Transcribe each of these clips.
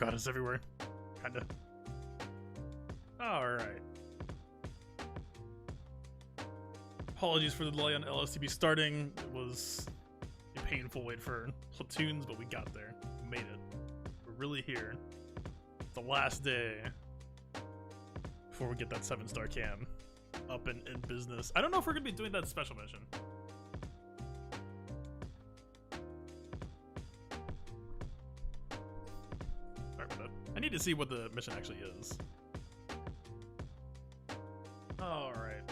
god, it's everywhere. Kinda. Alright. Apologies for the delay on LSTB starting. It was a painful wait for platoons, but we got there. We made it. We're really here. The last day before we get that 7-star KAM up and in business. I don't know if we're gonna be doing that special mission. Sorry about that. I need to see what the mission actually is. Alright.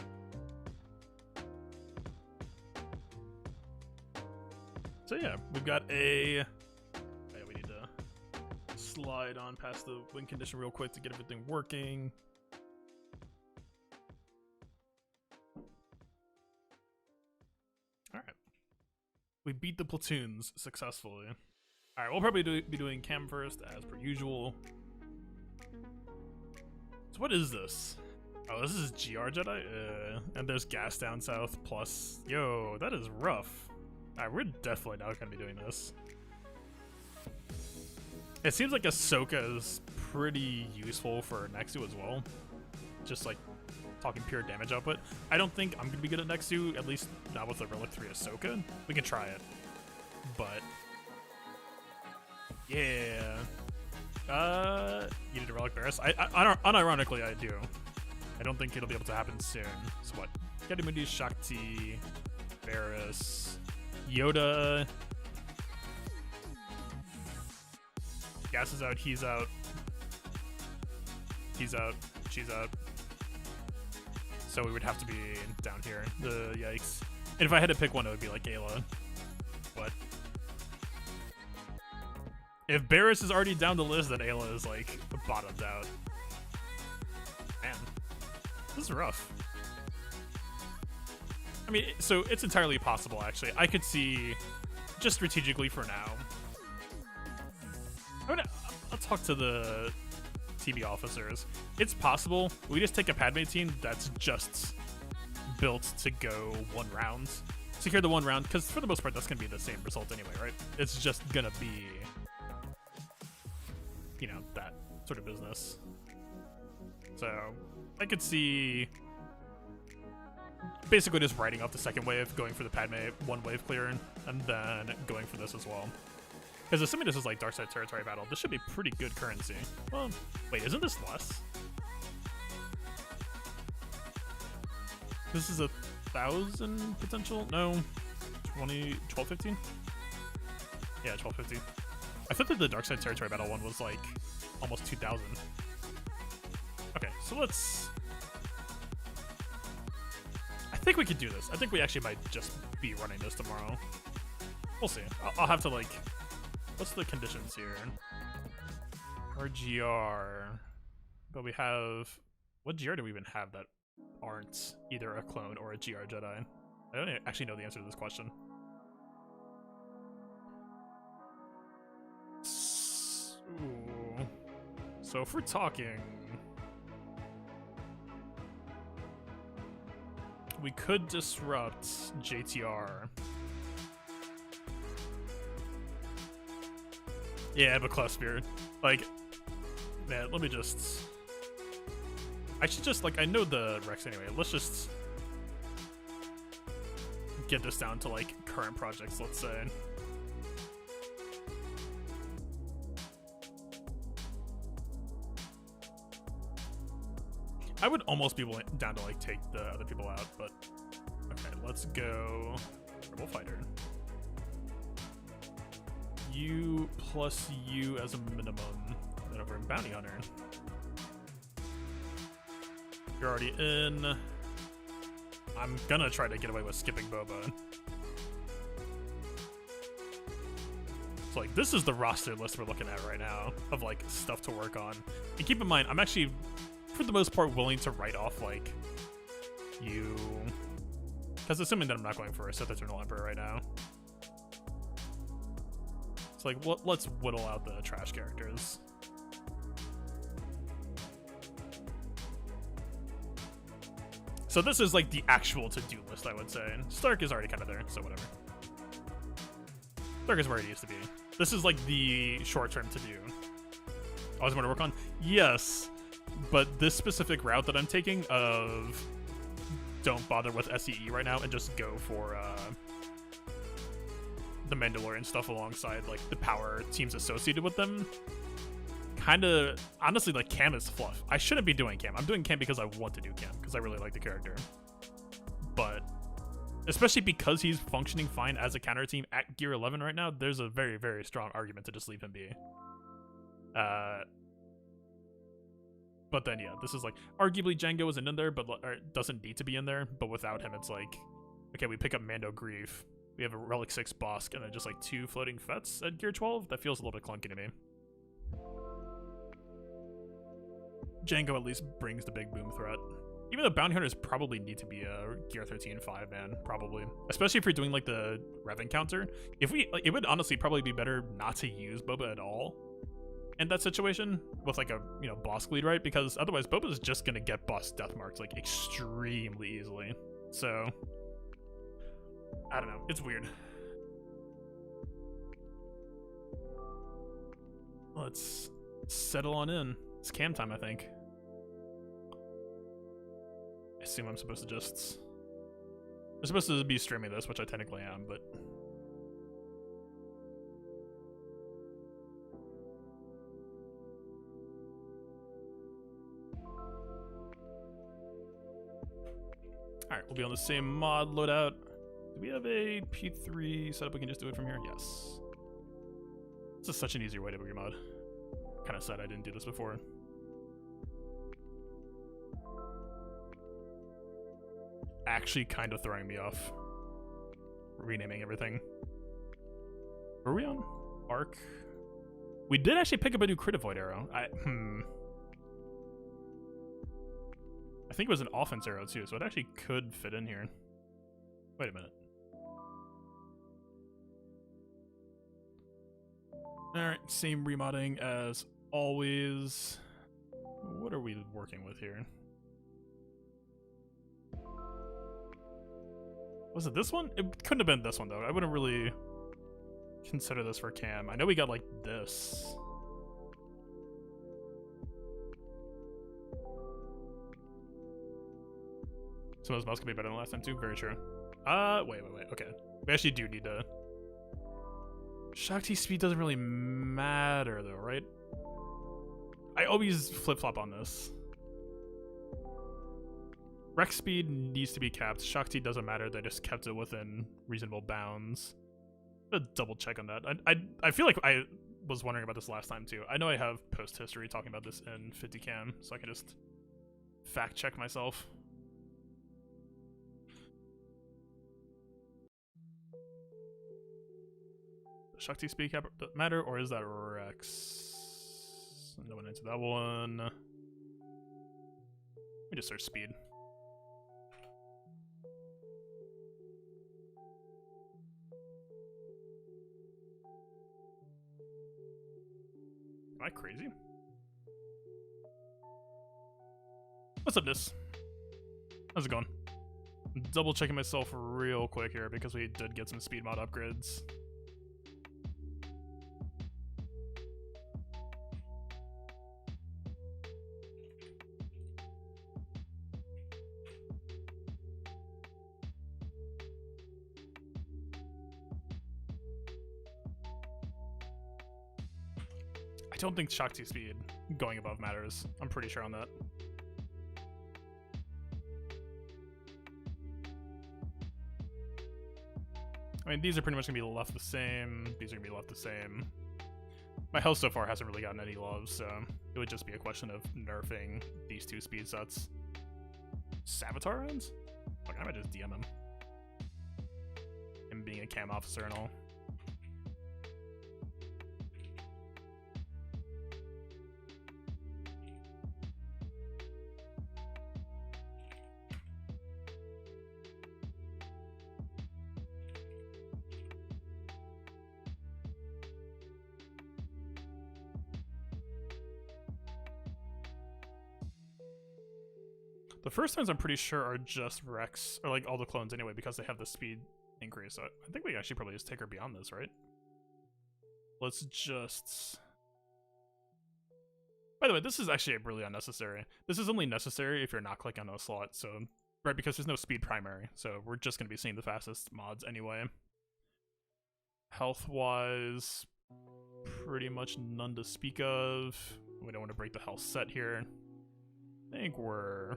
So yeah, we've got a... Yeah, we need to slide on past the win condition real quick to get everything working. Alright. We beat the platoons successfully. Alright, we'll probably be doing KAM first, as per usual. So what is this? Oh, this is GR Jedi? And there's gas down south, plus... Yo, that is rough. Alright, we're definitely not going to be doing this. It seems like Ahsoka is pretty useful for Nexu as well. Just like, talking pure damage output. I don't think I'm going to be good at Nexu, at least not with the Relic 3 Ahsoka. We can try it. But... yeah. You need a Relic Barris? Unironically, I do. I don't think it'll be able to happen soon. So what? Gedimudi, Shakti, Barris, Yoda. Gas is out, he's out. He's out, she's out. So we would have to be down here. Yikes. And if I had to pick one, it would be like Ayla. But if Barris is already down the list, then Ayla is like bottomed out. Man, this is rough. I mean, so it's entirely possible, actually. I could see, just strategically for now. I'll talk to the TB officers. It's possible we just take a Padme team that's just built to go 1 round. Secure the 1 round, because for the most part, that's going to be the same result anyway, right? It's just going to be, you know, that sort of business. So I could see basically just writing off the second wave, going for the Padme 1 wave clear, and then going for this as well. Because assuming this is like Dark Side territory battle, this should be pretty good currency. Well, wait, isn't this less? This is 1,000 potential? No, 1250? Yeah, 1250. I thought that the Dark Side territory battle one was like almost 2,000. Okay, so let's... I think we could do this. I think we actually might just be running this tomorrow. We'll see. I'll have to like... What's the conditions here? RGR. But we have... What GR do we even have that aren't either a clone or a GR Jedi? I don't actually know the answer to this question. Ooh. So if we're talking... We could disrupt JTR. Yeah, but Cluster. Like, man, let me just... I should just, like, I know the Rex anyway. Let's just get this down to, like, current projects, let's say. I would almost be down to, like, take the other people out, but... Okay, let's go... Rebel Fighter. You plus you as a minimum. Then over in Bounty Hunter. You're already in. I'm gonna try to get away with skipping Boba. So like, this is the roster list we're looking at right now of like stuff to work on. And keep in mind, I'm actually, for the most part, willing to write off like you, because assuming that I'm not going for a Sith Eternal Emperor right now. So like, let's whittle out the trash characters. So this is like the actual to-do list, I would say. And Stark is already kind of there, so whatever. Stark is where it used to be. This is like the short-term to-do. always more to work on. Yes, but this specific route that I'm taking of don't bother with SEE right now and just go for the Mandalorian stuff alongside like the power teams associated with them. Kind of, honestly, like KAM is fluff. I shouldn't be doing KAM. I'm doing KAM because I want to do KAM because I really like the character. But especially because he's functioning fine as a counter team at Gear 11 right now, there's a very, very strong argument to just leave him be. But then, yeah, this is like, arguably Django isn't in there, but or doesn't need to be in there. But without him, it's like, okay, we pick up Mando Grief. We have a Relic 6 Bosk, and then just like 2 floating Fets at Gear 12. That feels a little bit clunky to me. Django at least brings the big boom threat. Even though Bounty Hunters probably need to be a Gear 13 5-man, probably. Especially if you're doing like the Rev encounter. If we, like, it would honestly probably be better not to use Boba at all in that situation with like a, you know, Bosk lead, right? Because otherwise Boba's just gonna get boss death marks like extremely easily. So I don't know, it's weird. Let's settle on in. It's KAM time, I think. I assume I'm supposed to just... I'm supposed to be streaming this, which I technically am, but... Alright, we'll be on the same mod loadout. Do we have a P3 setup? We can just do it from here? Yes. This is such an easier way to bring mod. Kind of sad I didn't do this before. Actually kind of throwing me off. Renaming everything. Were we on Arc? We did actually pick up a new Crit Avoid arrow. I think it was an offense arrow too, so it actually could fit in here. Wait a minute. Alright, same remodding as always. What are we working with here? Was it this one? It couldn't have been this one though. I wouldn't really consider this for KAM. I know we got like this. Some of those mouse could be better than last time too. Very true. Wait. Okay. We actually do need to... Shakti speed doesn't really matter though, right? I always flip-flop on this. Rex speed needs to be capped. Shakti doesn't matter. They just kept it within reasonable bounds. I'm gonna double check on that. I feel like I was wondering about this last time too. I know I have post history talking about this in 50 KAM, so I can just fact check myself. Shakti speed cap matter, or is that Rex? No one into that one. Let me just search speed. Am I crazy? What's up, Nis? How's it going? I'm double checking myself real quick here because we did get some speed mod upgrades. I don't think Shakti speed going above matters. I'm pretty sure on that. I mean, these are pretty much going to be left the same. These are going to be left the same. My health so far hasn't really gotten any love, so it would just be a question of nerfing these two speed sets. Savitar ends? Fuck, I might just DM him. Him being a KAM officer and all. The first ones I'm pretty sure are just Rex, or like all the clones anyway, because they have the speed increase. So I think we actually probably just take her beyond this, right? Let's just... By the way, this is actually really unnecessary. This is only necessary if you're not clicking on a slot, so right, because there's no speed primary, so we're just going to be seeing the fastest mods anyway. Health-wise, pretty much none to speak of. We don't want to break the health set here. I think we're...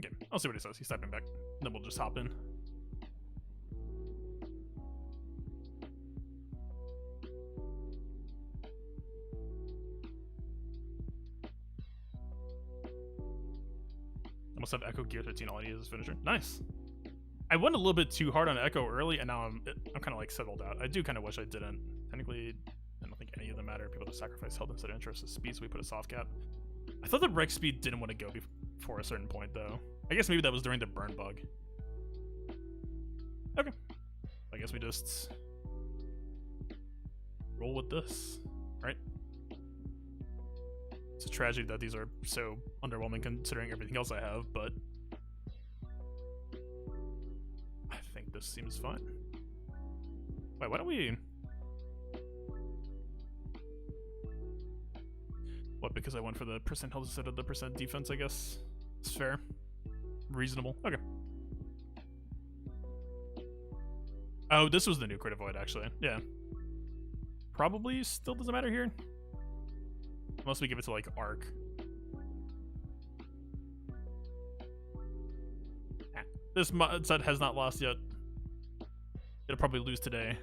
Okay, I'll see what he says. He's typing back. Then we'll just hop in. I must have Echo Gear 13 all I need is finisher. Nice. I went a little bit too hard on Echo early, and now I'm kind of like settled out. I do kind of wish I didn't. Technically, I don't think any of them matter. People just sacrifice health instead of interest of speed, so we put a soft cap. I thought the Rex speed didn't want to go before a certain point, though. I guess maybe that was during the burn bug. Okay. I guess we just roll with this, right? It's a tragedy that these are so underwhelming considering everything else I have, but I think this seems fine. Wait, why don't we... What, because I went for the percent health instead of the percent defense, I guess? It's fair. Reasonable. Okay. Oh, this was the new crit avoid, actually. Yeah. Probably still doesn't matter here. Unless we give it to, like, Arc. This mod set has not lost yet. It'll probably lose today.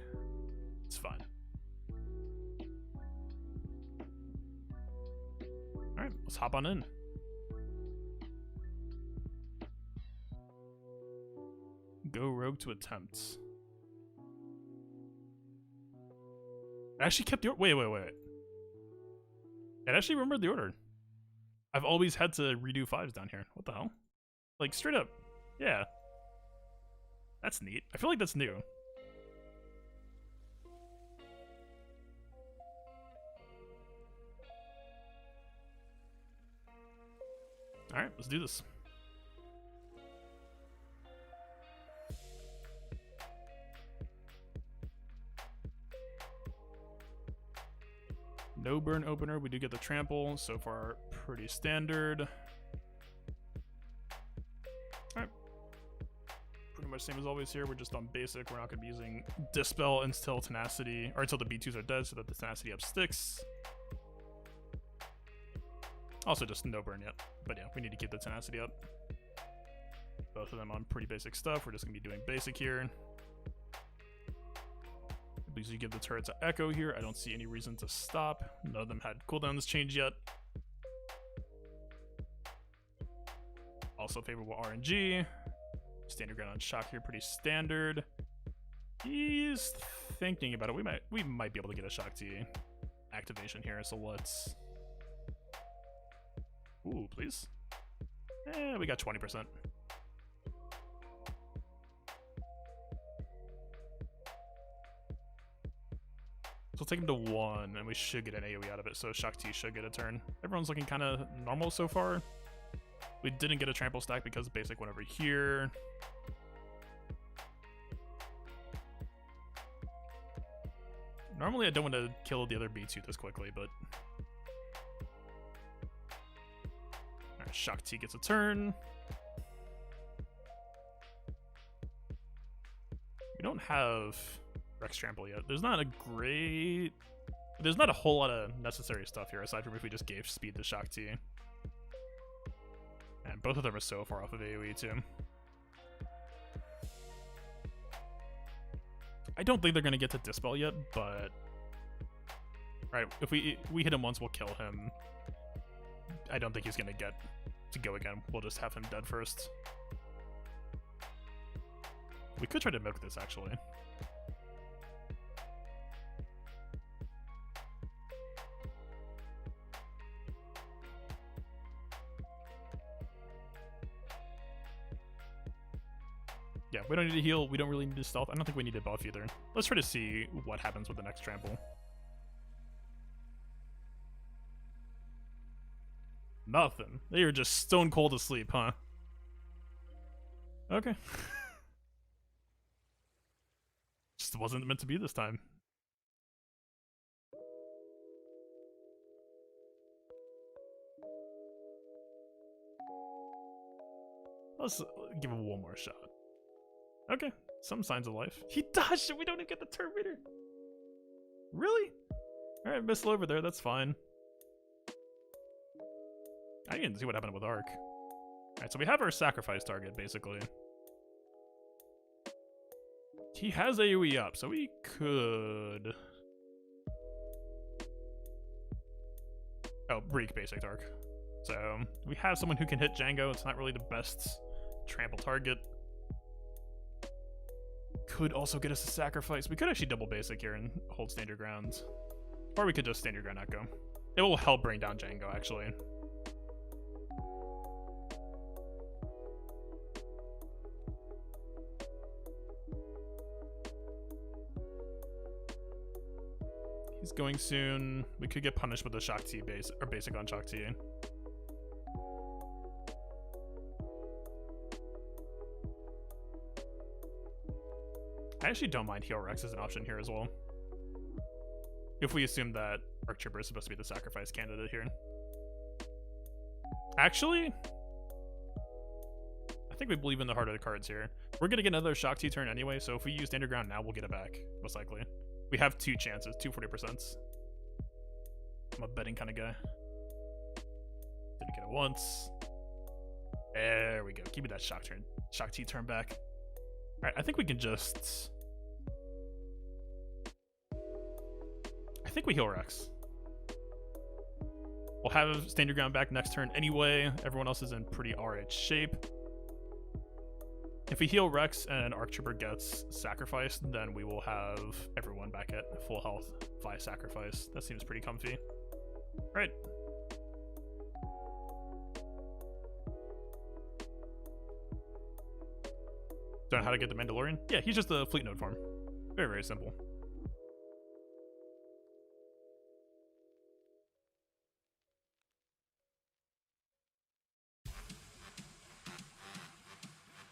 It's fine. Alright, let's hop on in. Go rogue to attempt. I actually kept the order. Wait. I actually remembered the order. I've always had to redo 5s down here. What the hell? Like, straight up. Yeah. That's neat. I feel like that's new. Alright, let's do this. No burn opener. We do get the trample. So far, pretty standard. Alright. Pretty much same as always here. We're just on basic. We're not going to be using Dispel until Tenacity, or until the B2s are dead so that the Tenacity up sticks. Also just no burn yet. But yeah, we need to keep the Tenacity up. Both of them on pretty basic stuff. We're just going to be doing basic here. Because you give the turret to Echo here, I don't see any reason to stop. None of them had cooldowns change yet. Also favorable RNG. Standard ground on shock here, pretty standard. He's thinking about it. We might be able to get a shock T activation here, so let's... Ooh, please. We got 20%. So we'll take him to 1, and we should get an AoE out of it, so Shock T should get a turn. Everyone's looking kind of normal so far. We didn't get a trample stack because basic went over here. Normally I don't want to kill the other B2 this quickly, but... Alright, Shock T gets a turn. We don't have... Rex Trample yet. There's not a whole lot of necessary stuff here aside from if we just gave speed to Shock T. And both of them are so far off of AoE too. I don't think they're gonna get to Dispel yet, but right, if we hit him once, we'll kill him. I don't think he's gonna get to go again. We'll just have him dead first. We could try to milk this actually. Yeah, we don't need to heal. We don't really need to stealth. I don't think we need to buff either. Let's try to see what happens with the next trample. Nothing. They were just stone cold asleep, huh? Okay. Just wasn't meant to be this time. Let's give him one more shot. Okay, some signs of life. He dodged it. We don't even get the turn reader. Really? All right, missile over there. That's fine. I didn't see what happened with Arc. All right, so we have our sacrifice target basically. He has AoE up, so we could. Oh, Break basic Arc. So we have someone who can hit Django. It's not really the best trample target. Could also get us a sacrifice. We could actually double basic here and hold stand your ground. Or we could just stand your ground echo. It will help bring down Django, actually. He's going soon. We could get punished with the Shock T base or basic on Shock T. I actually don't mind Heal Rex as an option here as well. If we assume that Arc Trooper is supposed to be the sacrifice candidate here. Actually, I think we believe in the heart of the cards here. We're going to get another Shock T turn anyway, so if we use Standard Ground now, we'll get it back, most likely. We have two chances, two 40%. I'm a betting kind of guy. Didn't get it once. There we go. Give me that Shock T turn back. Alright, I think we can just... I think we heal Rex. We'll have Stand Your Ground back next turn anyway. Everyone else is in pretty alright shape. If we heal Rex and Arc Trooper gets sacrificed, then we will have everyone back at full health via sacrifice. That seems pretty comfy. Alright. Don't know how to get the Mandalorian? Yeah, he's just a fleet node farm. Very, very simple.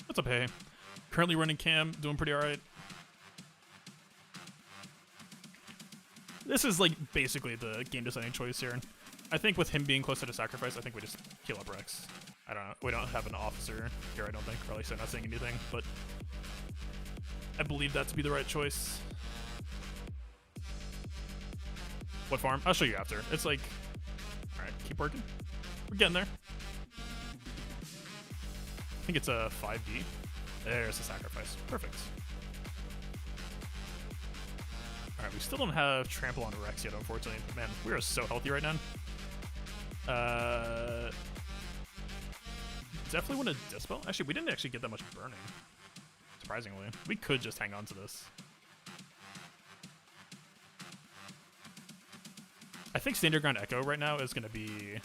What's up, hey? Currently running KAM, doing pretty alright. This is like basically the game designing choice here. I think with him being close to the sacrifice, I think we just heal up Rex. I don't know. We don't have an officer here, I don't think. Probably so not saying anything, but I believe that to be the right choice. What farm? I'll show you after. It's like, all right, keep working. We're getting there. I think it's a 5D. There's the sacrifice. Perfect. All right, we still don't have trample on Rex yet, unfortunately. Man, we are so healthy right now. Definitely want to dispel. Actually, we didn't actually get that much burning. Surprisingly, we could just hang on to this. I think Standard Ground Echo right now is going to be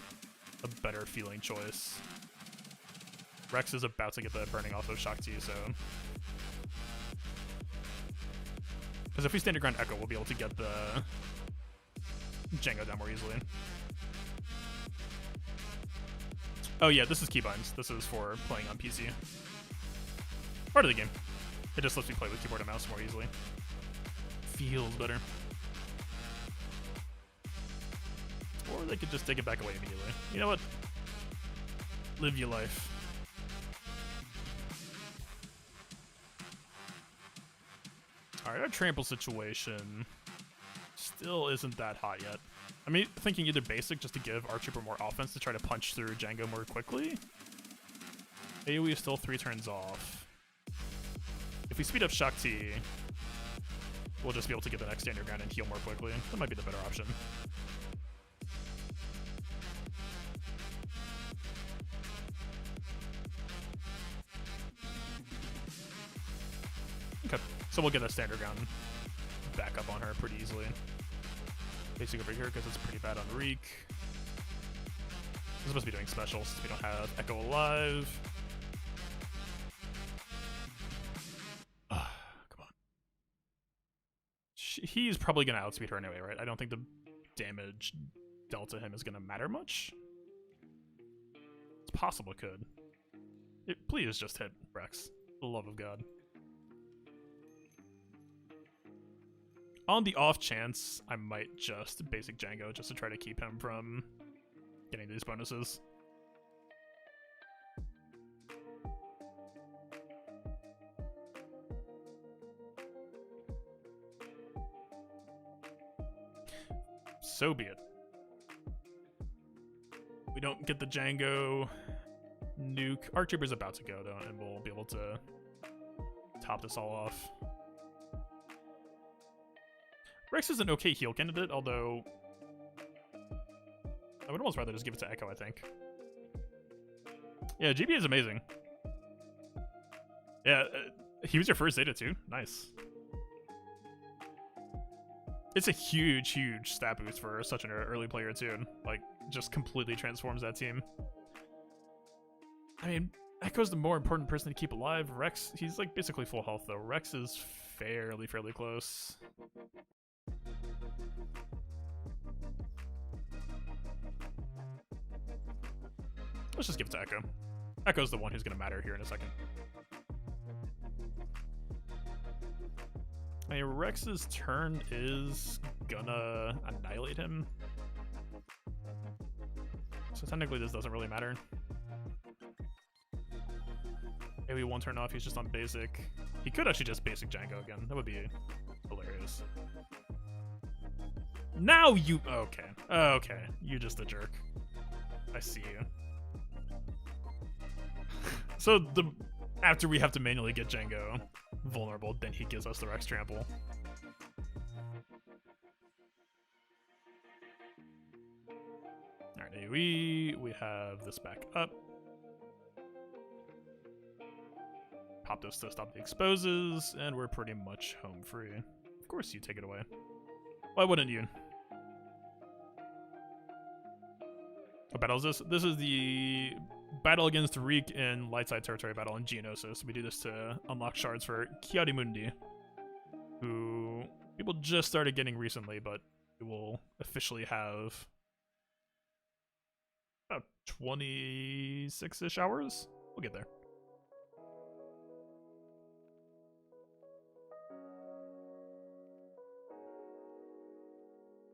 a better feeling choice. Rex is about to get the burning off of Shock T, so... Because if we Standard Ground Echo, we'll be able to get the Django down more easily. Oh yeah, this is keybinds. This is for playing on PC. Part of the game. It just lets me play with keyboard and mouse more easily. Feels better. Or they could just take it back away immediately. You know what? Live your life. Alright, our trample situation still isn't that hot yet. I mean, thinking either basic just to give Arc Trooper more offense to try to punch through Django more quickly. AoE is still 3 turns off. If we speed up Shock T, we'll just be able to get the next Standard Ground and heal more quickly. That might be the better option. Okay, so we'll get a Standard Ground back up on her pretty easily. Basic over here because it's pretty bad on Reek. We're supposed to be doing special since we don't have Echo alive. Come on. He's probably going to outspeed her anyway, right? I don't think the damage dealt to him is going to matter much. It's possible it could. Please just hit Rex. For the love of God. On the off chance, I might just basic Django just to try to keep him from getting these bonuses. So be it. We don't get the Django nuke. Arc Trooper's about to go though, and we'll be able to top this all off. Rex is an okay heal candidate, although I would almost rather just give it to Echo, I think. Yeah, GB is amazing. Yeah, he was your first Zeta too. Nice. It's a huge, huge stat boost for such an early player too. Like, just completely transforms that team. I mean, Echo's the more important person to keep alive. Rex, he's like basically full health though. Rex is fairly close. Let's just give it to Echo. Echo's the one who's going to matter here in a second. I mean, Rex's turn is gonna annihilate him. So technically this doesn't really matter. Maybe one turn off, he's just on basic. He could actually just basic Django again. That would be hilarious. Now you... Okay. Okay. You're just a jerk. I see you. So after we have to manually get Django vulnerable, then he gives us the Rex trample. Alright, AoE, we have this back up. Pop this to stop the exposes, and we're pretty much home free. Of course you take it away. Why wouldn't you? What battle is this? This is the battle against Reek in Lightside Territory Battle in Geonosis. We do this to unlock shards for Kiarimundi, who people just started getting recently, but we will officially have about 26-ish hours. We'll get there.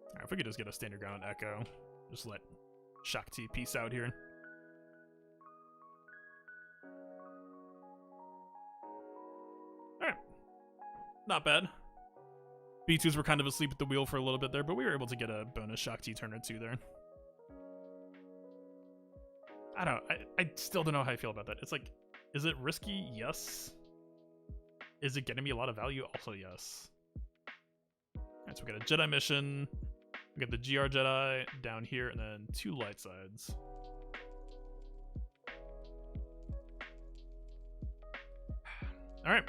Alright, if we could just get a standard ground Echo, just let Shakti peace out here. Alright. Not bad. B2s were kind of asleep at the wheel for a little bit there, but we were able to get a bonus Shakti turn or two there. I don't know. I still don't know how I feel about that. It's like, is it risky? Yes. Is it getting me a lot of value? Also, yes. Alright, so we got a Jedi mission. We got the GR Jedi down here, and then 2 light sides. Alright.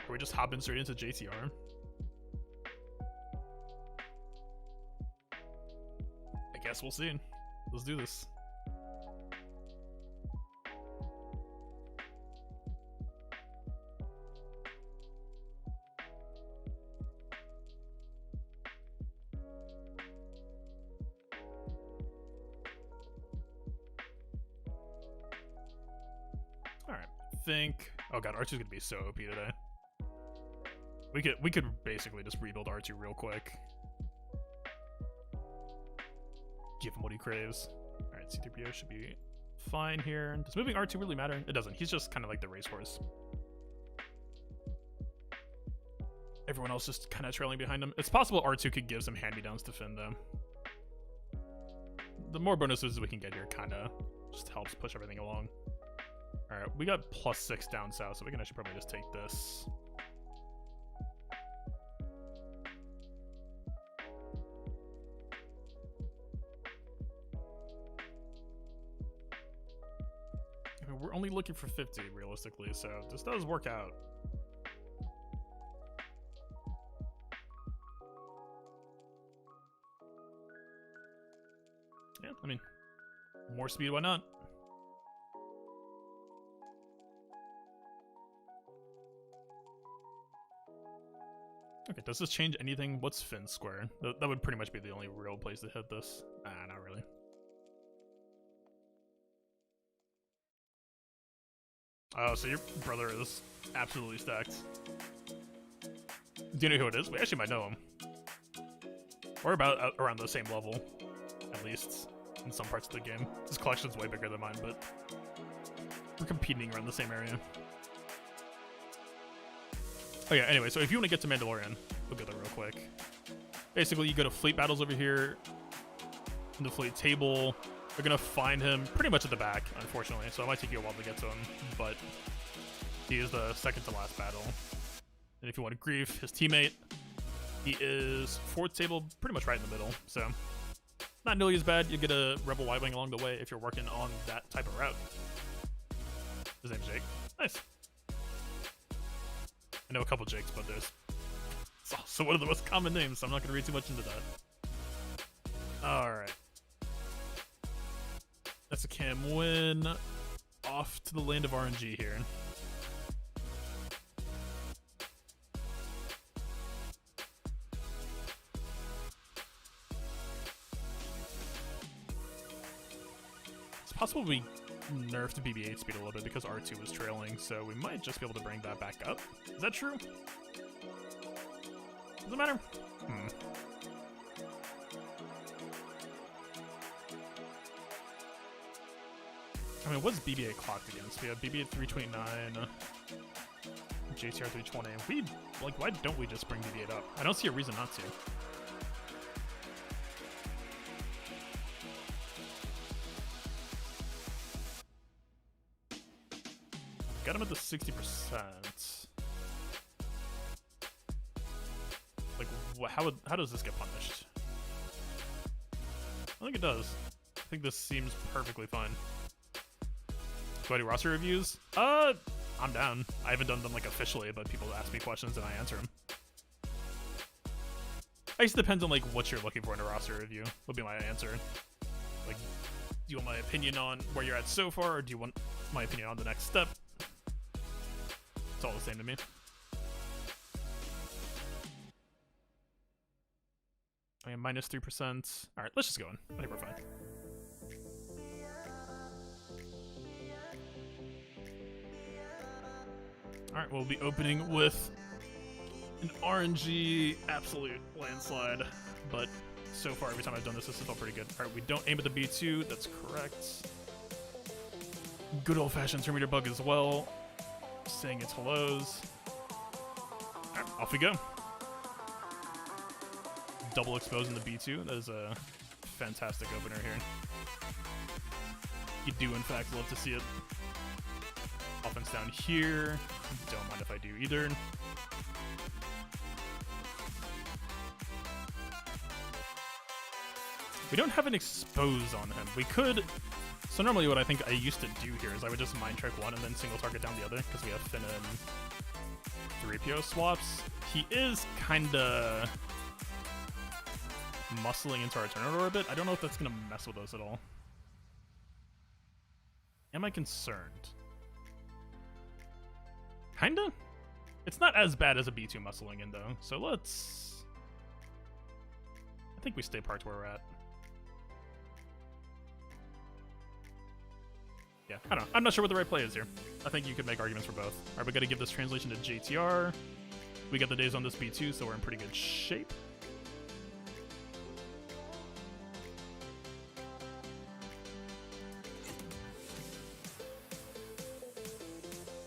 Are we just hopping straight into JTR? I guess we'll see. Let's do this. Think, oh god, R2's gonna be so OP today. We could basically just rebuild R2 real quick. Give him what he craves. Alright, C-3PO should be fine here. Does moving R2 really matter? It doesn't. He's just kind of like the racehorse. Everyone else just kind of trailing behind him. It's possible R2 could give some hand-me-downs to Finn, though. The more bonuses we can get here kind of just helps push everything along. Alright, we got +6 down south, so we can actually probably just take this. I mean, we're only looking for 50, realistically, so this does work out. Yeah, I mean, more speed, why not? Okay, does this change anything? What's Finn's square? That would pretty much be the only real place to hit this. Nah, not really. Oh, so your brother is absolutely stacked. Do you know who it is? We actually might know him. We're about around the same level, at least, in some parts of the game. His collection's way bigger than mine, but we're competing around the same area. Oh yeah, anyway, so if you want to get to Mandalorian, we'll go there real quick. Basically, you go to fleet battles over here, in the fleet table. You're gonna find him pretty much at the back, unfortunately, so it might take you a while to get to him, but he is the second to last battle. And if you want to grief his teammate, he is fourth table, pretty much right in the middle, so not nearly as bad. You get a Rebel Y-Wing along the way if you're working on that type of route. His name's Jake. Nice. I know a couple Jakes, but it's also one of the most common names, so I'm not going to read too much into that. Alright. That's a KAM win. Off to the land of RNG here. It's possible we nerfed BB-8 speed a little bit because R2 was trailing, so we might just be able to bring that back up. Is that true? Does it matter? I mean, what's BB-8 clocked against? We have BB-8 329, JTR 320. Why don't we just bring BB-8 up? I don't see a reason not to. Got him at the 60%. Like, how does this get punished? I think it does. I think this seems perfectly fine. Do I do roster reviews? I'm down. I haven't done them like officially, but people ask me questions and I answer them. I guess it depends on like what you're looking for in a roster review. Would be my answer. Like, do you want my opinion on where you're at so far, or do you want my opinion on the next step? It's all the same to me. I am minus 3%. All right, let's just go in. I think we're fine. Alright, we'll be opening with an RNG absolute landslide, but so far every time I've done this has felt pretty good. Alright, we don't aim at the B2, that's correct. Good old-fashioned turn meter bug as well, saying its hellos. Alright, off we go. Double exposing the B2, that is a fantastic opener here. You do in fact love to see it. Offense down here. Don't mind if I do either. We don't have an expose on him. We could. So normally what I think I used to do here is I would just mind trick one and then single target down the other because we have Finna and 3PO swaps. He is kinda muscling into our turn order a bit. I don't know if that's gonna mess with us at all. Am I concerned? Kinda? It's not as bad as a B2 muscling in though, so let's... I think we stay parked where we're at. Yeah, I don't know. I'm not sure what the right play is here. I think you could make arguments for both. Alright, we gotta give this translation to JTR. We got the days on this B2, so we're in pretty good shape.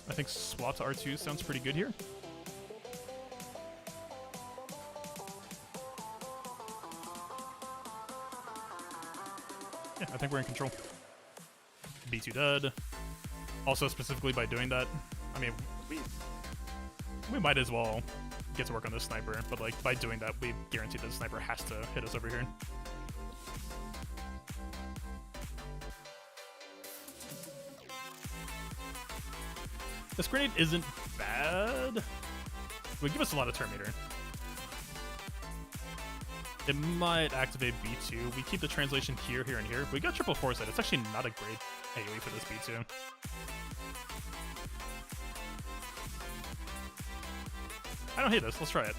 I think swap to R2 sounds pretty good here. Yeah, I think we're in control. B2 dead. Also, specifically by doing that, I mean, we might as well get to work on this sniper, but like by doing that, we guarantee that the sniper has to hit us over here. This grenade isn't bad. It would give us a lot of turn meter. It might activate B2. We keep the translation here, here, and here. We got triple foresight. It's actually not a great AoE for this B2. I don't hate this. Let's try it.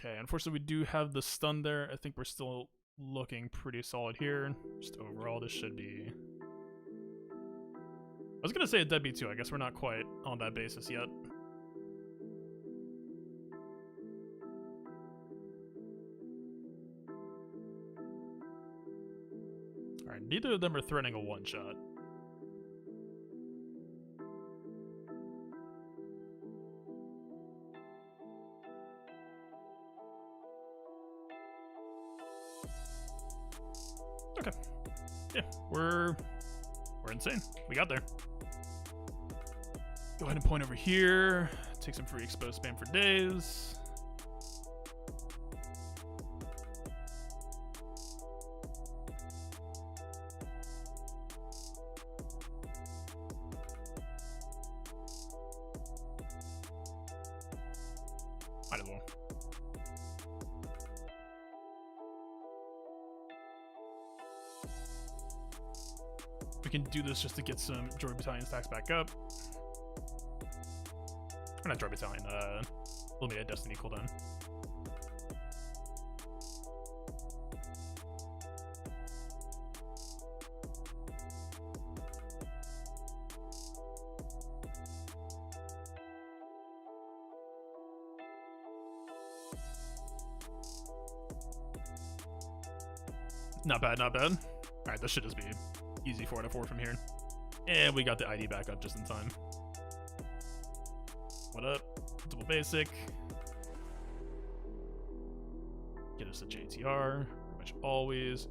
Okay, unfortunately we do have the stun there. I think we're still looking pretty solid here. Just overall, this should be... I was gonna say a deadbeat too. I guess we're not quite on that basis yet. Alright, neither of them are threatening a one-shot. Okay. Yeah, we're insane. We got there. Go ahead and point over here. Take some free exposed spam for days. Might as well. We can do this just to get some Droid Battalion stacks back up. Or not Droid Battalion, Limited Destiny cooldown. Not bad, not bad. Alright, this should just be easy 4 out of 4 from here. And we got the ID back up just in time. What up? Double basic. Get us a JTR. Pretty much always.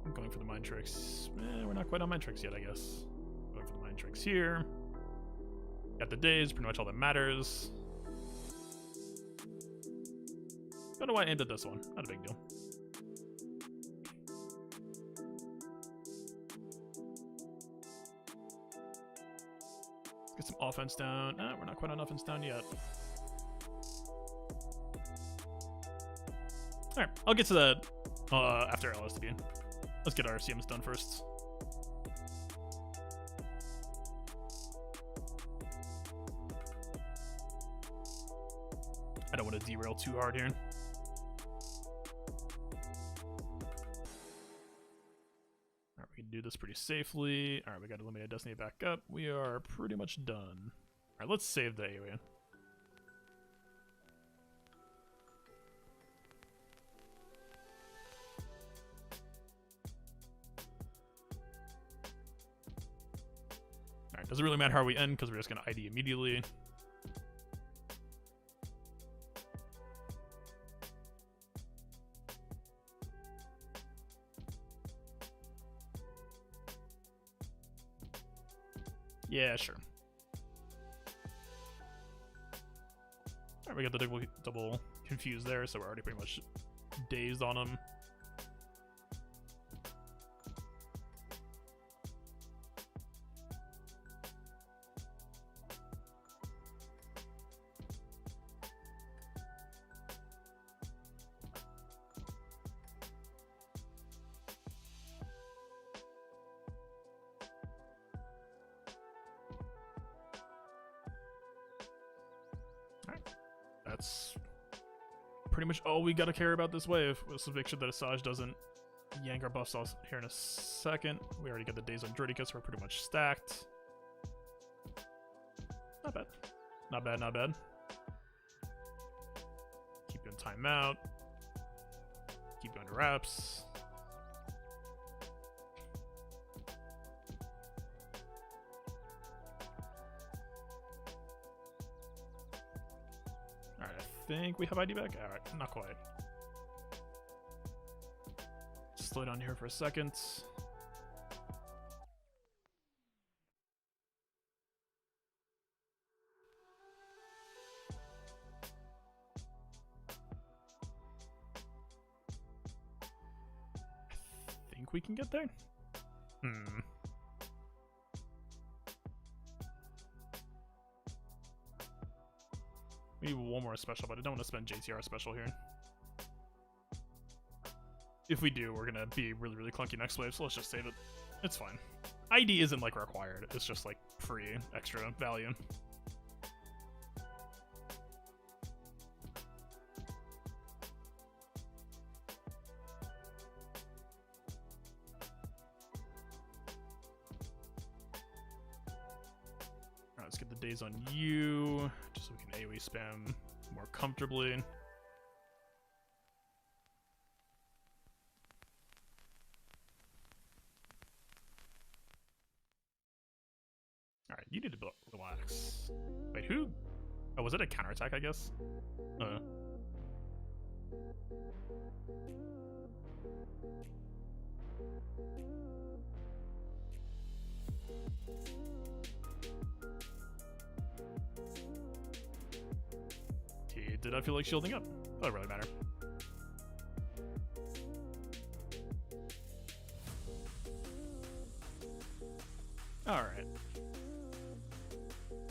I'm going for the mind tricks. We're not quite on mind tricks yet, I guess. Going for the mind tricks here. Got the days, pretty much all that matters. Don't know why I aimed at this one. Not a big deal. Get some offense down. We're not quite on offense down yet. Alright, I'll get to that after LSTB. Let's get our CMs done first. I don't want to derail too hard here. Alright, we can do this pretty safely. Alright, we got Eliminated Destiny back up. We are pretty much done. Alright, let's save the AoE. Alright, doesn't really matter how we end because we're just going to ID immediately. Yeah, sure. Alright, we got the double confused there, so we're already pretty much dazed on him. That's pretty much all we gotta care about this wave. Let's make sure that Asajj doesn't yank our buffs off here in a second. We already got the days on Droideka, so we're pretty much stacked. Not bad. Not bad, not bad. Keep you in timeout. Keep you under wraps. I think we have ID back? Alright, not quite. Slow down here for a second. I think we can get there? Maybe one more special, but I don't want to spend JTR special here. If we do, we're gonna be really, really clunky next wave, so let's just save it. It's fine. ID isn't like required, it's just like free extra value. let's get the days on you, just so we can AoE spam more comfortably. Alright, you need to relax. Wait, who? Oh, was it a counterattack, I guess? Did I feel like shielding up? Doesn't really matter. Alright.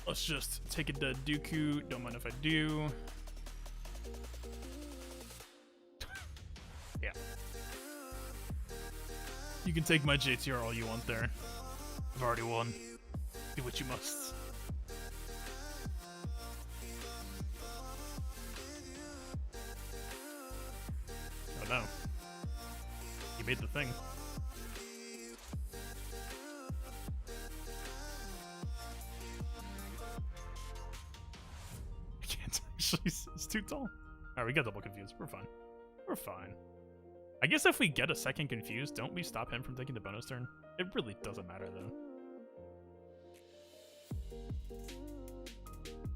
Let's just take it to Dooku. Don't mind if I do. Yeah. You can take my JTR all you want there. I've already won. Do what you must. Oh no. You made the thing. I can't actually, it's too tall. Alright, we got double confused. We're fine. We're fine. I guess if we get a second confused, don't we stop him from taking the bonus turn? It really doesn't matter though.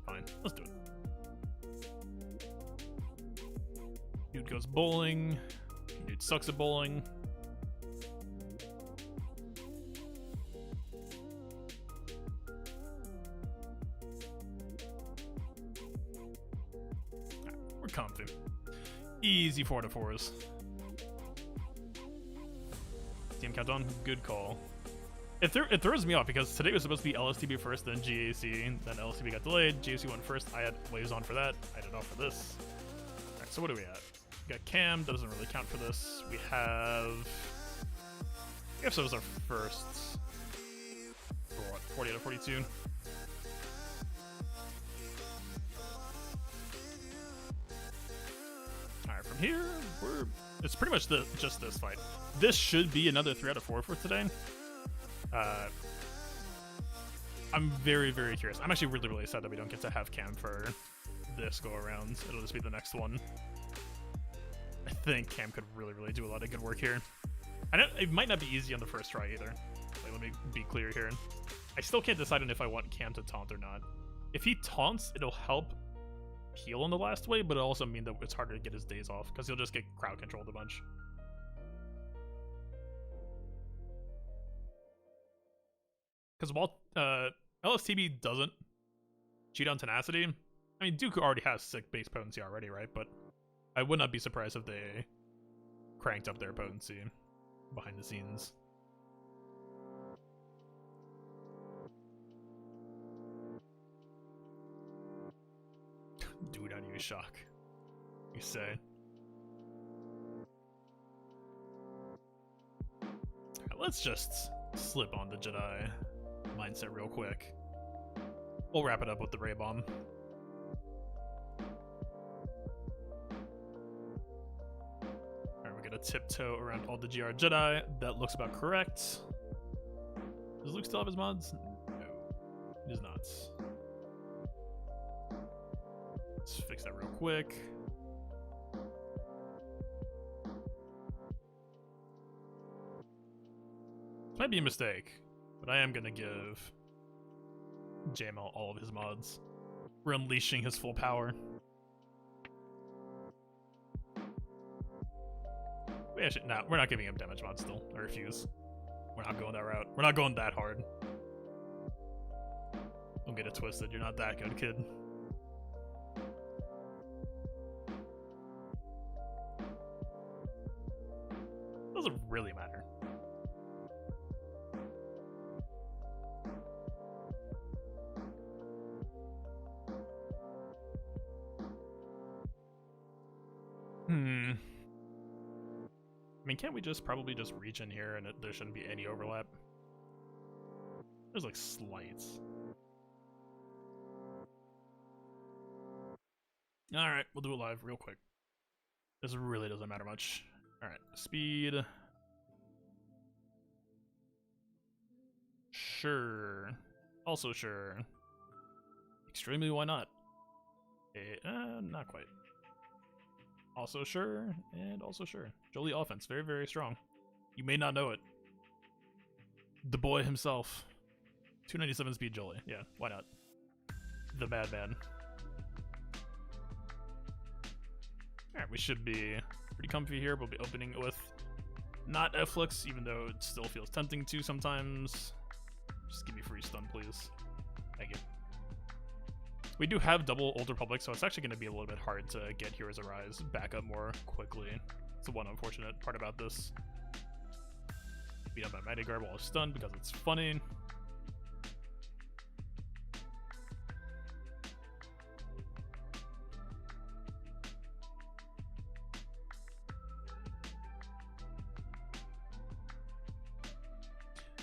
Fine, let's do it. Dude goes bowling. Dude sucks at bowling. Right, we're comfy. Easy 4-4s. Team countdown, good call. It throws me off because today was supposed to be LSTB first, then GAC, then LSTB got delayed. GAC went first. I had waves on for that. I did off for this. Alright, so what are we at? We got KAM, doesn't really count for this. We have... I guess that was our first... For what, 40 out of 42? Alright, from here, it's pretty much just this fight. This should be another 3 out of 4 for today. I'm very, very curious. I'm actually really, really sad that we don't get to have KAM for this go around. It'll just be the next one. I think KAM could really, really do a lot of good work here. I know it might not be easy on the first try either. Like, let me be clear here. I still can't decide on if I want KAM to taunt or not. If he taunts, it'll help heal on the last wave, but it'll also mean that it's harder to get his days off because he'll just get crowd controlled a bunch. Because while LSTB doesn't cheat on tenacity, I mean, Dooku already has sick base potency already, right? But I would not be surprised if they cranked up their potency behind the scenes. Dude, how do you shock? You say. Right, let's just slip on the Jedi mindset real quick. We'll wrap it up with the Ray Bomb. Alright, we're gonna tiptoe around all the GR Jedi. That looks about correct. Does Luke still have his mods? No, he does not. Let's fix that real quick. This might be a mistake, but I am gonna give JML all of his mods. We're unleashing his full power. No, we're not giving him damage mods still. I refuse. We're not going that route. We're not going that hard. Don't get it twisted. You're not that good, kid. Doesn't really matter. I mean, can't we just probably just reach in here and there shouldn't be any overlap? There's like slights. Alright, we'll do it live real quick. This really doesn't matter much. Alright, speed. Sure. Also sure. Extremely, why not? Not quite. Also sure, and also sure. Jolie offense, very, very strong. You may not know it. The boy himself. 297 speed Jolie. Yeah, why not? The madman. Alright, we should be pretty comfy here. We'll be opening with not F-Flix, even though it still feels tempting to sometimes. Just give me free stun, please. Thank you. We do have double Old Republic, so it's actually going to be a little bit hard to get Heroes Arise back up more quickly. It's the one unfortunate part about this. Beat up by Mighty Guard while stunned because it's funny.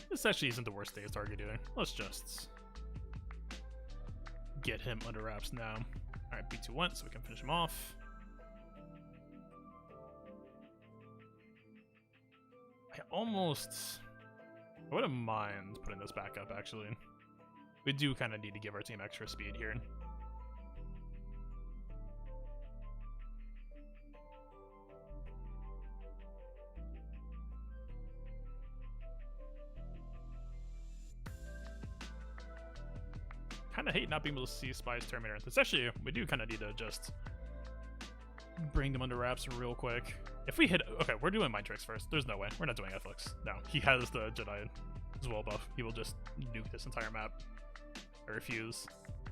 This actually isn't the worst Daze target doing. Let's just get him under wraps now. Alright, B2 went, so we can finish him off. I wouldn't mind putting this back up, actually. We do kind of need to give our team extra speed here. Kind of hate not being able to see Spy's Terminator. It's actually, we do kind of need to just bring them under wraps real quick. If we hit, okay, we're doing Mind Tricks first. There's no way. We're not doing F-Flix. No, he has the Jedi as well buff. He will just nuke this entire map. I refuse.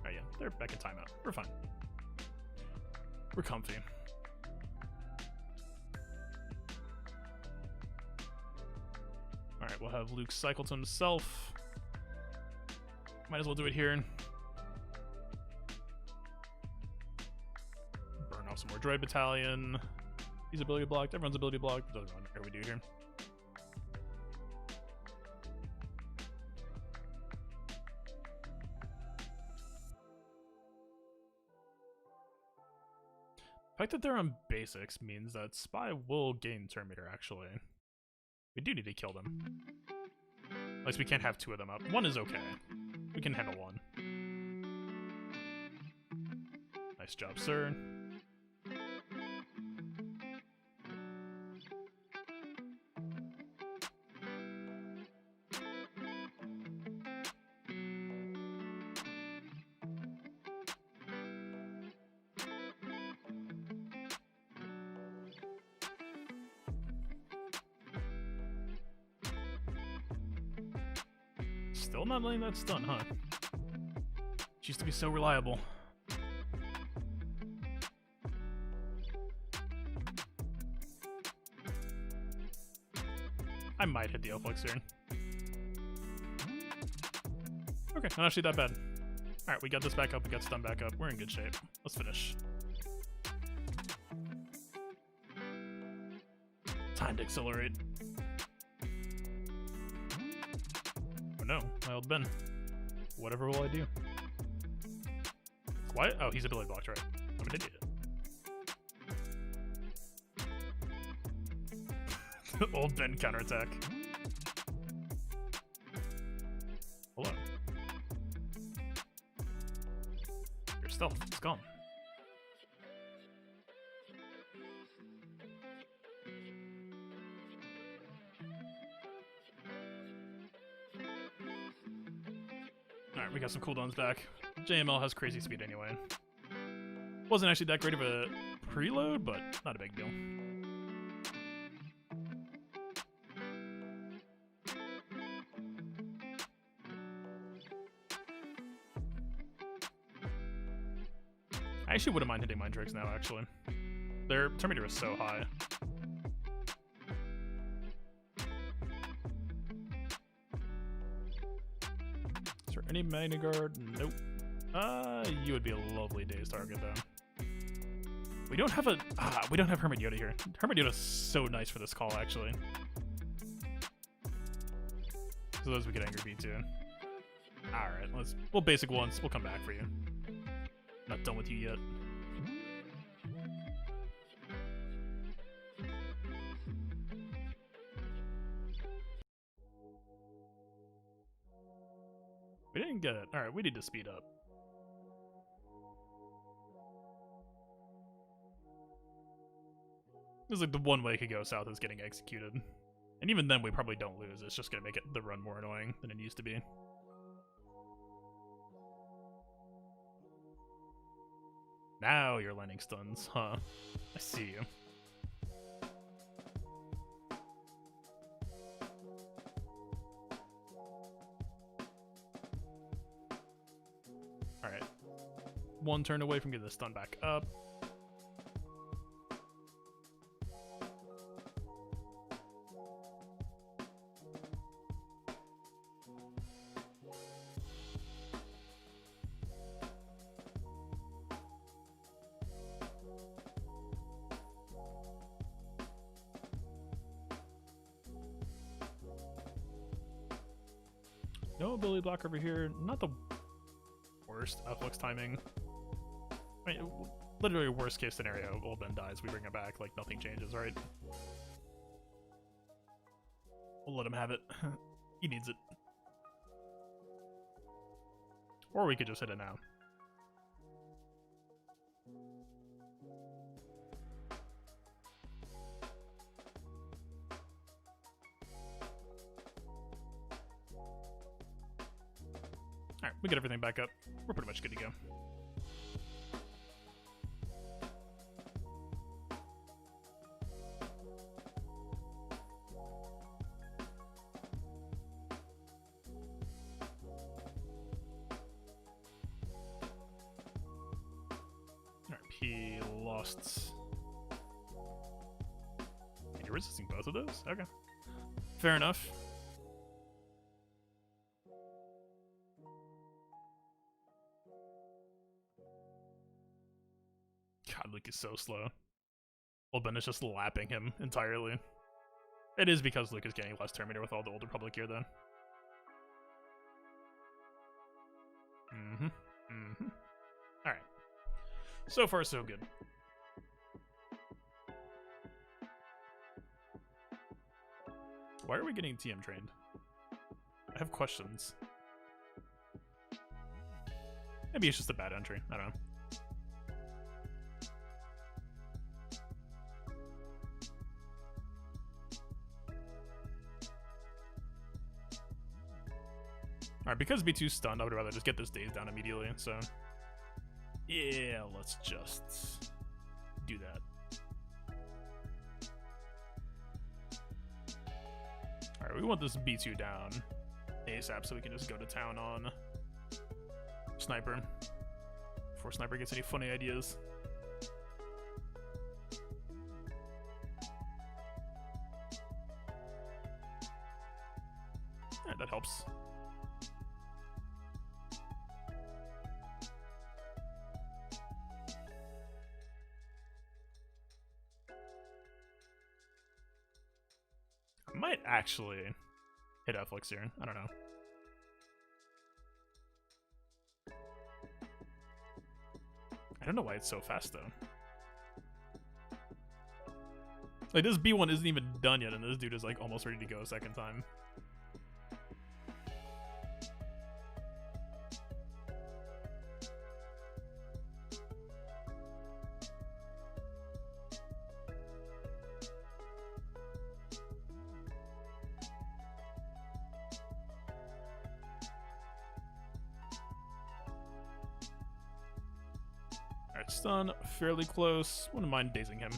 Oh yeah, they're back in timeout. We're fine. We're comfy. Alright, we'll have Luke cycle to himself. Might as well do it here. Burn off some more Droid Battalion. He's ability blocked. Everyone's ability blocked. Doesn't really matter what we do here. The fact that they're on basics means that Spy will gain Terminator, actually. We do need to kill them. At least we can't have two of them up. One is okay. We can handle one. Nice job, sir. Still not letting that stun, huh? She used to be so reliable. I might hit the F-Flix here. Okay, not actually that bad. Alright, we got this back up, we got stun back up. We're in good shape. Let's finish. Time to accelerate. Oh no, my old Ben. Whatever will I do? Why? Oh, he's ability blocked, right? I'm an idiot. Old Ben counterattack. Hello. Your stealth is gone. Alright, we got some cooldowns back. JML has crazy speed anyway. Wasn't actually that great of a preload, but not a big deal. I actually wouldn't mind hitting Mind Tricks now, actually. Their Terminator is so high. Is there any Magna Guard? Nope. You would be a lovely Daze target, though. We don't have we don't have Hermit Yoda here. Hermit Yoda's so nice for this call, actually. So those we could Anger Beat too. Alright, we'll basic once. We'll come back for you. Not done with you yet. We didn't get it. Alright, we need to speed up. It's like the one way it could go south is getting executed. And even then, we probably don't lose. It's just going to make the run more annoying than it needs to be. Now you're landing stuns, huh? I see you. Alright. One turn away from getting the stun back up. No ability block over here. Not the worst Flux timing. I mean, literally worst case scenario, Old Ben dies, we bring it back, like nothing changes, right? We'll let him have it. He needs it. Or we could just hit it now. Alright, we get everything back up. We're pretty much good to go. Alright, P lost. And you're resisting both of those? Okay. Fair enough. God, Luke is so slow. Old Ben is just lapping him entirely. It is because Luke is getting less Terminator with all the Old Republic gear, though. Alright. So far, so good. Why are we getting TM trained? I have questions. Maybe it's just a bad entry. I don't know. Alright, because B2's stunned, I would rather just get this daze down immediately, so... Yeah, let's just... do that. Alright, we want this B2 down ASAP so we can just go to town on Sniper. Before Sniper gets any funny ideas. Alright, that helps. I might actually hit Flux here. I don't know. I don't know why it's so fast, though. Like, this B1 isn't even done yet, and this dude is, like, almost ready to go a second time. Alright, stun, fairly close. Wouldn't mind dazing him.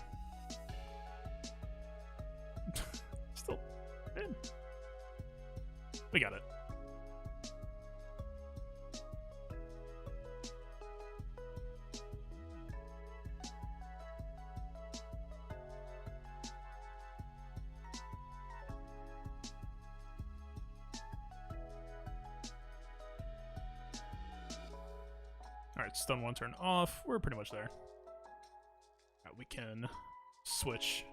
Still in. We got it. Alright, stun one, turn off. We're pretty much there. Alright, we can switch.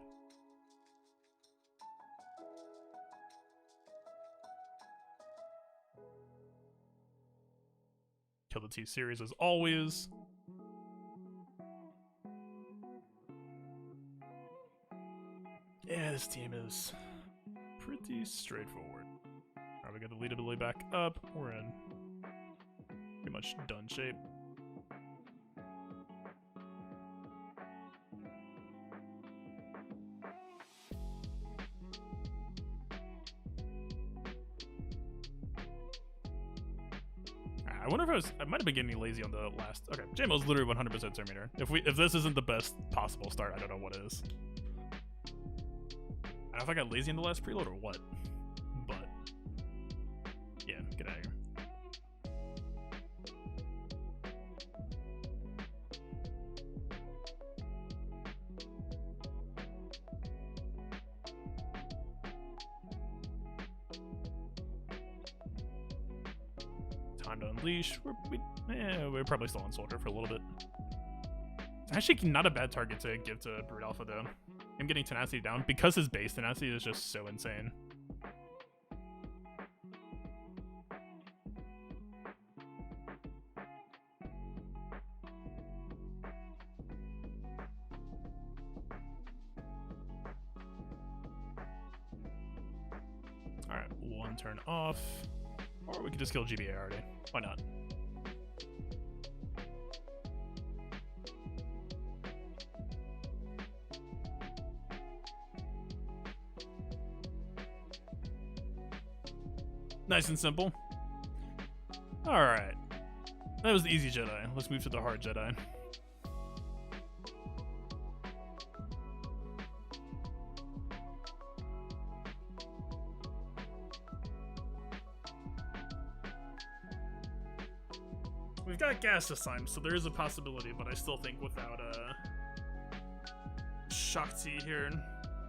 Kill the T-Series as always. Yeah, this team is pretty straightforward. Alright, we got the lead ability back up. We're in pretty much done shape. wonder if I might have been getting lazy on the last. Okay, JMO's literally 100% Terminator. If this isn't the best possible start, I don't know what is. I don't know if I got lazy in the last preload or what, but yeah, get out of here. Time to unleash. We're probably still on Soldier for a little bit. It's actually not a bad target to give to Brute Alpha though. Him getting tenacity down because his base tenacity is just so insane. Alright, one turn off. Or we could just kill GBA already. Why not? Nice and simple. Alright. That was the easy Jedi. Let's move to the hard Jedi. We've got gas this time, so there is a possibility, but I still think without Shakti here,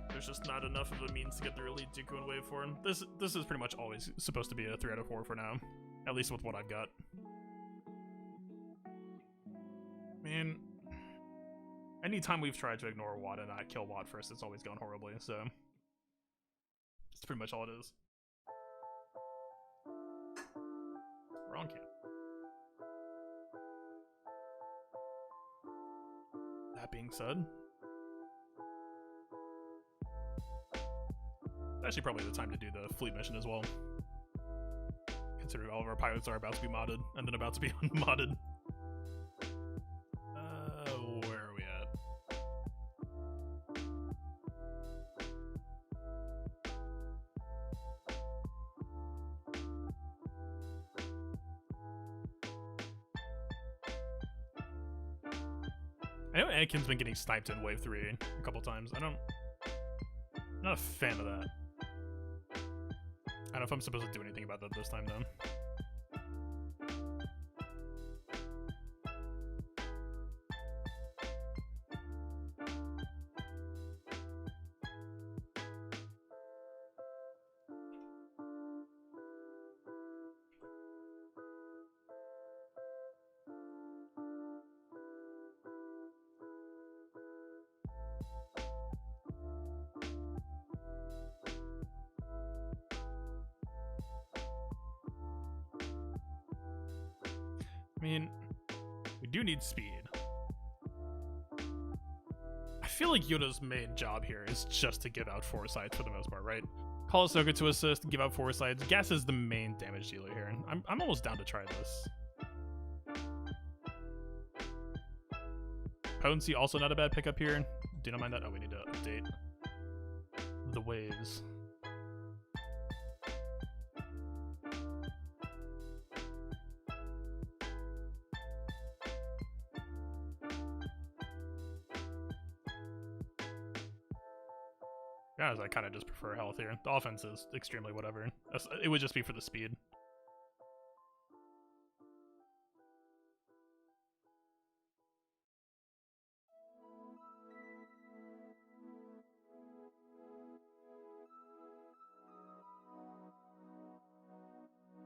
there's just not enough of a means to get the Elite Dooku and Wave for him. This is pretty much always supposed to be a 3 out of 4 for now, at least with what I've got. Man, anytime we've tried to ignore Watt and not kill Watt first, it's always gone horribly, so that's pretty much all it is. Wrong kid. That being said, actually probably the time to do the fleet mission as well, considering all of our pilots are about to be modded and then about to be unmodded. Where are we at? I know Anakin's been getting sniped in Wave 3 a couple times. I'm not a fan of that. I don't know if I'm supposed to do anything about that this time, though. I mean, we do need speed. I feel like Yoda's main job here is just to give out foresights for the most part, right? Call Ahsoka to assist, give out foresights. Gas is the main damage dealer here. I'm almost down to try this. Potency also not a bad pickup here. Do not mind that. Oh, we need to update the waves. I kind of just prefer health here. The offense is extremely whatever. It would just be for the speed.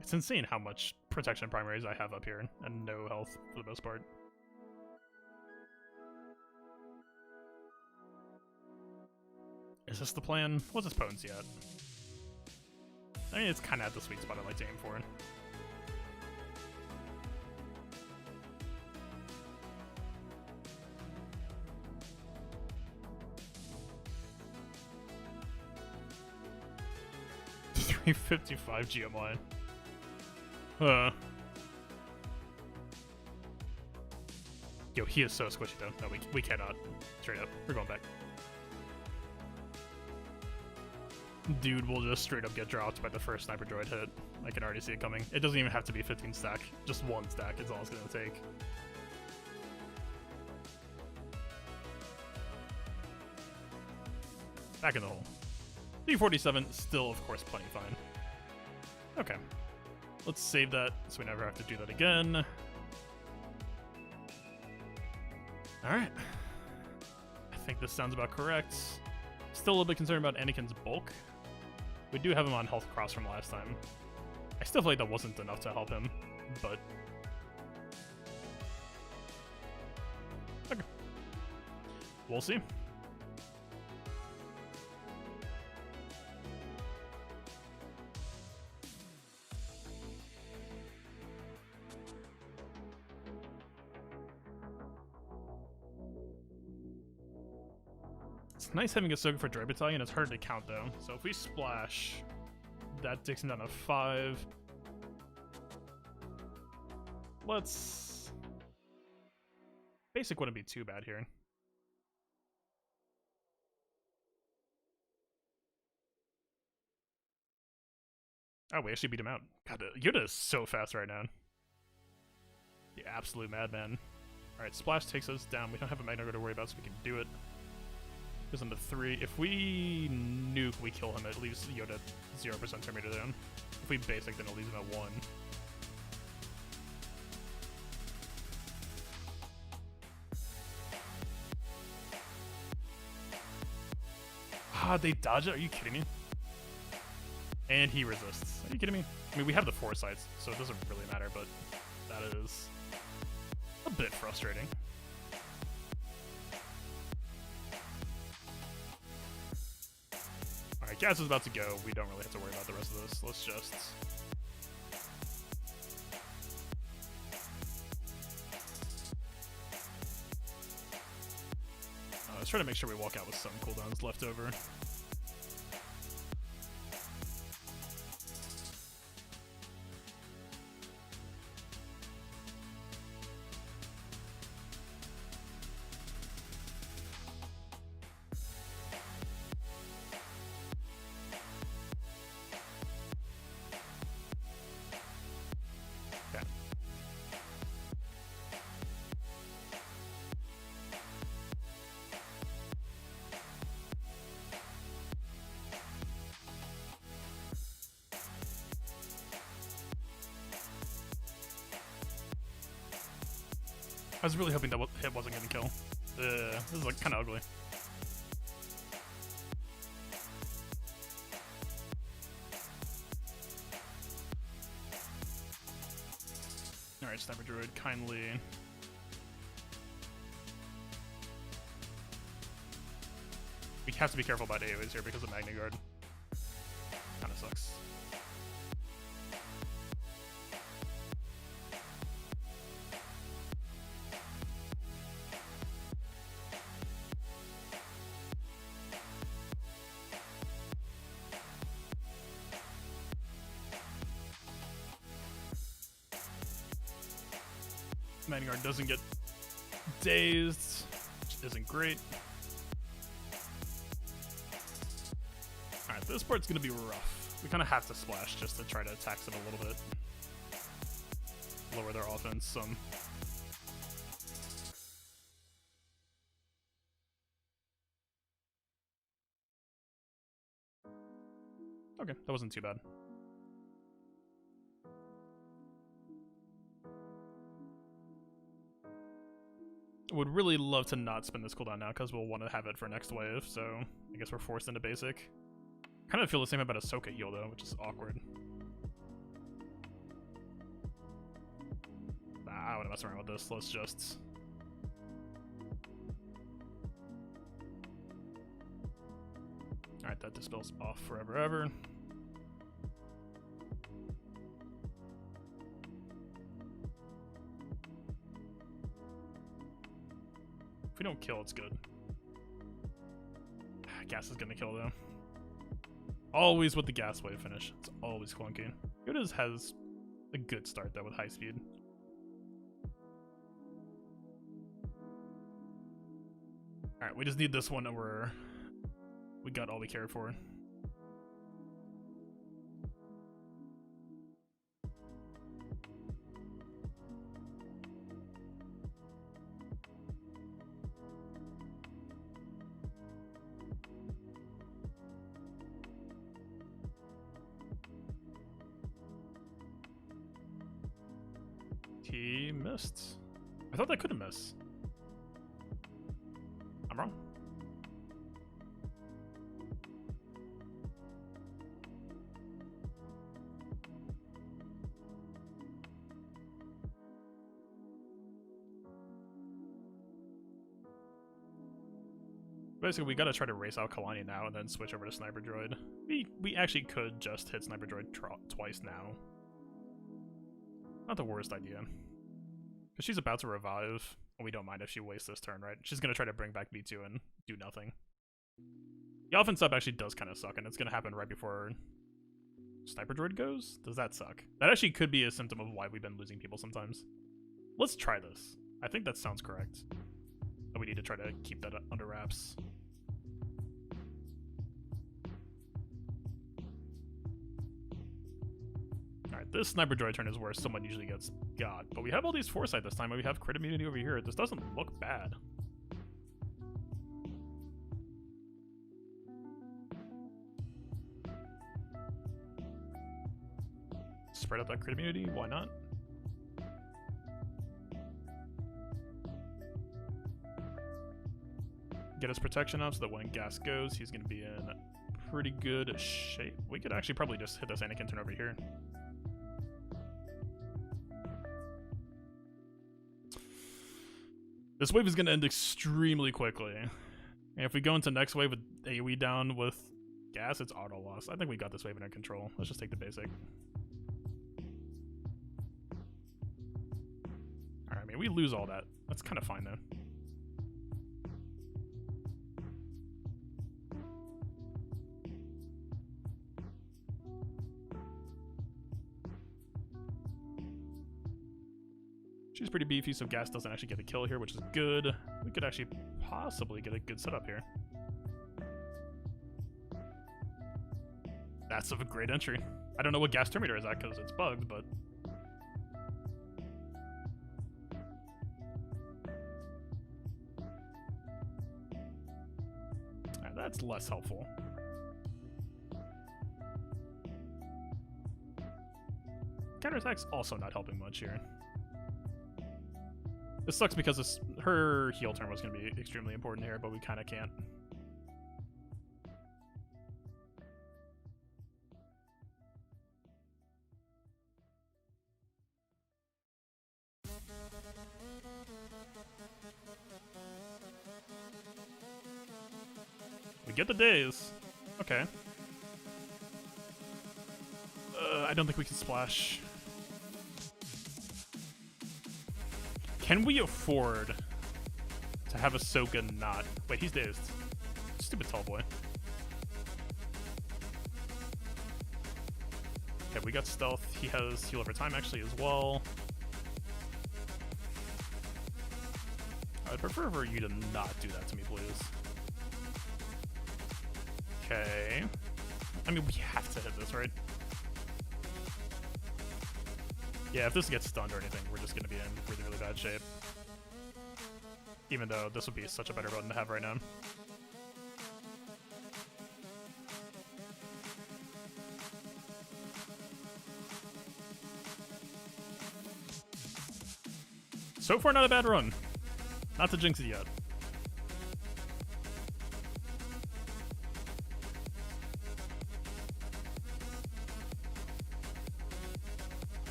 It's insane how much protection primaries I have up here and no health for the most part. Is this the plan? What's its potency at? I mean, it's kind of at the sweet spot I like to aim for. $355 GMY. Yo, he is so squishy though. No, we cannot. Straight up. We're going back. dude will just straight up get dropped by the first sniper droid hit. I can already see it coming. It doesn't even have to be 15 stack. Just one stack is all it's gonna take. Back in the hole. D47, still of course plenty fine. Okay. Let's save that so we never have to do that again. Alright. I think this sounds about correct. Still a little bit concerned about Anakin's bulk. We do have him on health cross from last time. I still feel like that wasn't enough to help him, but... okay. We'll see. It's nice having Ahsoka for Droid Battalion. It's hard to count though. So if we splash, that takes him down to 5. Let's... basic wouldn't be too bad here. Oh, we actually beat him out. God, Yoda is so fast right now. The absolute madman. Alright, splash takes us down. We don't have a Magna to worry about, so we can do it. Goes into 3. If we nuke, we kill him. It leaves Yoda 0% turn meter down. If we basic, then it leaves him at 1. Ah, they dodge it? Are you kidding me? And he resists. Are you kidding me? I mean, we have the foresights, so it doesn't really matter, but that is a bit frustrating. Alright, gas is about to go. We don't really have to worry about the rest of this. Let's just... let's try to make sure we walk out with some cooldowns left over. I was really hoping that hit wasn't gonna kill. This is like kind of ugly. Alright, Sniper Droid, kindly. We have to be careful about AoEs here because of Magna Guard. Kinda sucks. Magna Guard doesn't get dazed, which isn't great. Alright, this part's gonna be rough. We kind of have to splash just to try to tax them a little bit. Lower their offense some. Okay, that wasn't too bad. Would really love to not spend this cooldown now because we'll want to have it for next wave, so I guess we're forced into basic. Kind of feel the same about Ahsoka heal though, which is awkward. Nah, I don't want to mess around with this. Let's just... Alright, that dispels off forever ever. If we don't kill, it's good. Gas is gonna kill though. Always with the gas wave finish. It's always clunky. Yoda's has a good start though with high speed. Alright, we just need this one and we got all we cared for. he missed. I thought that couldn't miss. I'm wrong. Basically, we gotta try to race out Kalani now and then switch over to Sniper Droid. We actually could just hit Sniper Droid twice now. Not the worst idea. Because she's about to revive, and we don't mind if she wastes this turn, right? She's gonna try to bring back B2 and do nothing. The offense up actually does kind of suck, and it's gonna happen right before Sniper Droid goes? Does that suck? That actually could be a symptom of why we've been losing people sometimes. Let's try this. I think that sounds correct. But we need to try to keep that under wraps. Alright, this Sniper Droid turn is where someone usually gets got. But we have all these Foresight this time, and we have crit immunity over here. This doesn't look bad. Spread out that crit immunity, why not? Get his protection up so that when gas goes, he's going to be in pretty good shape. We could actually probably just hit this Anakin turn over here. This wave is going to end extremely quickly. And if we go into next wave with AoE down with gas, it's auto loss. I think we got this wave under control. Let's just take the basic. Alright, I mean, we lose all that. That's kind of fine, though. She's pretty beefy, so gas doesn't actually get a kill here, which is good. We could actually possibly get a good setup here. That's a great entry. I don't know what gas Terminator is at because it's bugged, but... Alright, that's less helpful. Counterattack's also not helping much here. This sucks because her heal turn was going to be extremely important here, but we kind of can't. We get the days. Okay. I don't think we can splash. Can we afford to have Ahsoka not... Wait, he's dazed. Stupid tall boy. Okay, we got stealth. He has heal over time actually as well. I'd prefer for you to not do that to me, please. Okay. I mean, we have to hit this, right? Yeah, if this gets stunned or anything, we're just going to be in really, really bad shape. Even though this would be such a better button to have right now. So far, not a bad run. Not to jinx it yet.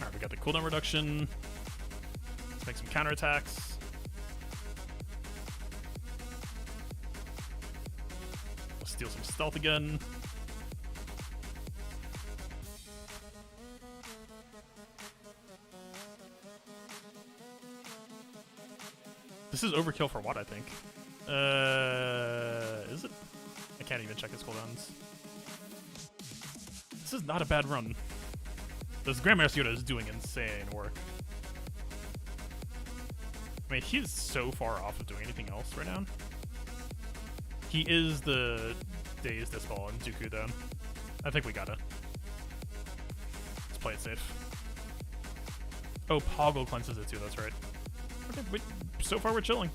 Alright, we got the cooldown reduction. Let's make some counterattacks. We'll steal some stealth again. This is overkill for what, I think. Is it? I can't even check his cooldowns. This is not a bad run. This Grandmaster Yoda is doing insane work. I mean, he's so far off of doing anything else right now. He is the dazed Dispel and Dooku, though. I think we gotta. Let's play it safe. Oh, Poggle cleanses it too, that's right. Okay, wait. So far, we're chilling.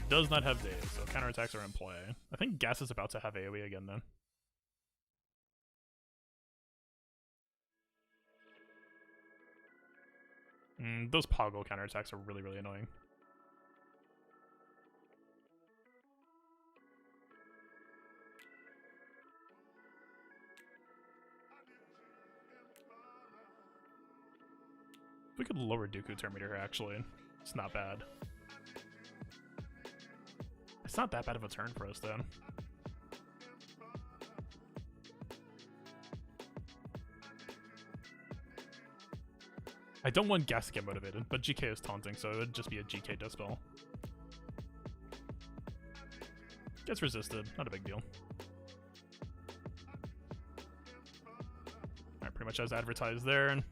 Does not have days, so counterattacks are in play. I think Gas is about to have AoE again, though. Those Poggle counterattacks are really, really annoying. We could lower Dooku turn meter here, actually. It's not bad. It's not that bad of a turn for us, though. I don't want Gas to get motivated, but GK is taunting, so it would just be a GK dispel. Gets resisted, not a big deal. Alright, pretty much as advertised there. And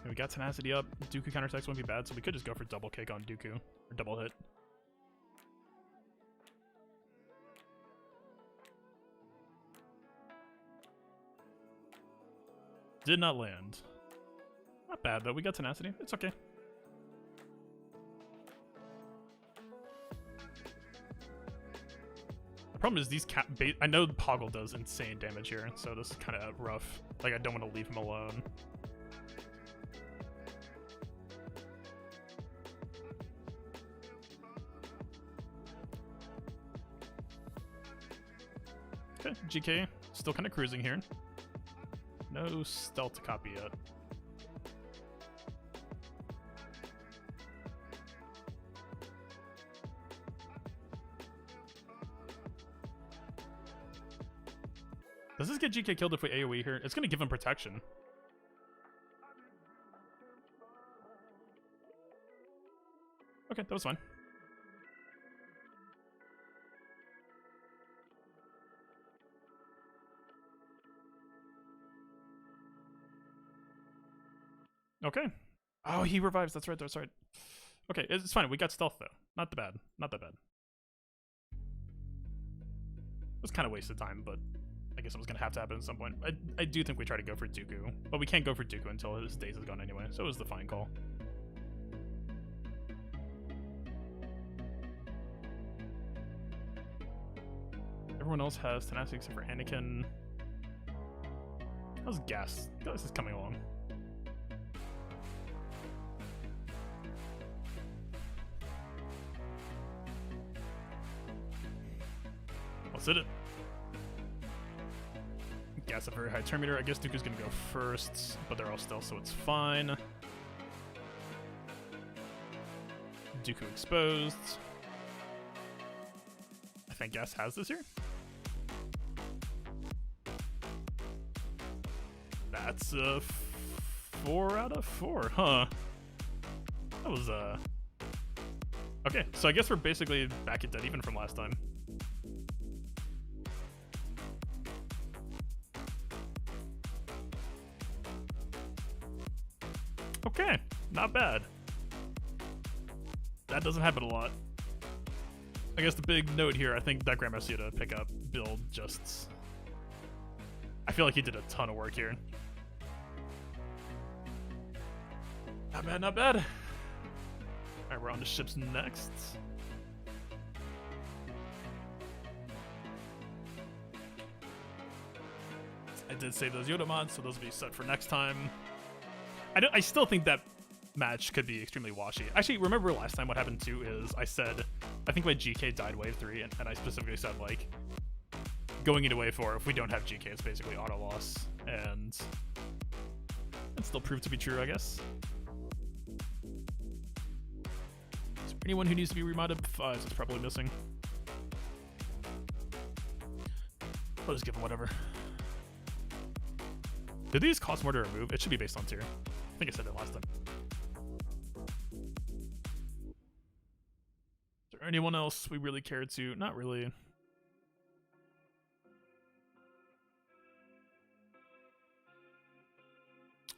we got Tenacity up. Dooku counterattacks won't be bad, so we could just go for double kick on Dooku, or double hit. Did not land. Not bad, though. We got Tenacity. It's okay. The problem is these I know Poggle does insane damage here, so this is kind of rough. Like, I don't want to leave him alone. Okay, GK still kind of cruising here. No stealth to copy yet. Does this get GK killed if we AoE here? It's going to give him protection. Okay, that was fine. Okay. Oh, he revives. That's right. That's right. Okay, it's fine. We got stealth, though. Not that bad. Not that bad. It was kind of wasted time, but I guess it was going to have to happen at some point. I do think we try to go for Dooku, but we can't go for Dooku until his days is gone anyway, so it was the fine call. Everyone else has Tenacity except for Anakin. How's Gas? Gas is coming along. Hit it. Gas a very high turn meter. I guess Dooku's gonna go first, but they're all stealth, so it's fine. Dooku exposed. I think Gas has this here. That's a 4 out of 4, huh? That was okay, so I guess we're basically back at dead even from last time. Okay, not bad. That doesn't happen a lot. I guess the big note here, I think that Grandmaster Yoda pickup build just... I feel like he did a ton of work here. Not bad, not bad. Alright, we're on to ships next. I did save those Yoda mods, so those will be set for next time. I still think that match could be extremely washy. Actually, remember last time what happened too is I said, I think my GK died wave 3, and I specifically said, like, going into wave 4, if we don't have GK, it's basically auto loss, and it still proved to be true, I guess. Is there anyone who needs to be remodded? 5 is probably missing. I'll just give them whatever. Do these cost more to remove? It should be based on tier. I think I said it last time. Is there anyone else we really cared to? Not really.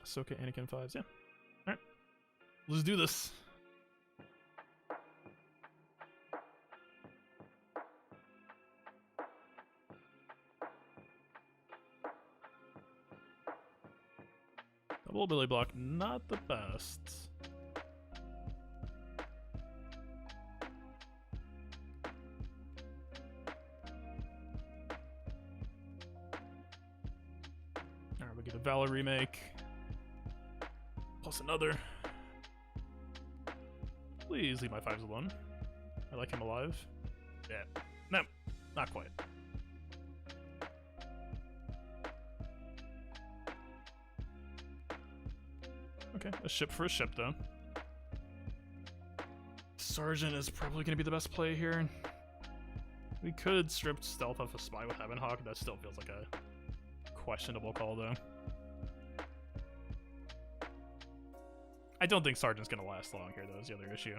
Ahsoka, Anakin 5s, yeah. Alright. Let's do this. Double Double belly block, not the best. Alright, we get a Valor remake. Plus another. Please leave my 5s alone. I like him alive. Yeah. No, not quite. Okay, a ship for a ship, though. Sergeant is probably going to be the best play here. We could strip stealth off a spy with Heaven Hawk. That still feels like a questionable call, though. I don't think Sergeant's going to last long here, though, is the other issue.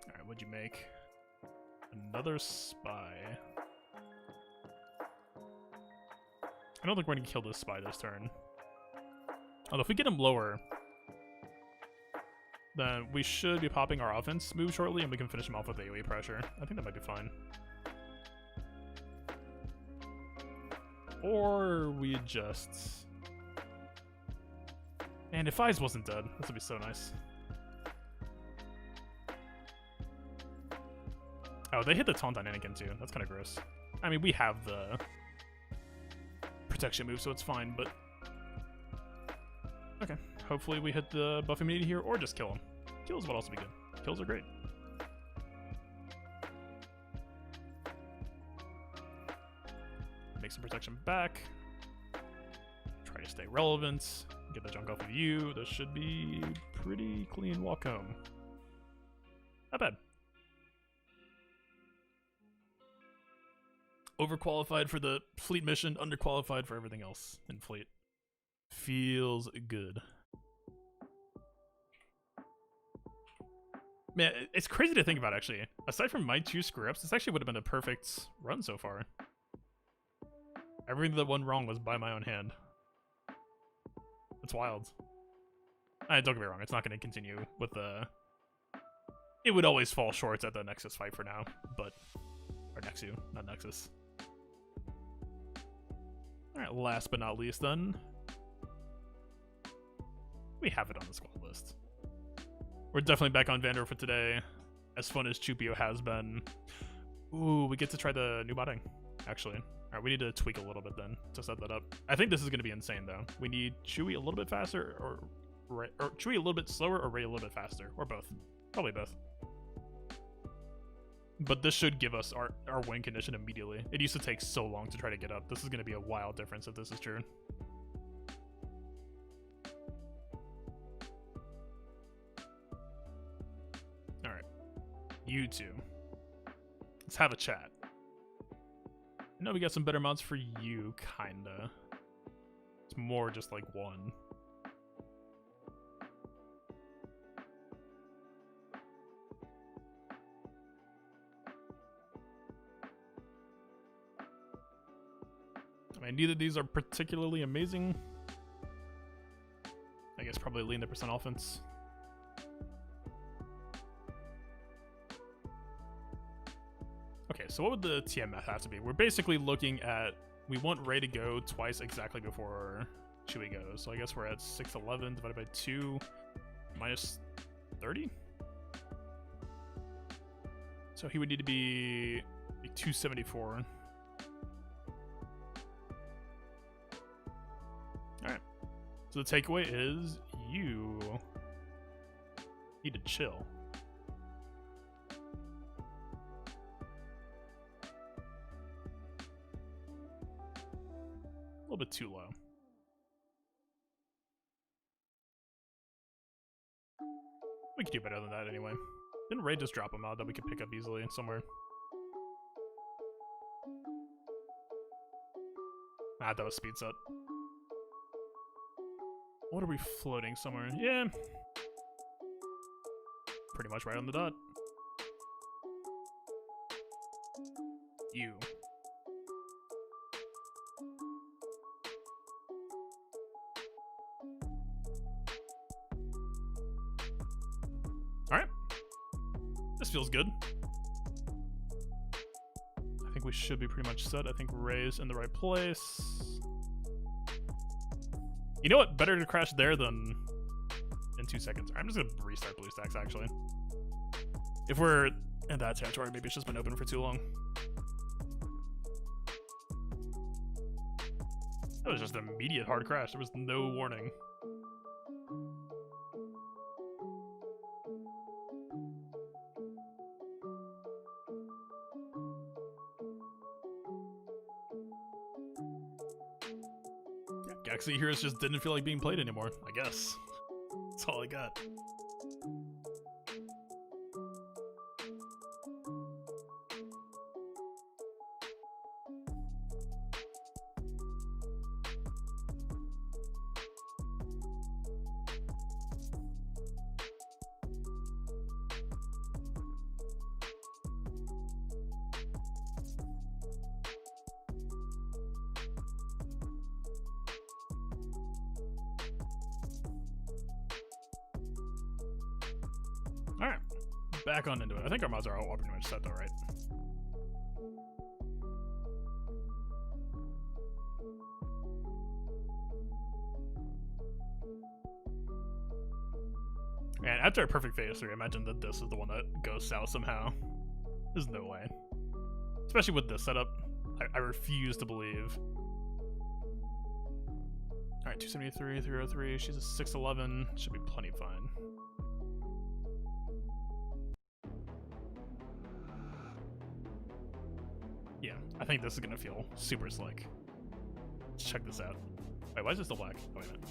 Alright, what'd you make? Another spy. I don't think we're going to kill this spy this turn. Although if we get him lower, then we should be popping our offense move shortly and we can finish him off with AoE pressure. I think that might be fine. Or we just... Man, if Ives wasn't dead, this would be so nice. Oh, they hit the taunt on Anakin too. That's kind of gross. I mean, we have the protection move, so it's fine, but... Okay, hopefully we hit the buff immunity here, or just kill him. Kills would also be good. Kills are great. Make some protection back. Try to stay relevant. Get the junk off of you. This should be pretty clean walk home. Not bad. Overqualified for the fleet mission, underqualified for everything else in fleet. Feels good. Man, it's crazy to think about, actually. Aside from my 2 screw-ups, this actually would have been a perfect run so far. Everything that went wrong was by my own hand. It's wild. Don't get me wrong, it's not going to continue with the... It would always fall short at the Nexus fight for now, but... Or Nexu, not Nexus. Alright, last but not least then. We have it on the squad list. We're definitely back on Vandor for today. As fun as Chupio has been. Ooh, we get to try the new botting, actually. Alright, we need to tweak a little bit then to set that up. I think this is going to be insane, though. We need Chewie a little bit faster, or Chewie a little bit slower, or Rey a little bit faster, or both. Probably both. But this should give us our win condition immediately. It used to take so long to try to get up. This is going to be a wild difference if this is true. Alright. You two. Let's have a chat. I know we got some better mods for you, kinda. It's more just like one. I mean, neither of these are particularly amazing. I guess probably lean the percent offense. Okay, so what would the TMF have to be? We're basically looking at... We want Rey to go twice exactly before Chewie goes. So I guess we're at 611 divided by 2 minus 30? So he would need to be like 274. Alright. So the takeaway is you need to chill. A little bit too low. We could do better than that anyway. Didn't Rey just drop him out that we could pick up easily somewhere? Ah, that was speed set. What are we floating somewhere? Yeah. Pretty much right on the dot. You. Alright. This feels good. I think we should be pretty much set. I think Ray's in the right place. You know what? Better to crash there than in 2 seconds. I'm just gonna restart BlueStacks actually. If we're in that territory, maybe it's just been open for too long. That was just an immediate hard crash. There was no warning. Galaxy Heroes just didn't feel like being played anymore, I guess. That's all I got. Alright, back on into it. I think our mods are all pretty much set though, right? Man, after a perfect phase 3, imagine that this is the one that goes south somehow. There's no way. Especially with this setup, I refuse to believe. Alright, 273, 303, she's a 611, should be plenty fine. Yeah, I think this is gonna feel super slick. Let's check this out. Wait, why is it still black? Oh, wait a minute.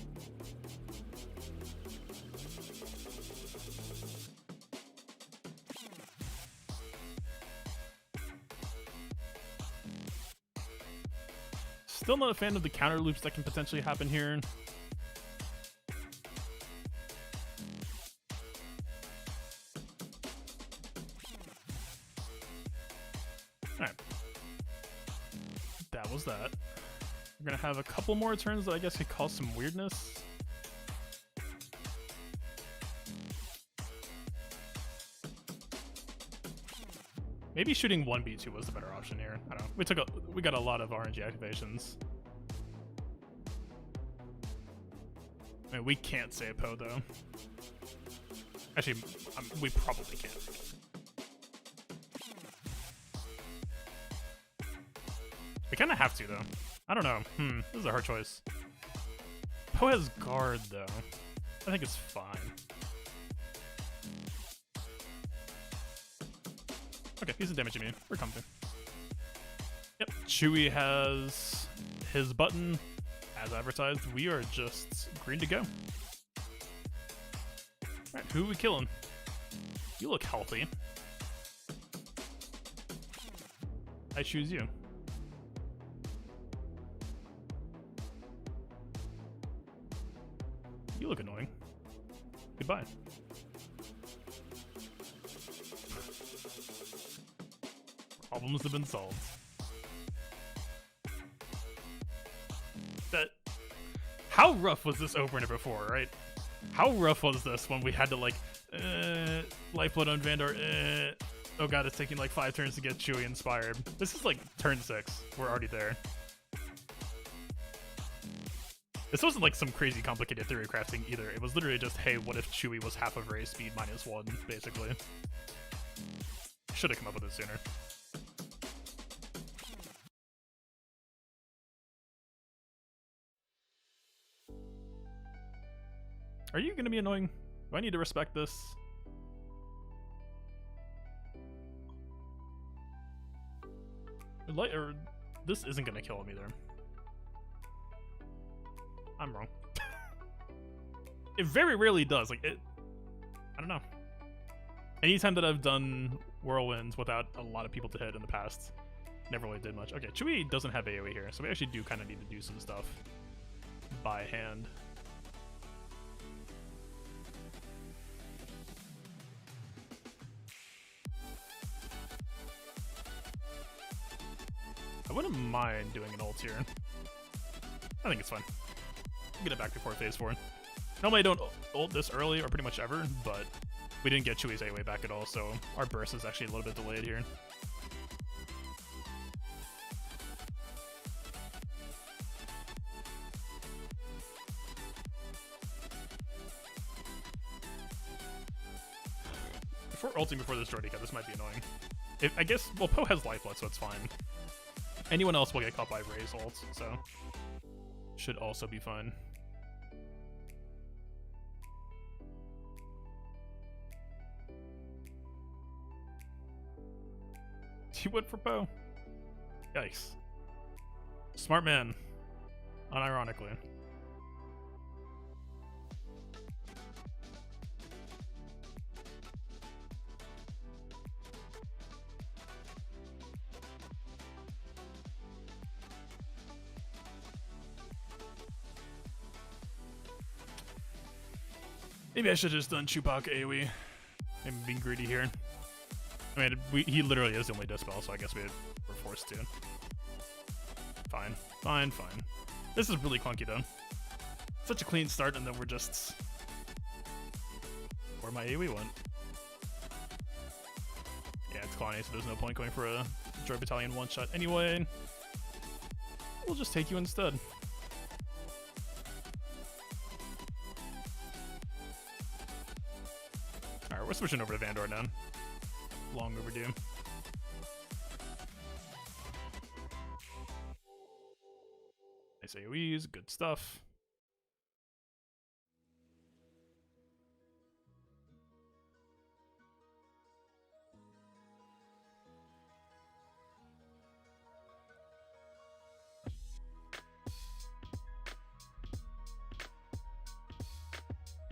Still not a fan of the counter loops that can potentially happen here. Alright. That was that. We're gonna have a couple more turns that I guess could cause some weirdness. Maybe shooting 1B2 was the better option here. I don't know. We got a lot of RNG activations. I mean, we can't say a PO though. Actually, we probably can't. We kind of have to though. I don't know. This is a hard choice. PO has guard though. I think it's fine. Okay, he's a damage immune. We're comfy. Yep, Chewie has his button as advertised. We are just green to go. Alright, who are we killing? You look healthy. I choose you. You look annoying. Goodbye. Problems have been solved. How rough was this opener before, right? How rough was this when we had to like, Lifeblood on Vandor, oh god, it's taking like 5 turns to get Chewie inspired. This is like turn 6. We're already there. This wasn't like some crazy complicated theory crafting either. It was literally just, hey, what if Chewie was half of Rey's speed -1, basically. Should have come up with it sooner. Are you gonna be annoying? Do I need to respect this? Or this isn't gonna kill him either. I'm wrong. It very rarely does. Like, I don't know. Anytime that I've done whirlwinds without a lot of people to hit in the past, never really did much. Okay, Chewie doesn't have AoE here, so we actually do kind of need to do some stuff by hand. I wouldn't mind doing an ult here. I think it's fine. Get it back before phase 4. Normally I don't ult this early or pretty much ever, but we didn't get Chewie's AoE back at all, so our burst is actually a little bit delayed here. Before ulting before this Jordy cut, this might be annoying. I guess, well, Poe has lifelet, so it's fine. Anyone else will get caught by Ray's ult, so should also be fine. He went for Poe. Yikes. Smart man. Unironically. Maybe I should have just done Chewbacca AoE. I'm being greedy here. I mean, he literally is the only dispel, so I guess we're forced to. Fine. Fine, fine. This is really clunky, though. Such a clean start, and then we're just... where my AoE went. Yeah, it's Kalani, so there's no point going for a Droid Battalion one-shot anyway. We'll just take you instead. Alright, we're switching over to Vandor now. Long overdue. Nice AoEs, good stuff.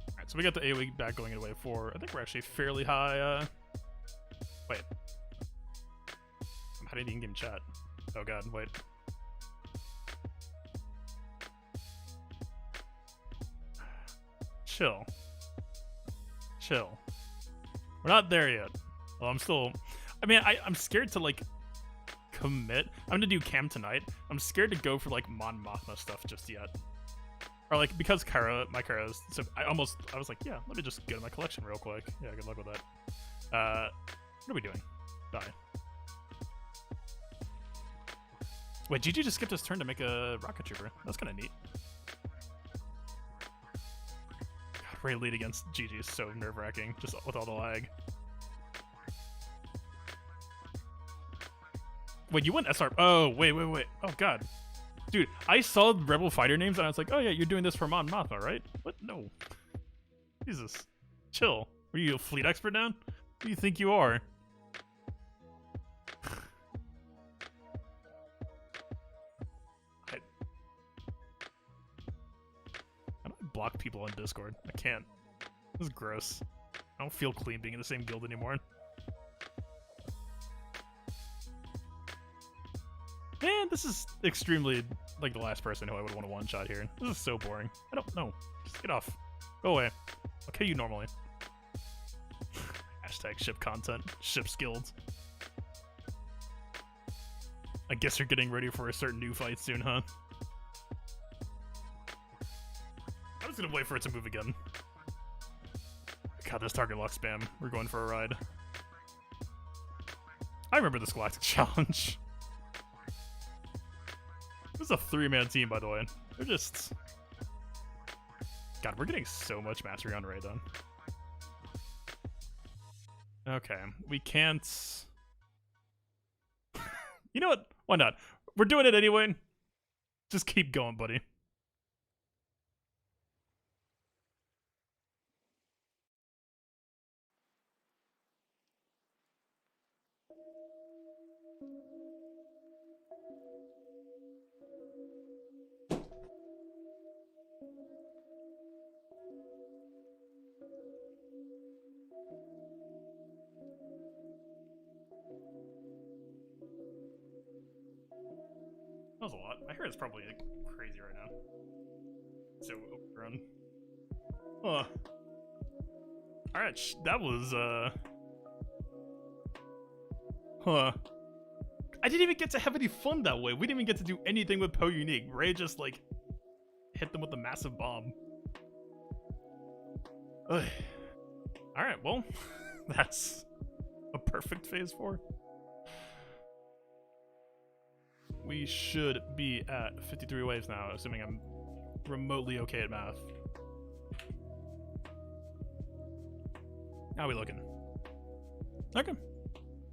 Alright, so we got the AoE back going into wave 4. I think we're actually fairly high, wait. I'm hiding the in-game chat. Oh god, wait. Chill. Chill. We're not there yet. Well, I'm still... I mean, I'm scared to, like, commit. I'm gonna do KAM tonight. I'm scared to go for, like, Mon Mothma stuff just yet. Or, like, because my Kara is... So I was like, yeah, let me just go to my collection real quick. Yeah, good luck with that. What are we doing? Die. Wait, GG just skipped his turn to make a rocket trooper. That's kind of neat. God, Ray lead against GG is so nerve-wracking, just with all the lag. Wait, you went SR... Oh, wait. Oh, God. Dude, I saw Rebel fighter names, and I was like, oh, yeah, you're doing this for Mon Mothma, right? What? No. Jesus. Chill. Were you a fleet expert now? Who do you think you are? How do I block people on Discord? I can't. This is gross. I don't feel clean being in the same guild anymore. Man, this is extremely like the last person who I would want to one-shot here. This is so boring. I don't know. Just get off. Go away. I'll kill you normally. Hashtag ship content. Ship skilled. I guess you're getting ready for a certain new fight soon, huh? I was gonna wait for it to move again. God, this target lock spam. We're going for a ride. I remember this Galactic Challenge. This is a 3-man team, by the way. They're just... God, we're getting so much mastery on Ray, though. Okay, we can't... You know what? Why not? We're doing it anyway. Just keep going, buddy. That was a lot. My hair is probably like, crazy right now. So overgrown. Huh. Alright, that was, Huh. I didn't even get to have any fun that way. We didn't even get to do anything with Poe Unique. Ray just, like, hit them with a massive bomb. Alright, well, that's a perfect phase 4. We should be at 53 waves now, assuming I'm remotely okay at math. How are we looking? Okay.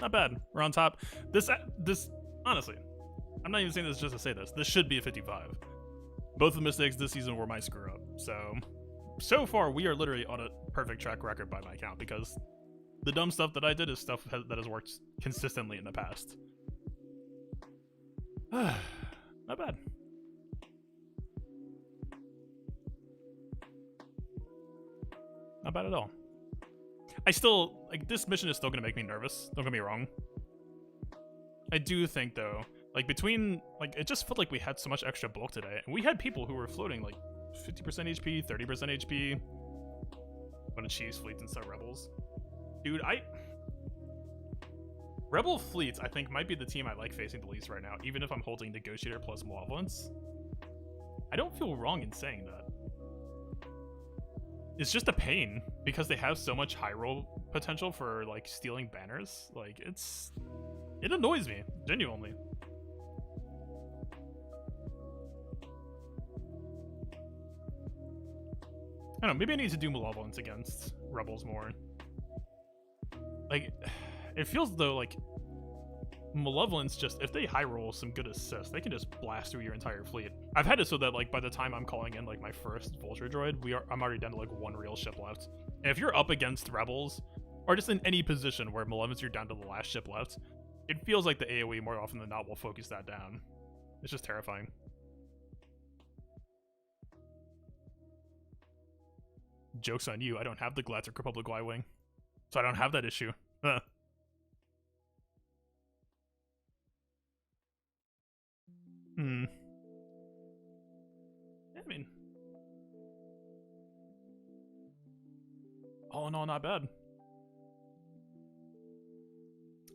Not bad. We're on top. This honestly, I'm not even saying this just to say this. This should be a 55. Both of the mistakes this season were my screw up. So far, we are literally on a perfect track record by my count, because the dumb stuff that I did is stuff that has worked consistently in the past. Not bad. Not bad at all. I still, like, this mission is still going to make me nervous. Don't get me wrong. I do think, though, like, between, like, it just felt like we had so much extra bulk today. And we had people who were floating, like, 50% HP, 30% HP. Want to cheese fleets instead of rebels. Dude, Rebel fleets, I think, might be the team I like facing the least right now, even if I'm holding Negotiator plus Malevolence. I don't feel wrong in saying that. It's just a pain, because they have so much high roll potential for, like, stealing banners. Like, it annoys me, genuinely. I don't know, maybe I need to do Malevolence against Rebels more. Like, it feels though like Malevolence, just if they high roll some good assists, they can just blast through your entire fleet. I've had it so that, like, by the time I'm calling in, like, my first Vulture Droid, I'm already down to, like, one real ship left. And if you're up against Rebels, or just in any position where Malevolence, you're down to the last ship left, it feels like the AoE more often than not will focus that down. It's just terrifying. Joke's on you, I don't have the Galactic Republic Y-Wing, so I don't have that issue. I mean, all in all, not bad.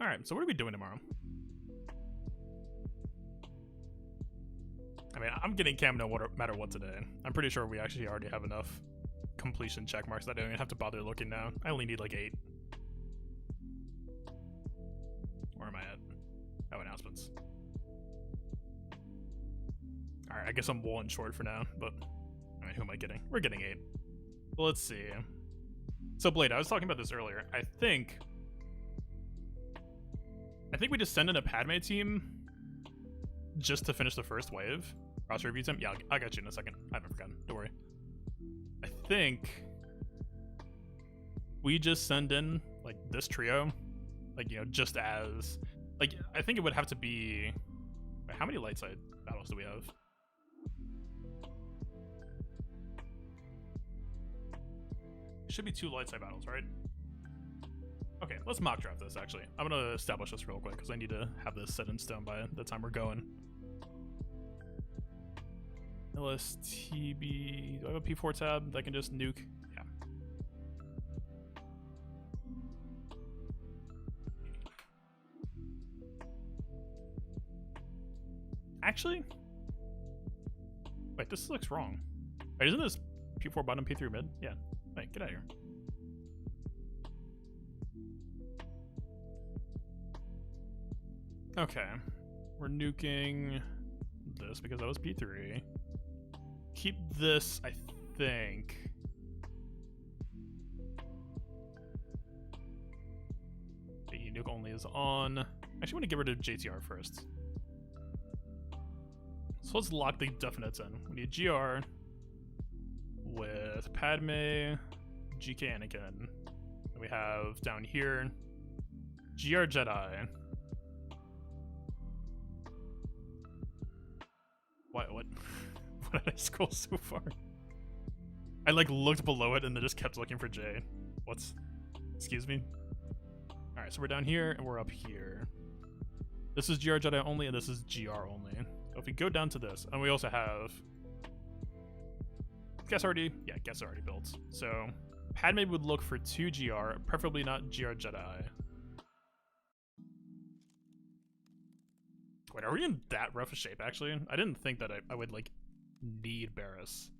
Alright, so what are we doing tomorrow? I mean, I'm getting KAM no matter what today. I'm pretty sure we actually already have enough completion check marks that I don't even have to bother looking now. I only need like 8. Where am I at? Oh, announcements. Alright, I guess I'm 1 short for now, but alright, who am I getting? We're getting 8. Well, let's see. So, Blade, I was talking about this earlier. I think we just send in a Padme team just to finish the first wave. Cross review team? Yeah, I got you in a second. I haven't forgotten. Don't worry. I think we just send in, like, this trio. Like, you know, just as... Like, I think it would have to be... Wait, how many light side battles do we have? Should be 2 light side battles, right? Okay, let's mock draft this, actually. I'm gonna establish this real quick, because I need to have this set in stone by the time we're going. LSTB... Do I have a P4 tab that can just nuke? Yeah. Actually... Wait, this looks wrong. Wait, isn't this P4 bottom, P3 mid? Yeah. Wait, get out of here. Okay. We're nuking this because that was P3. Keep this, I think. Okay, nuke only is on. I actually want to get rid of JTR first. So let's lock the definites in. We need GR with Padme, GK Anakin. And we have down here GR Jedi. What? What did I scroll so far? I like looked below it and then just kept looking for J. What's... Excuse me? Alright, so we're down here and we're up here. This is GR Jedi only and this is GR only. So if we go down to this, and we also have... Guess already... Yeah, guess already built. So Padme would look for 2 GR, preferably not GR Jedi. Wait, are we in that rough a shape, actually? I didn't think that I would, like, need Barris.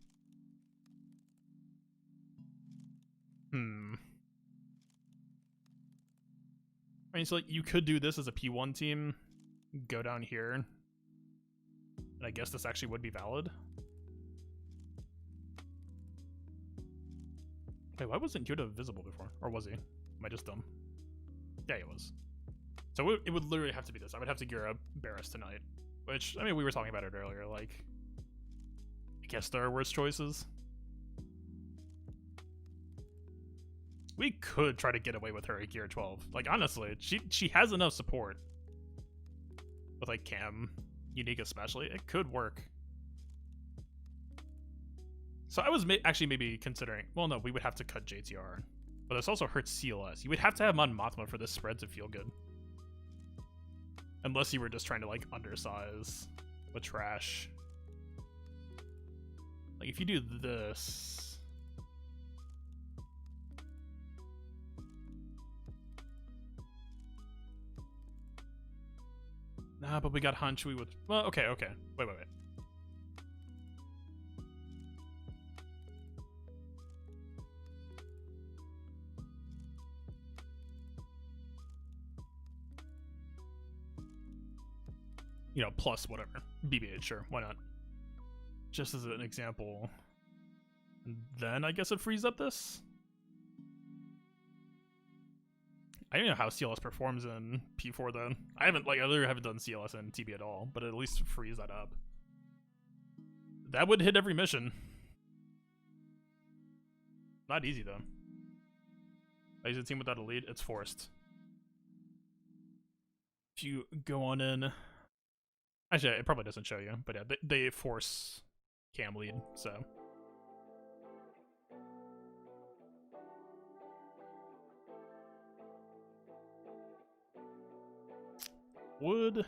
I mean, so, like, you could do this as a P1 team, go down here, and I guess this actually would be valid. Wait, why wasn't Yoda visible before? Or was he? Am I just dumb? Yeah, it was. So it would literally have to be this. I would have to gear up Barris tonight. Which, I mean, we were talking about it earlier. Like, I guess there are worse choices. We could try to get away with her at gear 12. Like, honestly, she has enough support. With, like, KAM, unique especially. It could work. So I was actually maybe considering... Well, no, we would have to cut JTR. But this also hurts CLS. You would have to have Mon Mothma for this spread to feel good. Unless you were just trying to, like, undersize the trash. Like, if you do this... Nah, but we got Han Chui with... Well, okay. Wait. You know, plus whatever. BB-8, sure, why not? Just as an example. And then I guess it frees up this? I don't know how CLS performs in P4 though. I literally haven't done CLS in TB at all, but it at least frees that up. That would hit every mission. Not easy though. I use a team without a lead, it's forced. If you go on in... Actually, it probably doesn't show you, but yeah, they force KAM lead, so... Would...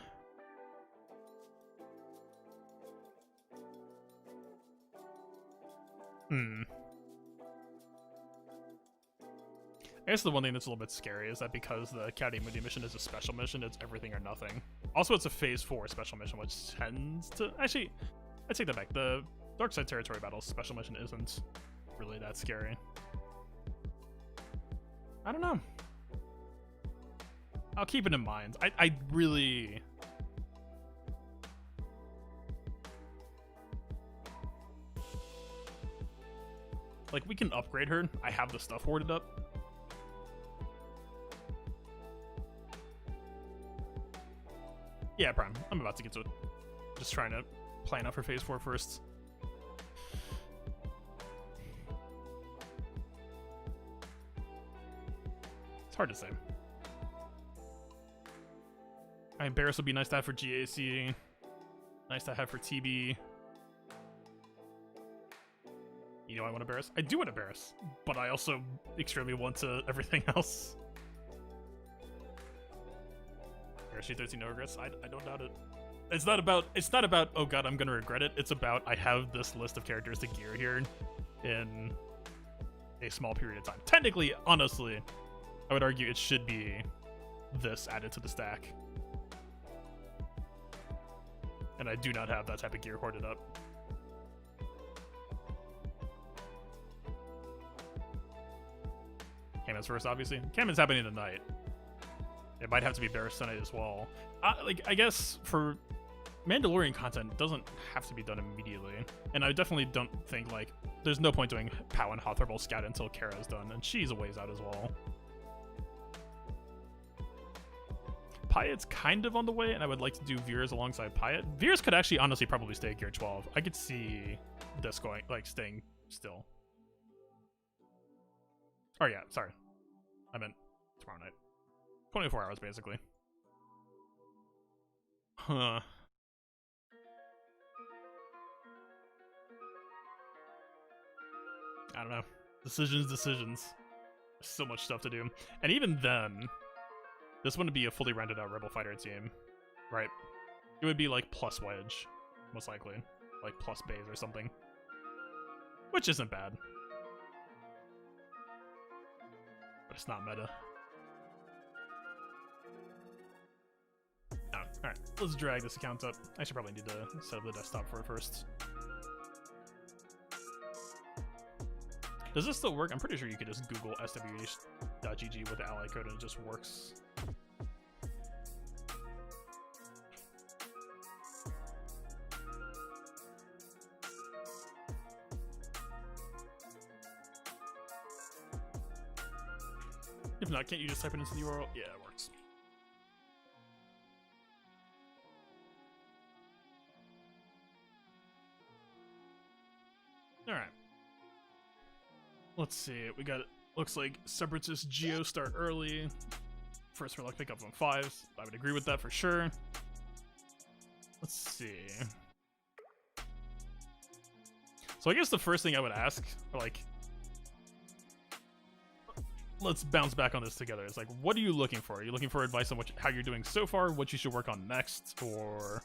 I guess the one thing that's a little bit scary is that because the Caddy Moody mission is a special mission, it's everything or nothing. Also, it's a Phase 4 special mission, which tends to... Actually, I take that back. The Dark Side Territory Battles special mission isn't really that scary. I don't know. I'll keep it in mind. I really... Like, we can upgrade her. I have the stuff hoarded up. Yeah, Prime. I'm about to get to it. Just trying to plan out for Phase 4 first. It's hard to say. I mean, Barris would be nice to have for GAC. Nice to have for TB. You know I want a Barris? I do want a Barris, but I also extremely want everything else. Parachute 13 no regrets. I don't doubt it. It's not about oh god I'm gonna regret it. It's about I have this list of characters to gear here in a small period of time. Technically, honestly, I would argue it should be this added to the stack. And I do not have that type of gear hoarded up. Cayman's first, obviously. Cayman's happening tonight. It might have to be Barris tonight as well. I guess for Mandalorian content, it doesn't have to be done immediately. And I definitely don't think, like, there's no point doing Pow and Hawthorne Scout until Kara's done, and she's a ways out as well. Pyatt's kind of on the way, and I would like to do Veers alongside Pyatt. Veers could actually honestly probably stay at Gear 12. I could see this going, like, staying still. Oh yeah, sorry. I meant tomorrow night. 24 hours, basically. Huh. I don't know. Decisions. There's so much stuff to do. And even then, this wouldn't be a fully rented out Rebel Fighter team, right? It would be like plus Wedge, most likely. Like plus Baze or something. Which isn't bad. But it's not meta. Oh, alright, let's drag this account up. I should probably need to set up the desktop for it first. Does this still work? I'm pretty sure you could just Google swh.gg with the ally code and it just works. If not, can't you just type it into the URL? Yeah, it works. Alright. Let's see. We got, looks like Separatist Geo start early. First for luck pickup on 5s. I would agree with that for sure. Let's see. So I guess the first thing I would ask, or like, let's bounce back on this together. It's like, what are you looking for? Are you looking for advice on how you're doing so far, what you should work on next, or...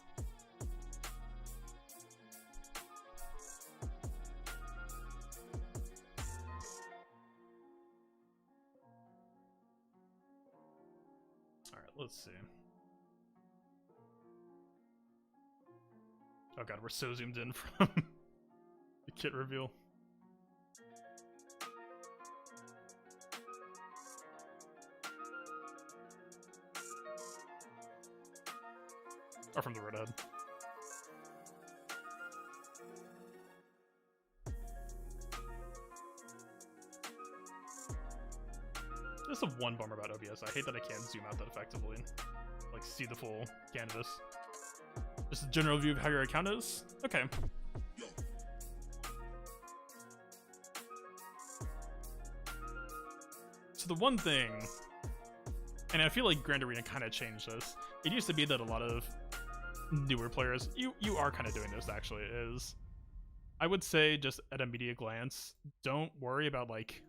Alright, let's see. Oh god, we're so zoomed in from the kit reveal. Or from the road ahead. Just the one bummer about OBS. I hate that I can't zoom out that effectively. Like, see the full canvas. Just a general view of how your account is? Okay. So the one thing, and I feel like Grand Arena kind of changed this. It used to be that a lot of newer players, you are kind of doing this actually, is I would say just at a immediate glance, don't worry about like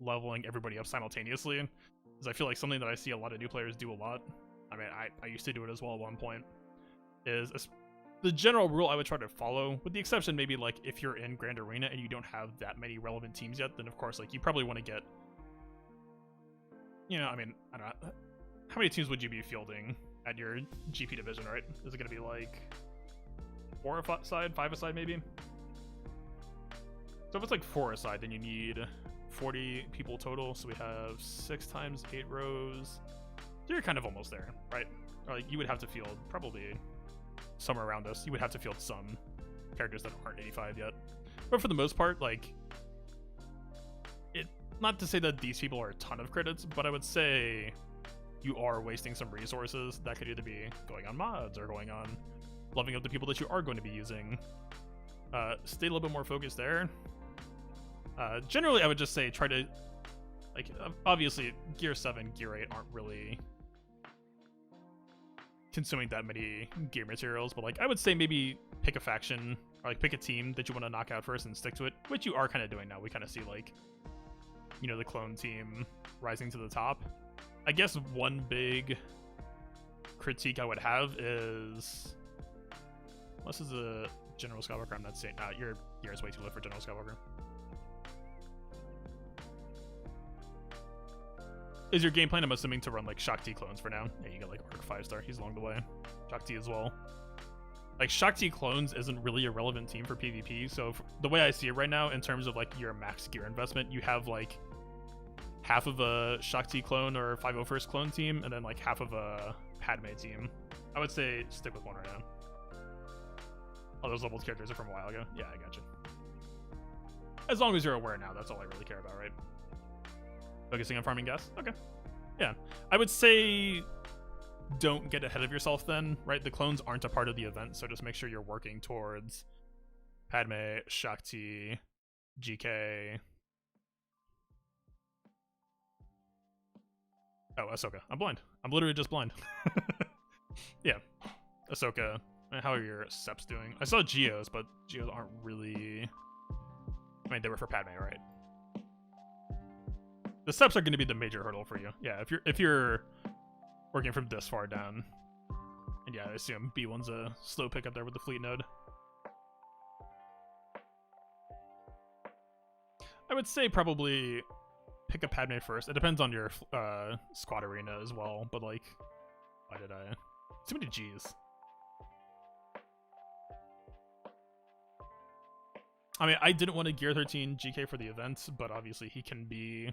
leveling everybody up simultaneously, because I feel like something that I see a lot of new players do a lot. I mean, I used to do it as well at one point, is the general rule I would try to follow, with the exception maybe like if you're in Grand Arena and you don't have that many relevant teams yet, then of course like you probably want to get, you know, I mean, I don't know, how many teams would you be fielding at your GP division, right? Is it going to be like 4 aside, 5 aside maybe? So if it's like 4 aside, then you need 40 people total, so we have 6 times 8 rows. So you're kind of almost there, right? Or like you would have to field probably somewhere around this. You would have to field some characters that aren't 85 yet. But for the most part, like, it, not to say that these people are a ton of credits, but I would say you are wasting some resources that could either be going on mods or going on loving up the people that you are going to be using. Stay a little bit more focused there. Generally, I would just say try to, like, obviously, Gear 7, Gear 8 aren't really consuming that many gear materials, but, like, I would say maybe pick a faction, or, like, pick a team that you want to knock out first and stick to it, which you are kind of doing now. We kind of see, like, you know, the clone team rising to the top. I guess one big critique I would have is, unless it's a General Skywalker, I'm not saying, your gear is way too low for General Skywalker. Is your game plan, I'm assuming, to run like Shakti clones for now? Yeah, you got like Arc 5-star, he's along the way. Shakti as well. Like, Shakti clones isn't really a relevant team for PvP, so the way I see it right now, in terms of like your max gear investment, you have like half of a Shakti clone or 501st clone team, and then like half of a Padme team. I would say stick with one right now. All those leveled characters are from a while ago. Yeah, I gotcha. As long as you're aware now, that's all I really care about, right? Focusing on farming gas? Okay. Yeah. I would say don't get ahead of yourself then, right? The clones aren't a part of the event, so just make sure you're working towards Padme, Shakti, GK. Oh, Ahsoka. I'm blind. I'm literally just blind. Yeah. Ahsoka. How are your Seps doing? I saw Geos, but Geos aren't really... I mean, they were for Padme, right? The Seps are going to be the major hurdle for you. Yeah, if you're working from this far down. And yeah, I assume B1's a slow pick up there with the fleet node. I would say probably pick up Padme first. It depends on your squad arena as well, but like, why did I? Too many G's. I mean, I didn't want to Gear 13 GK for the event, but obviously he can be...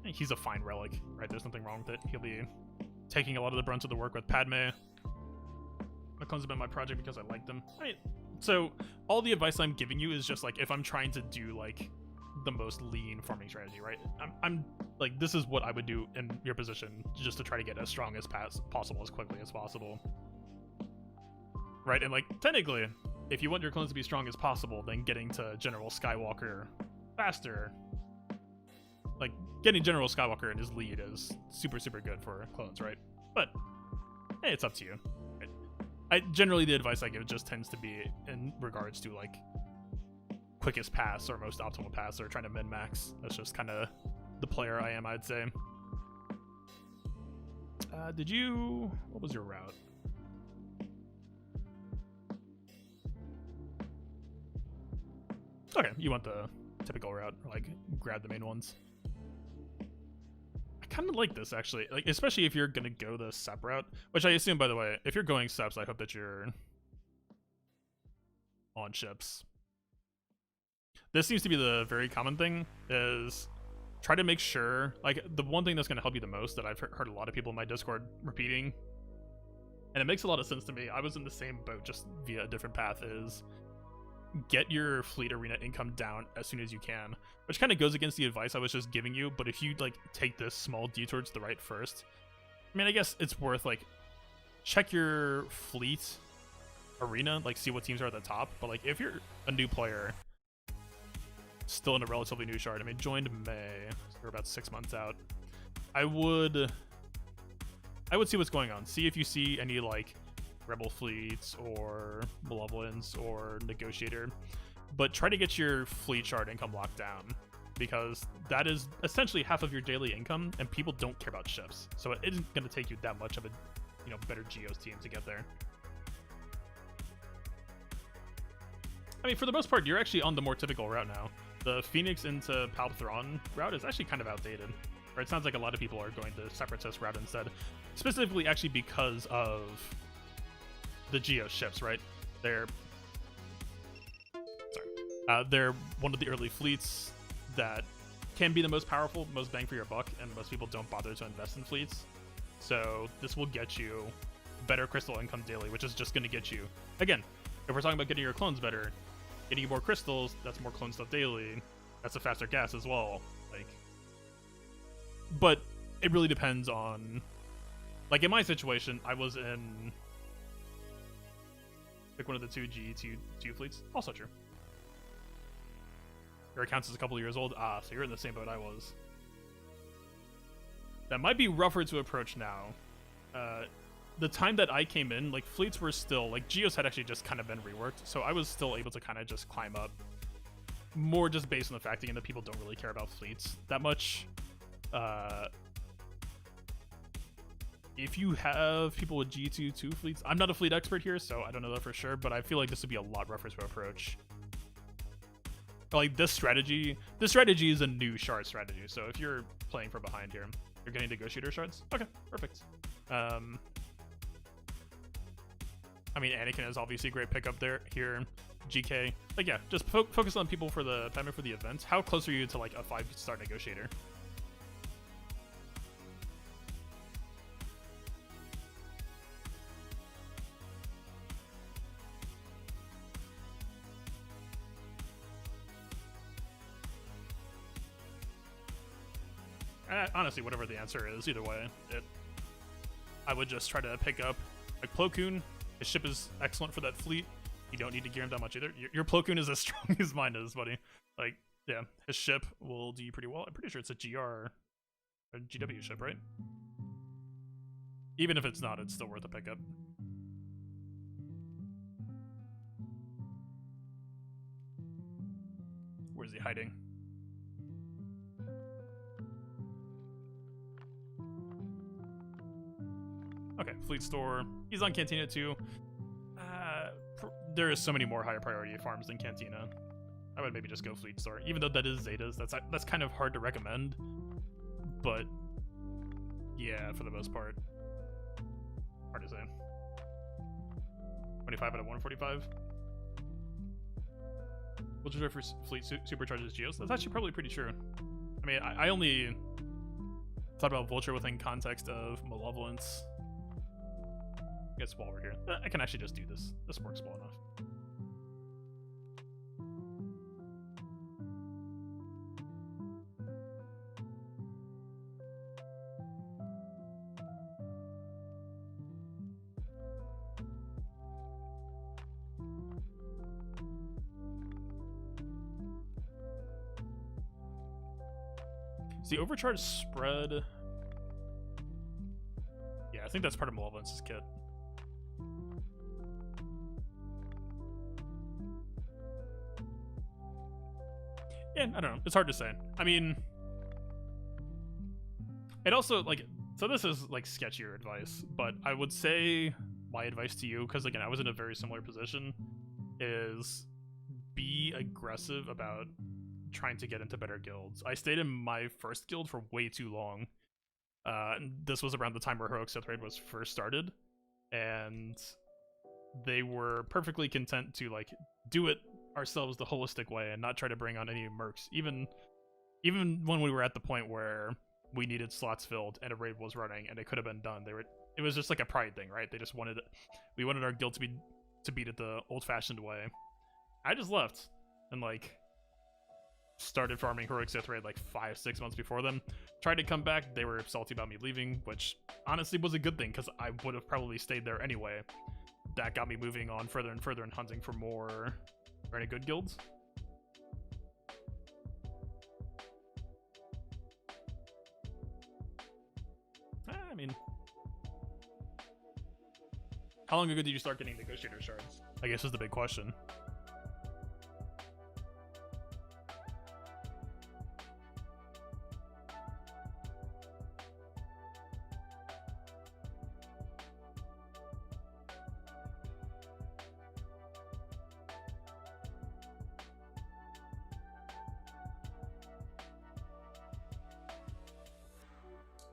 He's a fine relic, right? There's nothing wrong with it. He'll be taking a lot of the brunt of the work with Padme. McClone's been my project because I like them. I mean, so all the advice I'm giving you is just like, if I'm trying to do like the most lean farming strategy, right? I'm like, this is what I would do in your position, just to try to get as strong as possible as quickly as possible, right? And like, technically, if you want your clones to be strong as possible, then getting to General Skywalker faster, like getting General Skywalker in his lead is super good for clones, right? But hey, it's up to you. Right? I generally, the advice I give just tends to be in regards to like quickest pass or most optimal pass, or trying to min max. That's just kind of the player I am, I'd say. What was your route? Okay, you want the typical route, like grab the main ones. I kind of like this actually, like especially if you're gonna go the SEP route, which I assume, by the way, if you're going SEPs, I hope that you're on ships. This seems to be the very common thing, is try to make sure, like the one thing that's going to help you the most that I've heard a lot of people in my Discord repeating, and it makes a lot of sense to me, I was in the same boat just via a different path, is get your fleet arena income down as soon as you can, which kind of goes against the advice I was just giving you, but if you like take this small detour to the right first, I mean, I guess it's worth like check your fleet arena, like see what teams are at the top, but like if you're a new player still in a relatively new shard, I mean, joined May, so we're about 6 months out, I would see what's going on, see if you see any like rebel fleets or malevolence or negotiator, but try to get your fleet shard income locked down, because that is essentially half of your daily income, and people don't care about ships, so it isn't going to take you that much of a, you know, better Geos team to get there. I mean, for the most part, you're actually on the more typical route now. The Phoenix into Palpthron route is actually kind of outdated. Or it sounds like a lot of people are going the Separatist route instead. Specifically, actually, because of the Geo ships, right? They're one of the early fleets that can be the most powerful, most bang for your buck, and most people don't bother to invest in fleets. So this will get you better crystal income daily, which is just going to get you, again, if we're talking about getting your clones better, getting you more crystals, that's more clone stuff daily, that's a faster gas as well. Like, but it really depends on, like in my situation, I was in like one of the two G2 fleets. Also true. Your account is a couple of years old. Ah, so you're in the same boat I was. That might be rougher to approach now. The time that I came in, like fleets were still, like Geos had actually just kind of been reworked, so I was still able to kind of just climb up, more just based on the fact that people don't really care about fleets that much. If you have people with G2 fleets, I'm not a fleet expert here, so I don't know that for sure, but I feel like this would be a lot rougher to approach. Like this strategy is a new shard strategy, so if you're playing from behind here, you're getting negotiator shards. Okay, perfect. I mean, Anakin is obviously a great pickup here. GK, like yeah, just focus on people for the timing for the event. How close are you to like a 5-star negotiator? Honestly, whatever the answer is, either way, I would just try to pick up like Plo Koon. His ship is excellent for that fleet. You don't need to gear him that much either. Your Plo Koon is as strong as mine is, buddy. Like, yeah, his ship will do you pretty well. I'm pretty sure it's a GR or GW ship, right? Even if it's not, it's still worth a pickup. Where's he hiding? Okay, fleet store. He's on Cantina too. There is so many more higher priority farms than Cantina. I would maybe just go fleet store, even though that is Zetas. That's kind of hard to recommend, but yeah, for the most part, hard to say. 25 out of 145. We'll just for fleet supercharges Geos. That's actually probably pretty true. I mean, I only thought about Vulture within context of Malevolence. I guess while we're here, I can actually just do this. This works well enough. the overcharge spread? Yeah, I think that's part of Malevolence's kit. Yeah, I don't know. It's hard to say. I mean, it also, like, so this is, like, sketchier advice, but I would say my advice to you, because, again, I was in a very similar position, is be aggressive about trying to get into better guilds. I stayed in my first guild for way too long. This was around the time where Heroic Sith Raid was first started, and they were perfectly content to, like, do it ourselves the holistic way and not try to bring on any mercs, even when we were at the point where we needed slots filled and a raid was running and it could have been done. It was just like a pride thing, right? They just wanted it. We wanted our guild to beat it the old-fashioned way. I just left and, like, started farming Heroic Sith Raid like 5-6 months before them. Tried to come back, they were salty about me leaving, which honestly was a good thing because I would have probably stayed there anyway. That got me moving on further and further and hunting for more very good guilds. I mean, how long ago did you start getting negotiator shards? I guess is the big question.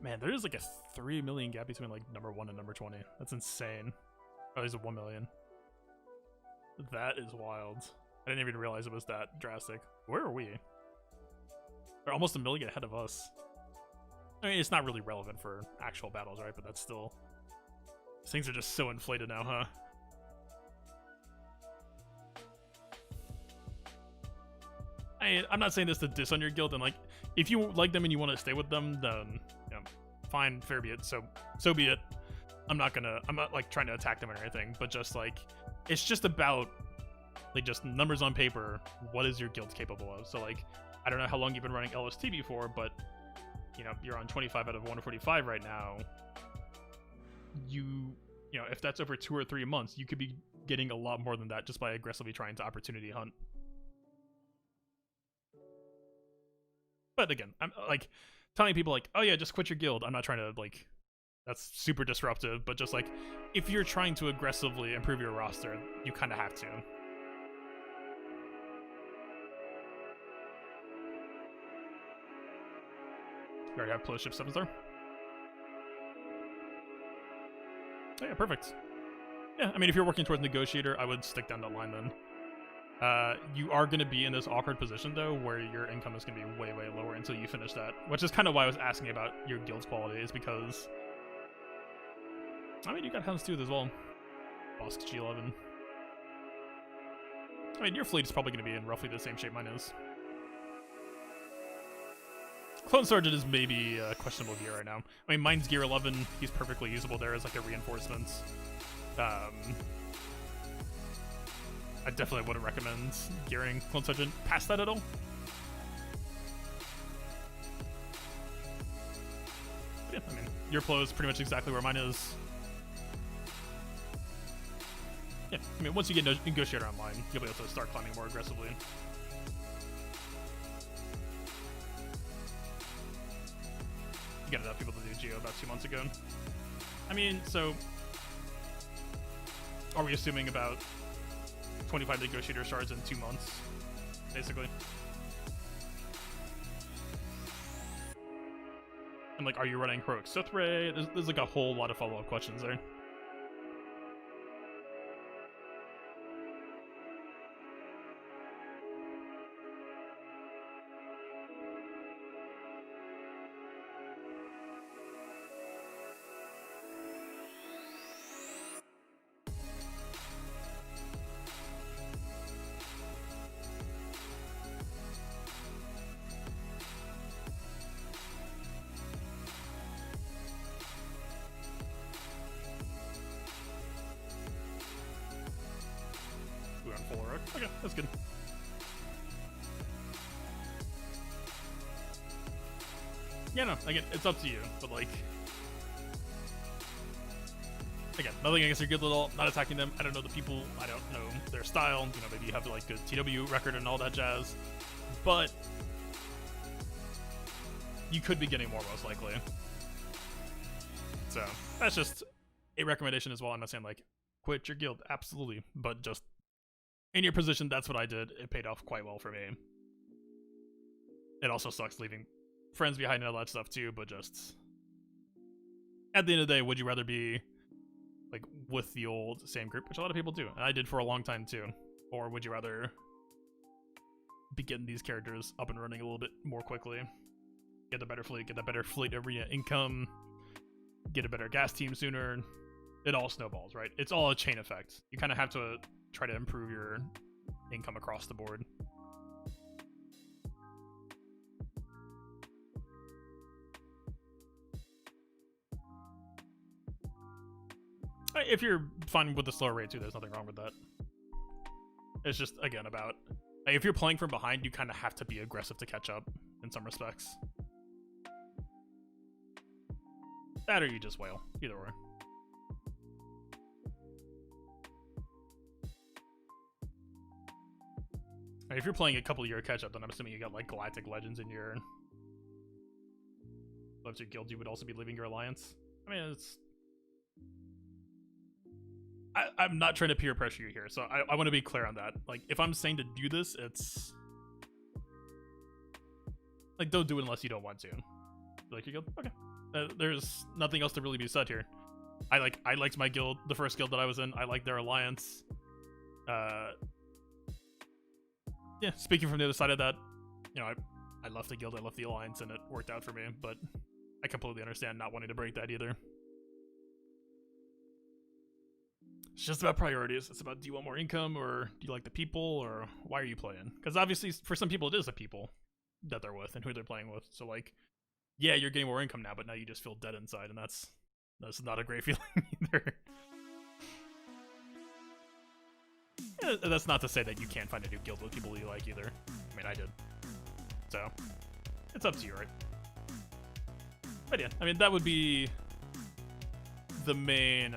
Man, there is like a 3 million gap between like number 1 and number 20. That's insane. Oh, there's a 1 million. That is wild. I didn't even realize it was that drastic. Where are we? They're almost a million ahead of us. I mean, it's not really relevant for actual battles, right? But that's still... Things are just so inflated now, huh? I'm not saying this to diss on your guild, and like, if you like them and you want to stay with them, then, you know, fine, fair be it. So be it. I'm not like trying to attack them or anything, but just like, it's just about like just numbers on paper. What is your guild capable of? So like, I don't know how long you've been running LSTB for, but you know, you're on 25 out of 145 right now. You know, if that's over 2 or 3 months, you could be getting a lot more than that just by aggressively trying to opportunity hunt. But again, I'm like telling people like, oh yeah, just quit your guild. I'm not trying to like, that's super disruptive, but just like, if you're trying to aggressively improve your roster, you kind of have to. You already have Plow Ship 7-star? Oh yeah, perfect. Yeah, I mean, if you're working towards Negotiator, I would stick down that line then. You are going to be in this awkward position, though, where your income is going to be way, way lower until you finish that. Which is kind of why I was asking about your guild's quality, is because... I mean, you got Houndstooth as well. Bosk G11. I mean, your fleet is probably going to be in roughly the same shape mine is. Clone Sergeant is maybe a questionable gear right now. I mean, mine's gear 11. He's perfectly usable there as like a reinforcement. I definitely wouldn't recommend gearing Clone Sergeant past that at all. But yeah, I mean, your flow is pretty much exactly where mine is. Yeah, I mean, once you get Negotiator online, you'll be able to start climbing more aggressively. You got enough people to do Geo about 2 months ago. I mean, so... Are we assuming about 25 Negotiator shards in 2 months, basically? And like, are you running Heroic Sith Raid? There's like a whole lot of follow-up questions there. Okay, that's good. Yeah, no, again, it's up to you, but like, again, nothing against your guild at all, not attacking them. I don't know the people, I don't know their style, you know, maybe you have like good TW record and all that jazz, but you could be getting more most likely. So that's just a recommendation as well. I'm not saying like quit your guild, absolutely, but just in your position, that's what I did. It paid off quite well for me. It also sucks leaving friends behind and all that stuff too, but just at the end of the day, would you rather be like with the old same group, which a lot of people do, and I did for a long time too, or would you rather be getting these characters up and running a little bit more quickly, get the better fleet, get the better fleet arena income, get a better gas team sooner? It all snowballs, right? It's all a chain effect. You kind of have to try to improve your income across the board. If you're fine with the slower rate too, there's nothing wrong with that. It's just, again, about if you're playing from behind, you kind of have to be aggressive to catch up in some respects. That or you just wail. Either way. If you're playing a couple year catch up, then I'm assuming you got like Galactic Legends in your left your guild. You would also be leaving your alliance. I mean, it's. I'm not trying to peer pressure you here, so I want to be clear on that. Like, if I'm saying to do this, it's like, don't do it unless you don't want to. Like, you go, okay. There's nothing else to really be said here. I liked my guild, the first guild that I was in. I liked their alliance. Yeah, speaking from the other side of that, you know, I left the guild, I left the alliance, and it worked out for me. But I completely understand not wanting to break that either. It's just about priorities. It's about, do you want more income, or do you like the people, or why are you playing? Because obviously, for some people, it is the people that they're with and who they're playing with. So, like, yeah, you're getting more income now, but now you just feel dead inside, and that's not a great feeling either. Yeah, that's not to say that you can't find a new guild with people you like either. I mean, I did. So, it's up to you, right? But yeah, I mean, that would be the main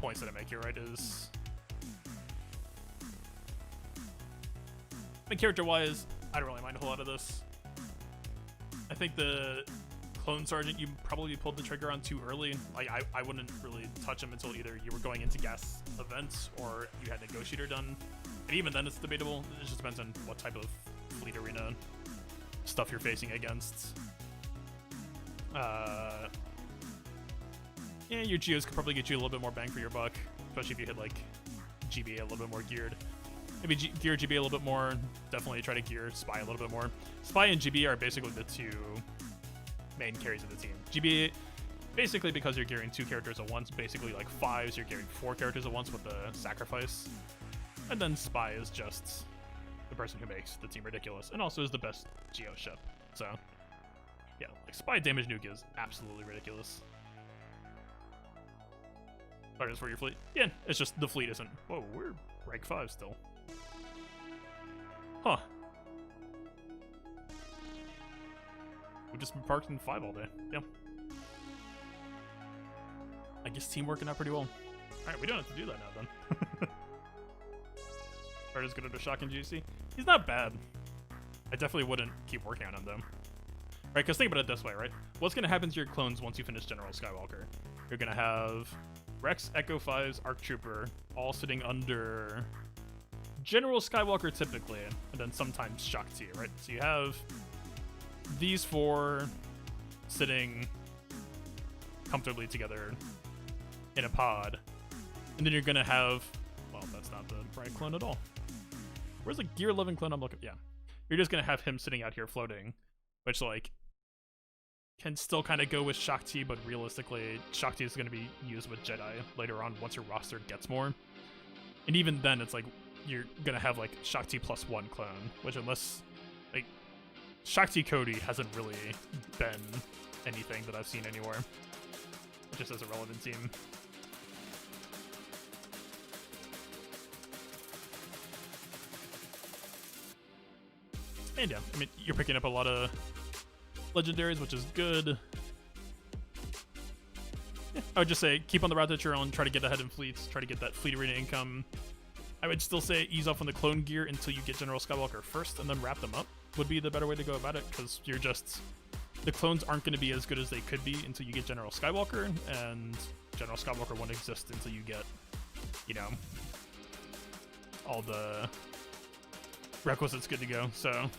points that I make here, right? Is, I mean, character-wise, I don't really mind a whole lot of this. I think the Clone Sergeant, you probably pulled the trigger on too early. Like, I wouldn't really touch him until either you were going into gas events or you had Negotiator done. And even then, it's debatable. It just depends on what type of fleet arena stuff you're facing against. Yeah, your Geos could probably get you a little bit more bang for your buck, especially if you hit, like, GBA a little bit more geared. Maybe gear GBA a little bit more. Definitely try to gear Spy a little bit more. Spy and GBA are basically the two main carries of the team. GBA, basically because you're gearing 2 characters at once, basically like 5s, you're gearing 4 characters at once with the Sacrifice. And then Spy is just the person who makes the team ridiculous, and also is the best Geo ship. So, yeah, like Spy damage nuke is absolutely ridiculous. But as for your fleet, yeah, it's just the fleet isn't. Whoa, we're rank 5 still. Huh. We've just been parked in 5 all day. Yeah. I guess team working out pretty well. Alright, we don't have to do that now then. Arta's good under Shock and GC. He's not bad. I definitely wouldn't keep working on him though. Right, because think about it this way, right? What's going to happen to your clones once you finish General Skywalker? You're going to have Rex, Echo 5s, ARC Trooper, all sitting under General Skywalker typically, and then sometimes Shock T, right? So you have these 4 sitting comfortably together in a pod, and then you're going to have, well, that's not the right clone at all. Where's the Gear 11 clone I'm looking? Yeah. You're just going to have him sitting out here floating, which, like, can still kind of go with Shock T, but realistically, Shock T is going to be used with Jedi later on once your roster gets more. And even then, it's like, you're going to have, like, Shock T plus 1 clone, which unless, like, Shock T Cody hasn't really been anything that I've seen anywhere. Just as a relevant team. And yeah, I mean, you're picking up a lot of legendaries, which is good. Yeah, I would just say keep on the route that you're on, try to get ahead in fleets, try to get that fleet arena income. I would still say ease off on the clone gear until you get General Skywalker first, and then wrap them up would be the better way to go about it, because you're just... The clones aren't going to be as good as they could be until you get General Skywalker, and General Skywalker won't exist until you get, you know, all the requisites good to go. So,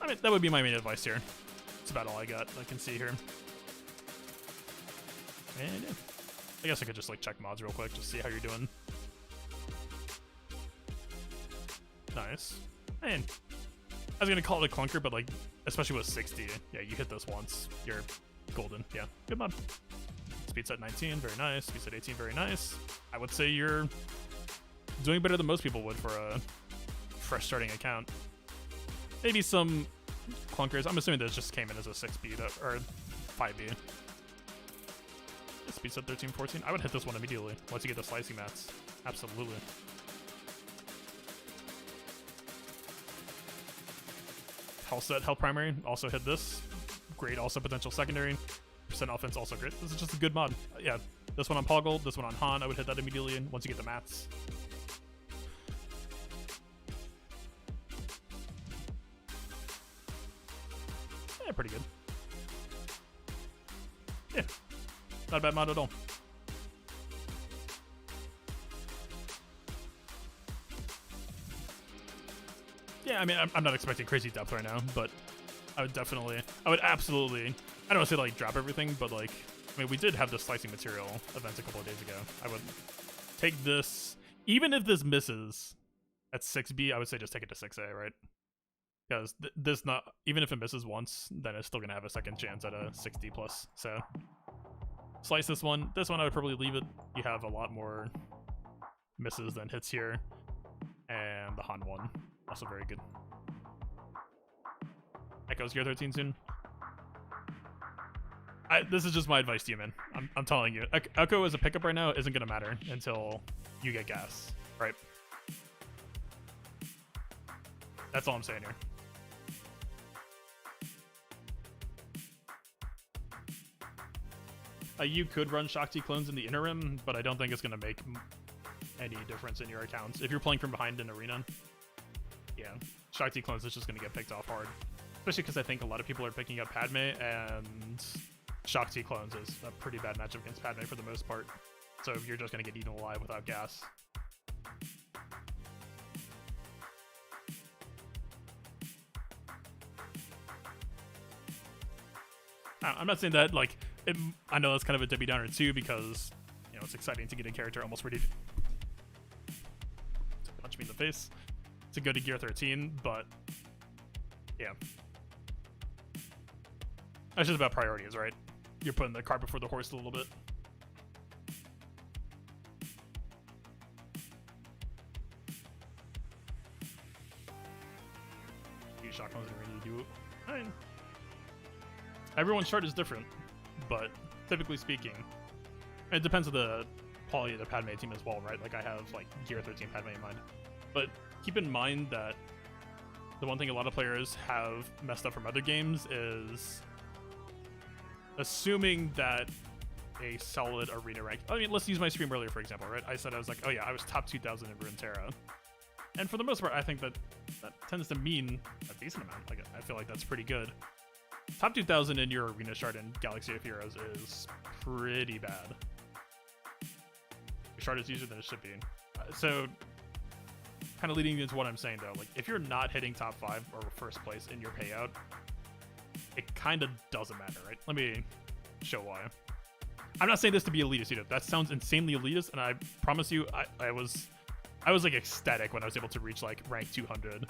I mean, that would be my main advice here. That's about all I can see here. And yeah. I guess I could just like check mods real quick, just see how you're doing. Nice. And I was gonna call it a clunker, but like, especially with 60, yeah, you hit this once, you're golden. Yeah, good mod. Speed set 19, very nice. Speed set 18, very nice. I would say you're doing better than most people would for a fresh starting account. Maybe some clunkers. I'm assuming this just came in as a 6B or 5B. Speed set 13, 14. I would hit this one immediately once you get the slicing mats. Absolutely. Health set, health primary, also hit this. Great, also potential secondary. Percent offense, also great. This is just a good mod. Yeah, this one on Poggle, this one on Han, I would hit that immediately once you get the mats. Yeah, pretty good. Yeah, not a bad mod at all. Yeah, I mean, I'm not expecting crazy depth right now, but I would absolutely, I don't want to say like drop everything, but like, I mean, we did have the slicing material event a couple of days ago. I would take this, even if this misses at 6B, I would say just take it to 6A, right? Because this not, even if it misses once, then it's still going to have a second chance at a 6D plus, so. Slice this one. This one I would probably leave it. You have a lot more misses than hits here. And the Han one. Also very good. Echo's Gear 13 soon. This is just my advice to you, man. I'm telling you. Echo as a pickup right now isn't going to matter until you get gas, right? That's all I'm saying here. You could run Shakti clones in the interim, but I don't think it's going to make any difference in your accounts. If you're playing from behind an arena, yeah, Shakti clones is just going to get picked off hard. Especially because I think a lot of people are picking up Padme, and Shakti clones is a pretty bad matchup against Padme for the most part. So you're just going to get eaten alive without gas. I'm not saying that, like, I know that's kind of a Debbie Downer too, because, you know, it's exciting to get a character almost ready to punch me in the face to go to Gear 13, but yeah. That's just about priorities, right? You're putting the cart before the horse a little bit. Use shotguns are ready to do it. Fine. Everyone's chart is different, but typically speaking, it depends on the quality of the Padme team as well, right? Like I have like Gear 13 Padme in mind, but keep in mind that the one thing a lot of players have messed up from other games is assuming that a solid arena rank. I mean, let's use my stream earlier for example, right? I said I was like, oh yeah, I was top 2,000 in Runeterra, and for the most part, I think that tends to mean a decent amount. Like I feel like that's pretty good. Top 2,000 in your arena shard in Galaxy of Heroes is pretty bad. Your shard is easier than it should be. So, kind of leading into what I'm saying though, like if you're not hitting top 5 or first place in your payout, it kind of doesn't matter, right? Let me show why. I'm not saying this to be elitist either. That sounds insanely elitist, and I promise you, I was like ecstatic when I was able to reach like rank 200,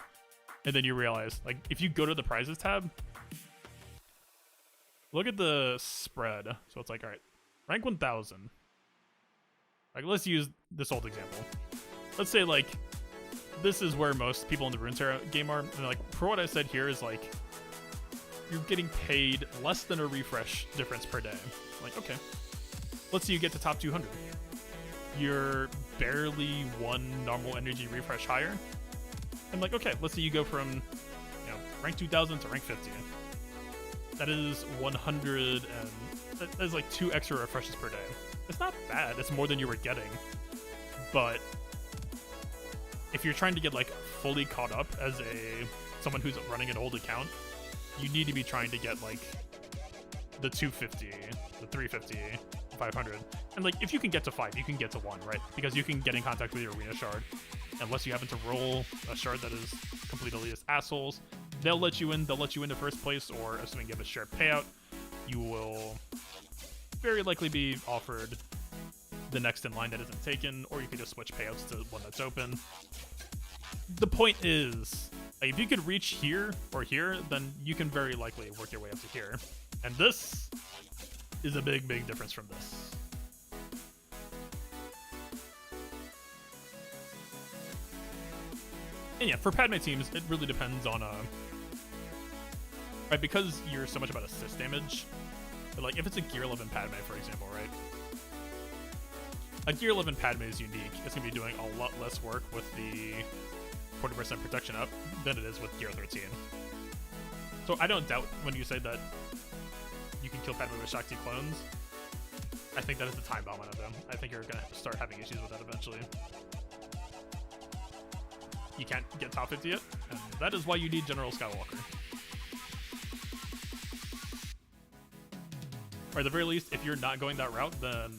and then you realize like if you go to the prizes tab. Look at the spread. So it's like, all right, rank 1,000. Like, let's use this old example. Let's say, like, this is where most people in the Runeterra game are. And, like, for what I said here is, like, you're getting paid less than a refresh difference per day. Like, okay. Let's say you get to top 200. You're barely one normal energy refresh higher. And, like, okay, let's say you go from, you know, rank 2,000 to rank 50. That is 100 and that is like 2 extra refreshes per day. It's not bad. It's more than you were getting. But if you're trying to get like fully caught up as someone who's running an old account, you need to be trying to get like the 250, the 350, 500. And like if you can get to 5, you can get to 1, right? Because you can get in contact with your arena shard. Unless you happen to roll a shard that is complete elitist assholes, they'll let you in the first place, or assuming you have a shared payout, you will very likely be offered the next in line that isn't taken, or you can just switch payouts to one that's open. The point is, like, if you could reach here or here, then you can very likely work your way up to here. And this is a big, big difference from this. And yeah, for Padme teams, it really depends on right, because you're so much about assist damage. But like if it's a Gear 11 Padme, for example, right? A Gear 11 Padme is unique. It's gonna be doing a lot less work with the 40% protection up than it is with Gear 13. So I don't doubt when you say that you can kill Padme with Shakti clones. I think that is the time bomb of them. I think you're gonna start having issues with that eventually. You can't get top 50 yet, and that is why you need General Skywalker. Or at the very least, if you're not going that route, then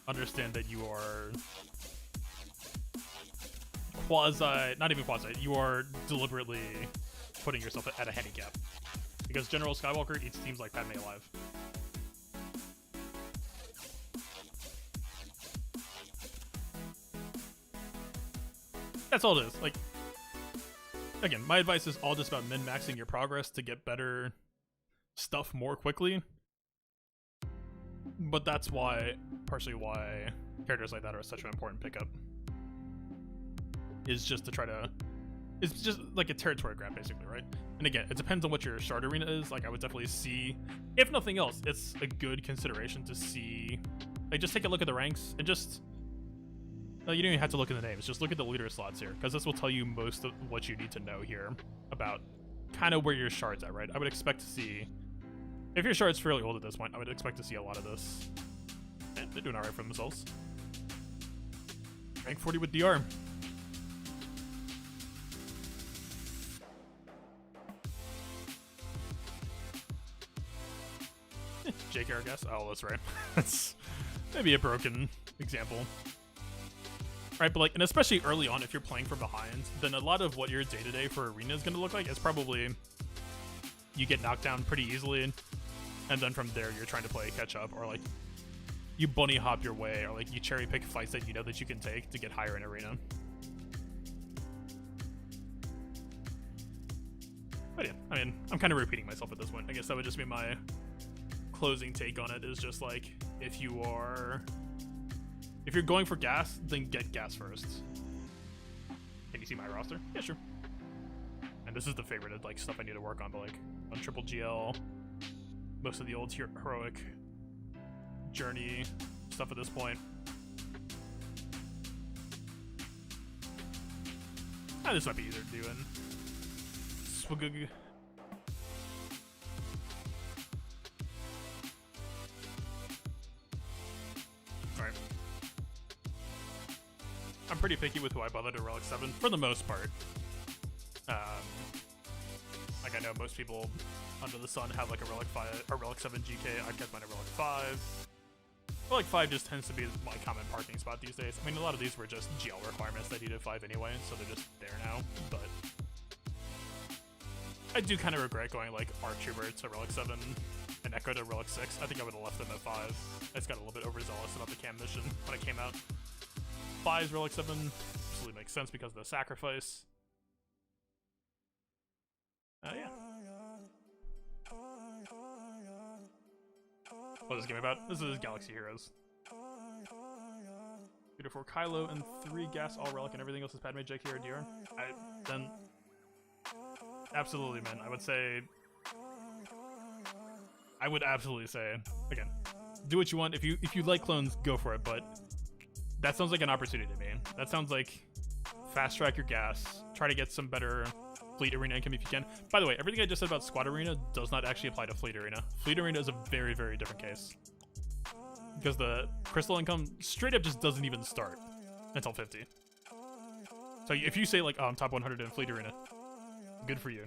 understand that you are not even quasi, you are deliberately putting yourself at a handicap. Because General Skywalker eats teams like Padme alive. That's all it is. Like, again, my advice is all just about min-maxing your progress to get better stuff more quickly. But that's partially why characters like that are such an important pickup. Is just to try to, it's just like a territory grab basically, right? And again, it depends on what your shard arena is. Like I would definitely see, if nothing else, it's a good consideration to see, like just take a look at the ranks and just, you don't even have to look at the names, just look at the leader slots here, because this will tell you most of what you need to know here about kind of where your shard's at, right? I would expect to see, if your shard's fairly old at this point, I would expect to see a lot of this. And they're doing alright for themselves. Rank 40 with DR. JK, I guess. Oh, that's right. That's maybe a broken example. Right, but like, and especially early on, if you're playing from behind, then a lot of what your day-to-day for arena is going to look like is probably you get knocked down pretty easily, and then from there you're trying to play catch up, or like you bunny hop your way, or like you cherry pick fights that you know that you can take to get higher in arena. But yeah, I mean, I'm kind of repeating myself at this point. I guess that would just be my closing take on it, is just like, if you're going for gas, then get gas first. Can you see my roster? Yeah, sure. And this is the favorited like stuff I need to work on, but like on triple GL, most of the old heroic journey stuff at this point. This might be easier to do in Swagug. Alright. I'm pretty picky with who I bother to Relic 7 for the most part. Like I know most people under the sun have like a Relic 5 or Relic 7 GK. I've kept mine at Relic 5. Relic 5 just tends to be my common parking spot these days. I mean, a lot of these were just GL requirements that needed 5 anyway, so they're just there now. But I do kind of regret going like Arc Trooper to Relic 7 and Echo to Relic 6. I think I would have left them at 5. I just got a little bit overzealous about the KAM mission when it came out. 5's Relic 7 absolutely makes sense because of the sacrifice. Yeah. What is this game about? This is Galaxy Heroes. 3 to 4 Kylo and 3 gas, all relic, and everything else is Padme, JK, or DR. Then absolutely, man. I would absolutely say, again, do what you want. If you like clones, go for it. But that sounds like an opportunity to me. That sounds like fast track your gas, try to get some better Fleet Arena income if you can. By the way, everything I just said about Squad Arena does not actually apply to Fleet Arena. Fleet Arena is a very, very different case. Because the crystal income straight up just doesn't even start until 50. So if you say like, oh, I'm top 100 in Fleet Arena, good for you.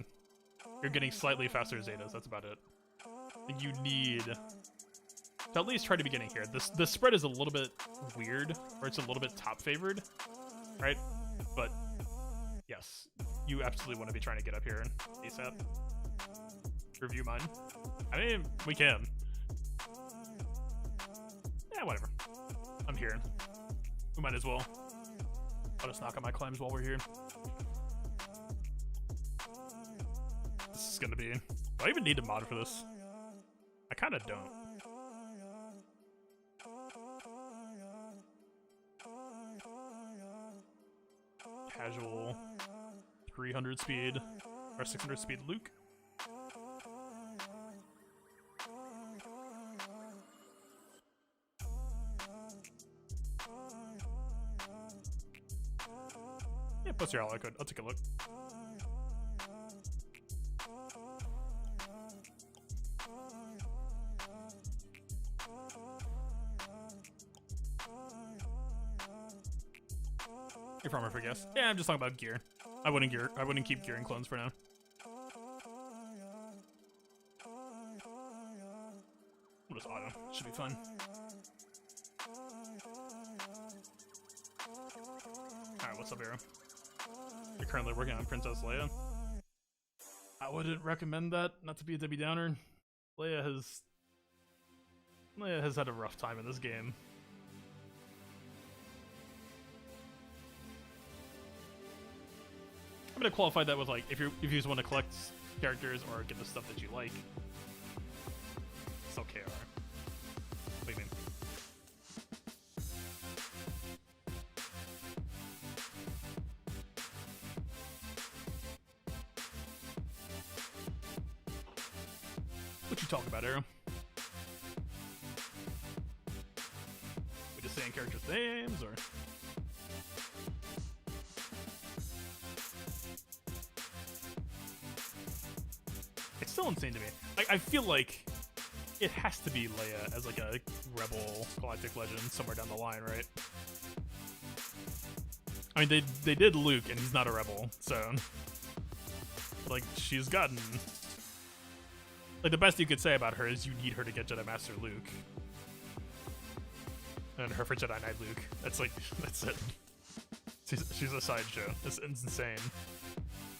You're getting slightly faster Zetas, that's about it. You need to at least try to be getting here. The spread is a little bit weird, or it's a little bit top favored, right? But yes, you absolutely want to be trying to get up here ASAP. Review mine. I mean, we can. Yeah, whatever. I'm here. We might as well. I'll just knock out my climbs while we're here. This is gonna be... Do I even need to mod for this? I kind of don't. Casual 300 speed or 600 speed Luke. Yeah, plus your ally code. I'll take a look. Your farmer for guess. Yeah, I'm just talking about gear. I wouldn't keep gearing clones for now. We'll just auto. Should be fun. Alright, what's up, Arrow? You're currently working on Princess Leia. I wouldn't recommend that, not to be a Debbie Downer. Leia has had a rough time in this game. I'm gonna qualify that with like if you just want to collect characters or get the stuff that you like. It's okay. What do you mean? What you talking about, Arrow? We just saying characters' names or? Still insane to me. I feel like it has to be Leia as like a rebel galactic legend somewhere down the line, right? I mean, they did Luke, and he's not a rebel, so like she's gotten like the best you could say about her is you need her to get Jedi Master Luke, and her for Jedi Knight Luke. That's like that's it. She's a sideshow. It's insane.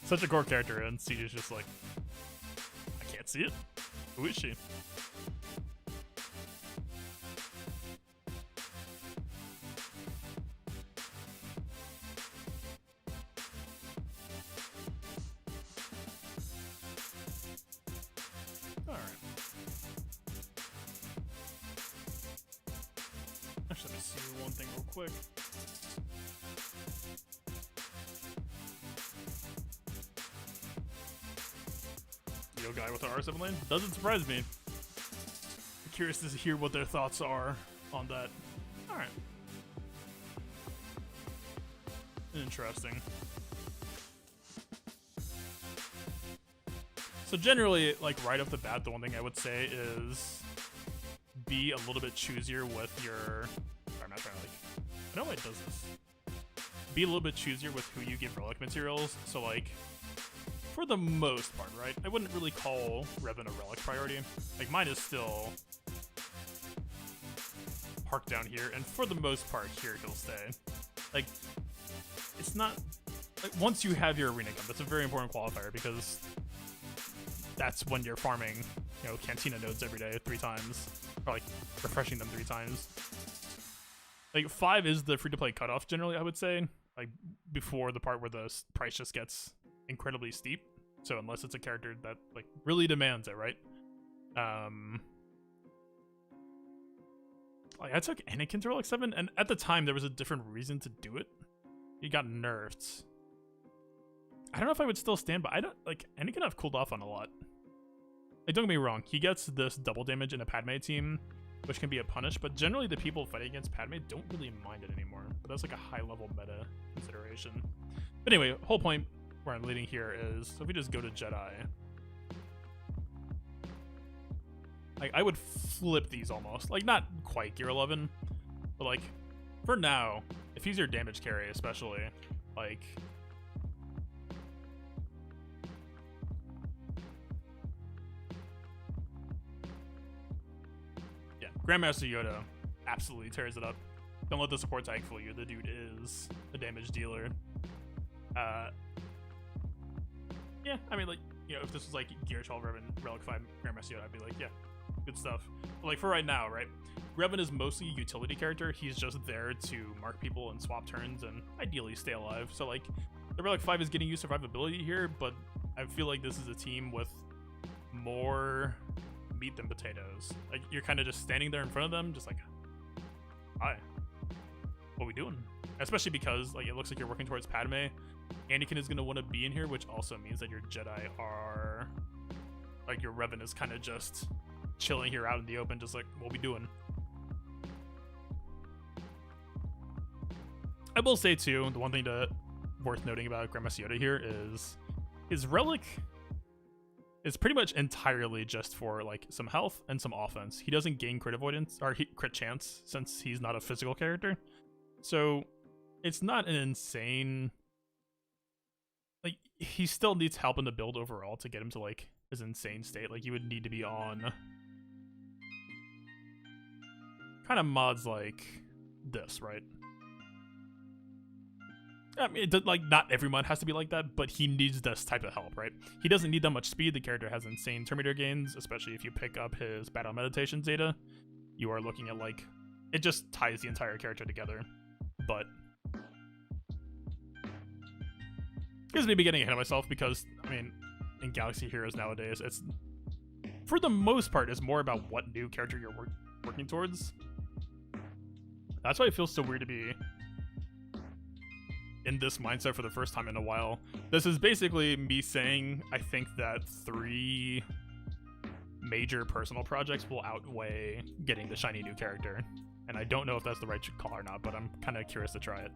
Such a core character, and Siege is just like. See it? Who is she? Alright. Actually, let me see one thing real quick. Guy with the R7 lane doesn't surprise me. I'm curious to hear what their thoughts are on that. All right, interesting. So generally, like right off the bat, the one thing I would say is be a little bit choosier with your. I'm not trying to like. I know why it does this. Be a little bit choosier with who you give relic materials. So like. For the most part, right? I wouldn't really call Revan a relic priority. Like, mine is still parked down here, and for the most part, here he'll stay. Like, it's not... Like, once you have your arena income, that's a very important qualifier, because that's when you're farming, you know, Cantina nodes every day 3 times, or, like, refreshing them 3 times. Like, 5 is the free-to-play cutoff, generally, I would say. Like, before the part where the price just gets... incredibly steep, so unless it's a character that like really demands it, right? Like I took Anakin to Relic 7, and at the time there was a different reason to do it. He got nerfed. I don't know if I would still stand, but I don't like Anakin. I've cooled off on a lot. Like, don't get me wrong, he gets this double damage in a Padme team, which can be a punish, but generally the people fighting against Padme don't really mind it anymore. But that's like a high level meta consideration. But anyway, whole point. where I'm leading here is, so if we just go to Jedi, like I would flip these almost, like not quite gear 11, but like for now, if he's your damage carry especially, like yeah, Grandmaster Yoda absolutely tears it up. Don't let the support tag fool you. The dude is a damage dealer. Yeah, I mean, like, you know, if this was like Gear 12 Revan, Relic 5 Grandmaster Yoda, I'd be like, yeah, good stuff. But like for right now, right? Revan is mostly a utility character. He's just there to mark people and swap turns and ideally stay alive. So like, the Relic 5 is getting you survivability here, but I feel like this is a team with more meat than potatoes. Like, you're kind of just standing there in front of them, just like, hi, what are we doing? Especially because, like, it looks like you're working towards Padme. Anakin is going to want to be in here, which also means that your Jedi are, like, your Revan is kind of just chilling here out in the open, just like, what are we doing? I will say, too, the one thing worth noting about Grandmaster Yoda here is his Relic is pretty much entirely just for, like, some health and some offense. He doesn't gain crit avoidance, or crit chance, since he's not a physical character. So, it's not an insane... Like, he still needs help in the build overall to get him to, like, his insane state. Like, you would need to be on... kind of mods like this, right? I mean, like, not every mod has to be like that, but he needs this type of help, right? He doesn't need that much speed. The character has insane Terminator gains, especially if you pick up his battle meditation data. You are looking at, like... It just ties the entire character together. But... This may be getting ahead of myself because, I mean, in Galaxy Heroes nowadays, it's, for the most part, it's more about what new character you're working towards. That's why it feels so weird to be in this mindset for the first time in a while. This is basically me saying I think that 3 major personal projects will outweigh getting the shiny new character. And I don't know if that's the right call or not, but I'm kind of curious to try it.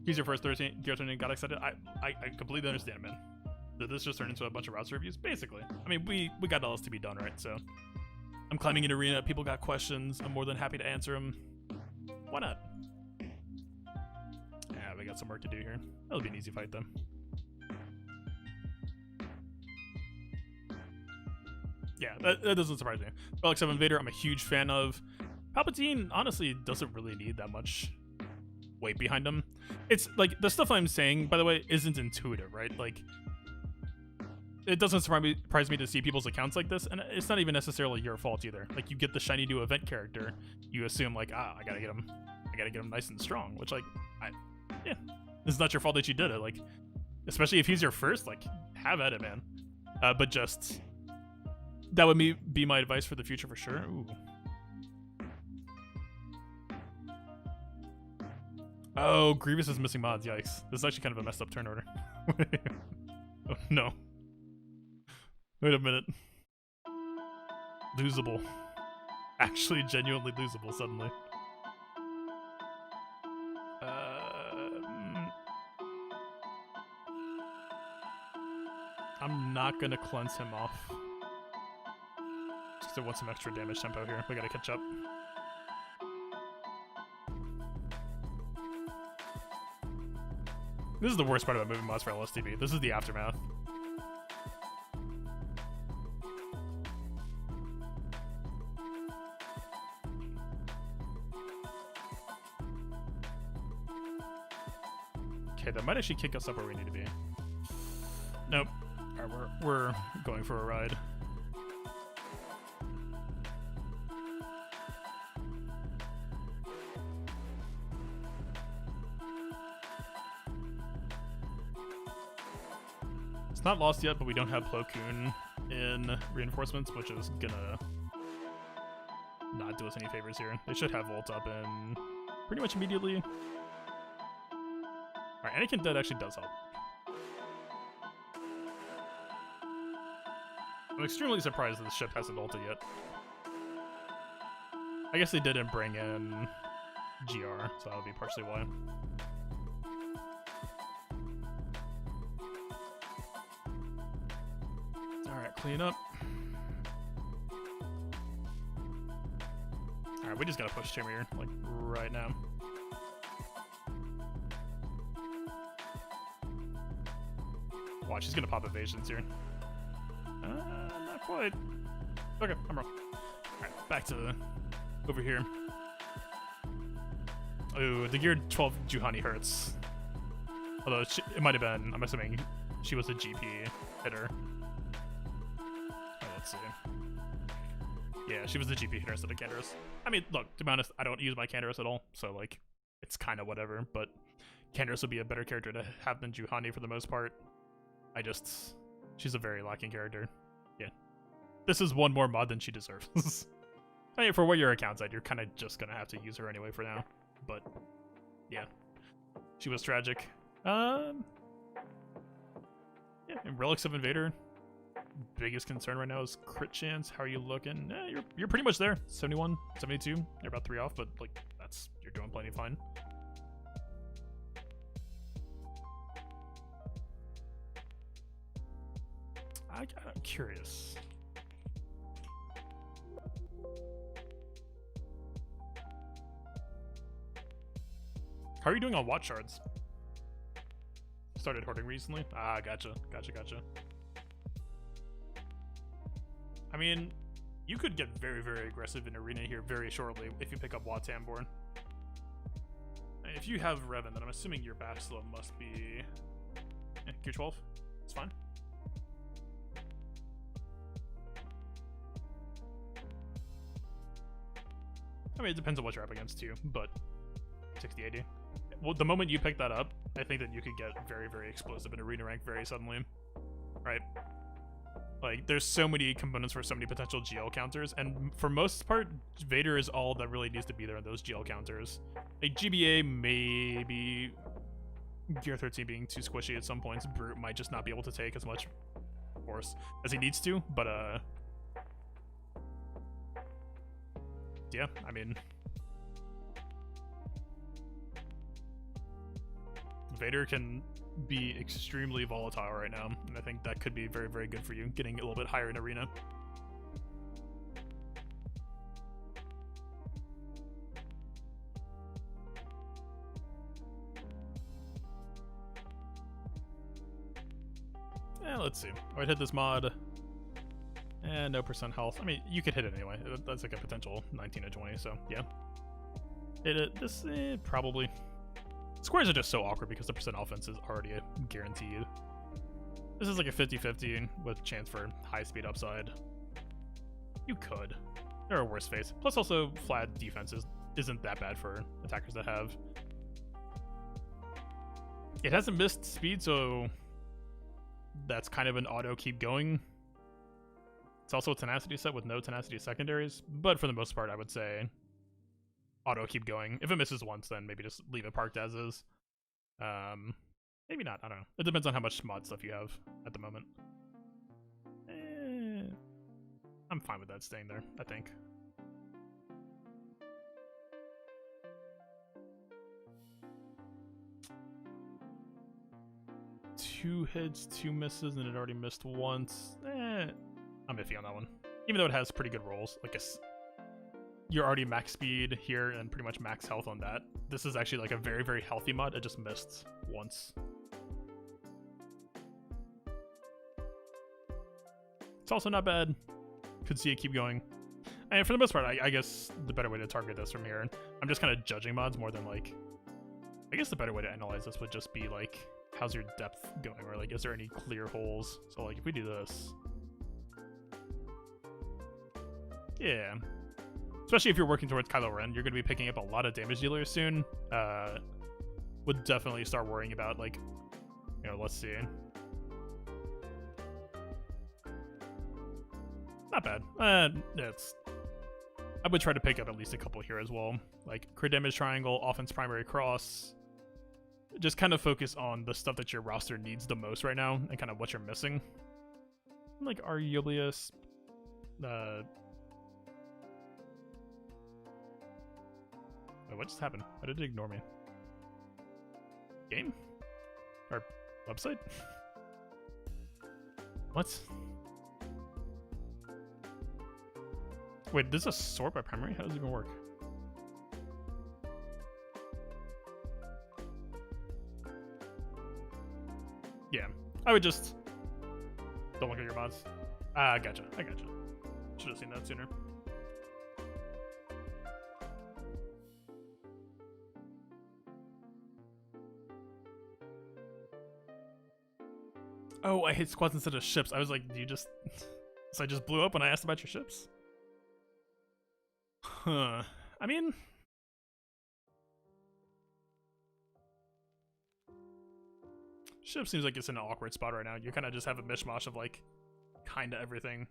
He's your first Gear 13 got excited. I completely understand, man. Did this just turn into a bunch of routes reviews? Basically. I mean, we got LSTB done, right? So I'm climbing an arena. People got questions. I'm more than happy to answer them. Why not? Yeah, we got some work to do here. That'll be an easy fight, though. Yeah, that doesn't surprise me. Relic 7 Vader, I'm a huge fan of. Palpatine, honestly, doesn't really need that much weight behind him. It's like the stuff I'm saying, by the way, isn't intuitive, right? Like, it doesn't surprise me to see people's accounts like this, and it's not even necessarily your fault either. Like, you get the shiny new event character, you assume like, I gotta get him nice and strong, which, like, yeah, it's not your fault that you did it. Like, especially if he's your first, like, have at it, man. But just that would be my advice for the future for sure. Ooh. Oh, Grievous is missing mods. Yikes. This is actually kind of a messed up turn order. Oh, no. Wait a minute. Losable. Actually, genuinely losable suddenly. I'm not gonna cleanse him off. Just because I want some extra damage tempo here. We gotta catch up. This is the worst part about moving mods for LSTB. This is the aftermath. Okay, that might actually kick us up where we need to be. Nope. Alright, we're going for a ride. Not lost yet, but we don't have Plo Koon in reinforcements, which is gonna not do us any favors here. They should have Volt up in pretty much immediately. Alright, Anakin dead actually does help. I'm extremely surprised that the ship hasn't ulted yet. I guess they didn't bring in GR, so that would be partially why. Alright, clean up. Alright, we just gotta push Timmy here, like, right now. Watch, he's gonna pop evasions here. Not quite. Okay, I'm wrong. Alright, back to over here. Ooh, the gear 12 Juhani hurts. Although it might have been, I'm assuming she was a GP hitter. Let's see. Yeah, she was the GP hitter instead of Canderous. I mean, look, to be honest, I don't use my Canderous at all, so like, it's kind of whatever, but Canderous would be a better character to have than Juhani for the most part. She's a very lacking character. Yeah. This is one more mod than she deserves. I mean, for what your account's at, you're kind of just gonna have to use her anyway for now. But, yeah. She was tragic. Yeah, and Relics of Invader. Biggest concern right now is crit chance. How are you looking? You're pretty much there. 71, 72. You're about 3 off, but like you're doing plenty fine. I'm curious. How are you doing on watch shards? Started hoarding recently? Ah, gotcha. I mean, you could get very, very aggressive in Arena here very shortly if you pick up Watamborn. If you have Revan, then I'm assuming your Bachelor must be Gear 12. It's fine. I mean, it depends on what you're up against too, but 60-80. Well, the moment you pick that up, I think that you could get very, very explosive in Arena rank very suddenly. Right? Like, there's so many components for so many potential GL counters, and for most part, Vader is all that really needs to be there in those GL counters. Like, GBA maybe Gear 13 being too squishy at some points, Brute might just not be able to take as much force as he needs to, but yeah, I mean, Vader can be extremely volatile right now, and I think that could be very, very good for you, getting a little bit higher in Arena. Yeah, let's see. I'd hit this mod. And no % health. I mean, you could hit it anyway. That's like a potential 19 to 20, so yeah. Hit it. This, probably. Squares are just so awkward because the % offense is already guaranteed. This is like a 50-50 with chance for high speed upside. You could. There are worse fates. Plus also, flat defenses isn't that bad for attackers that have. It hasn't missed speed, so that's kind of an auto keep going. It's also a tenacity set with no tenacity secondaries, but for the most part, I would say auto keep going. If it misses once, then maybe just leave it parked as is. Maybe not, I don't know. It depends on how much mod stuff you have at the moment. I'm fine with that staying there, I think. Two hits, 2 misses, and it already missed once. I'm iffy on that one. Even though it has pretty good rolls. Like, you're already max speed here and pretty much max health on that. This is actually like a very, very healthy mod. It just missed once. It's also not bad. Could see it keep going. And for the most part, I guess the better way to target this from here, I'm just kind of judging mods more than like, I guess the better way to analyze this would just be like, how's your depth going? Or like, is there any clear holes? So like, if we do this, yeah. Especially if you're working towards Kylo Ren, you're going to be picking up a lot of damage dealers soon. Would definitely start worrying about, like, you know, let's see. Not bad. I would try to pick up at least a couple here as well. Like, crit damage triangle, offense primary cross. Just kind of focus on the stuff that your roster needs the most right now and kind of what you're missing. Like, Argulius, wait, what just happened? Why did it ignore me? Game? Or website? What? Wait, this is a sort by primary? How does it even work? Yeah, I would just don't look at your mods. Ah, gotcha. I gotcha. Should have seen that sooner. Oh, I hit squads instead of ships. I was like, do you just... So I just blew up when I asked about your ships? Huh. I mean... Ship seems like it's in an awkward spot right now. You kind of just have a mishmash of, like, kind of everything.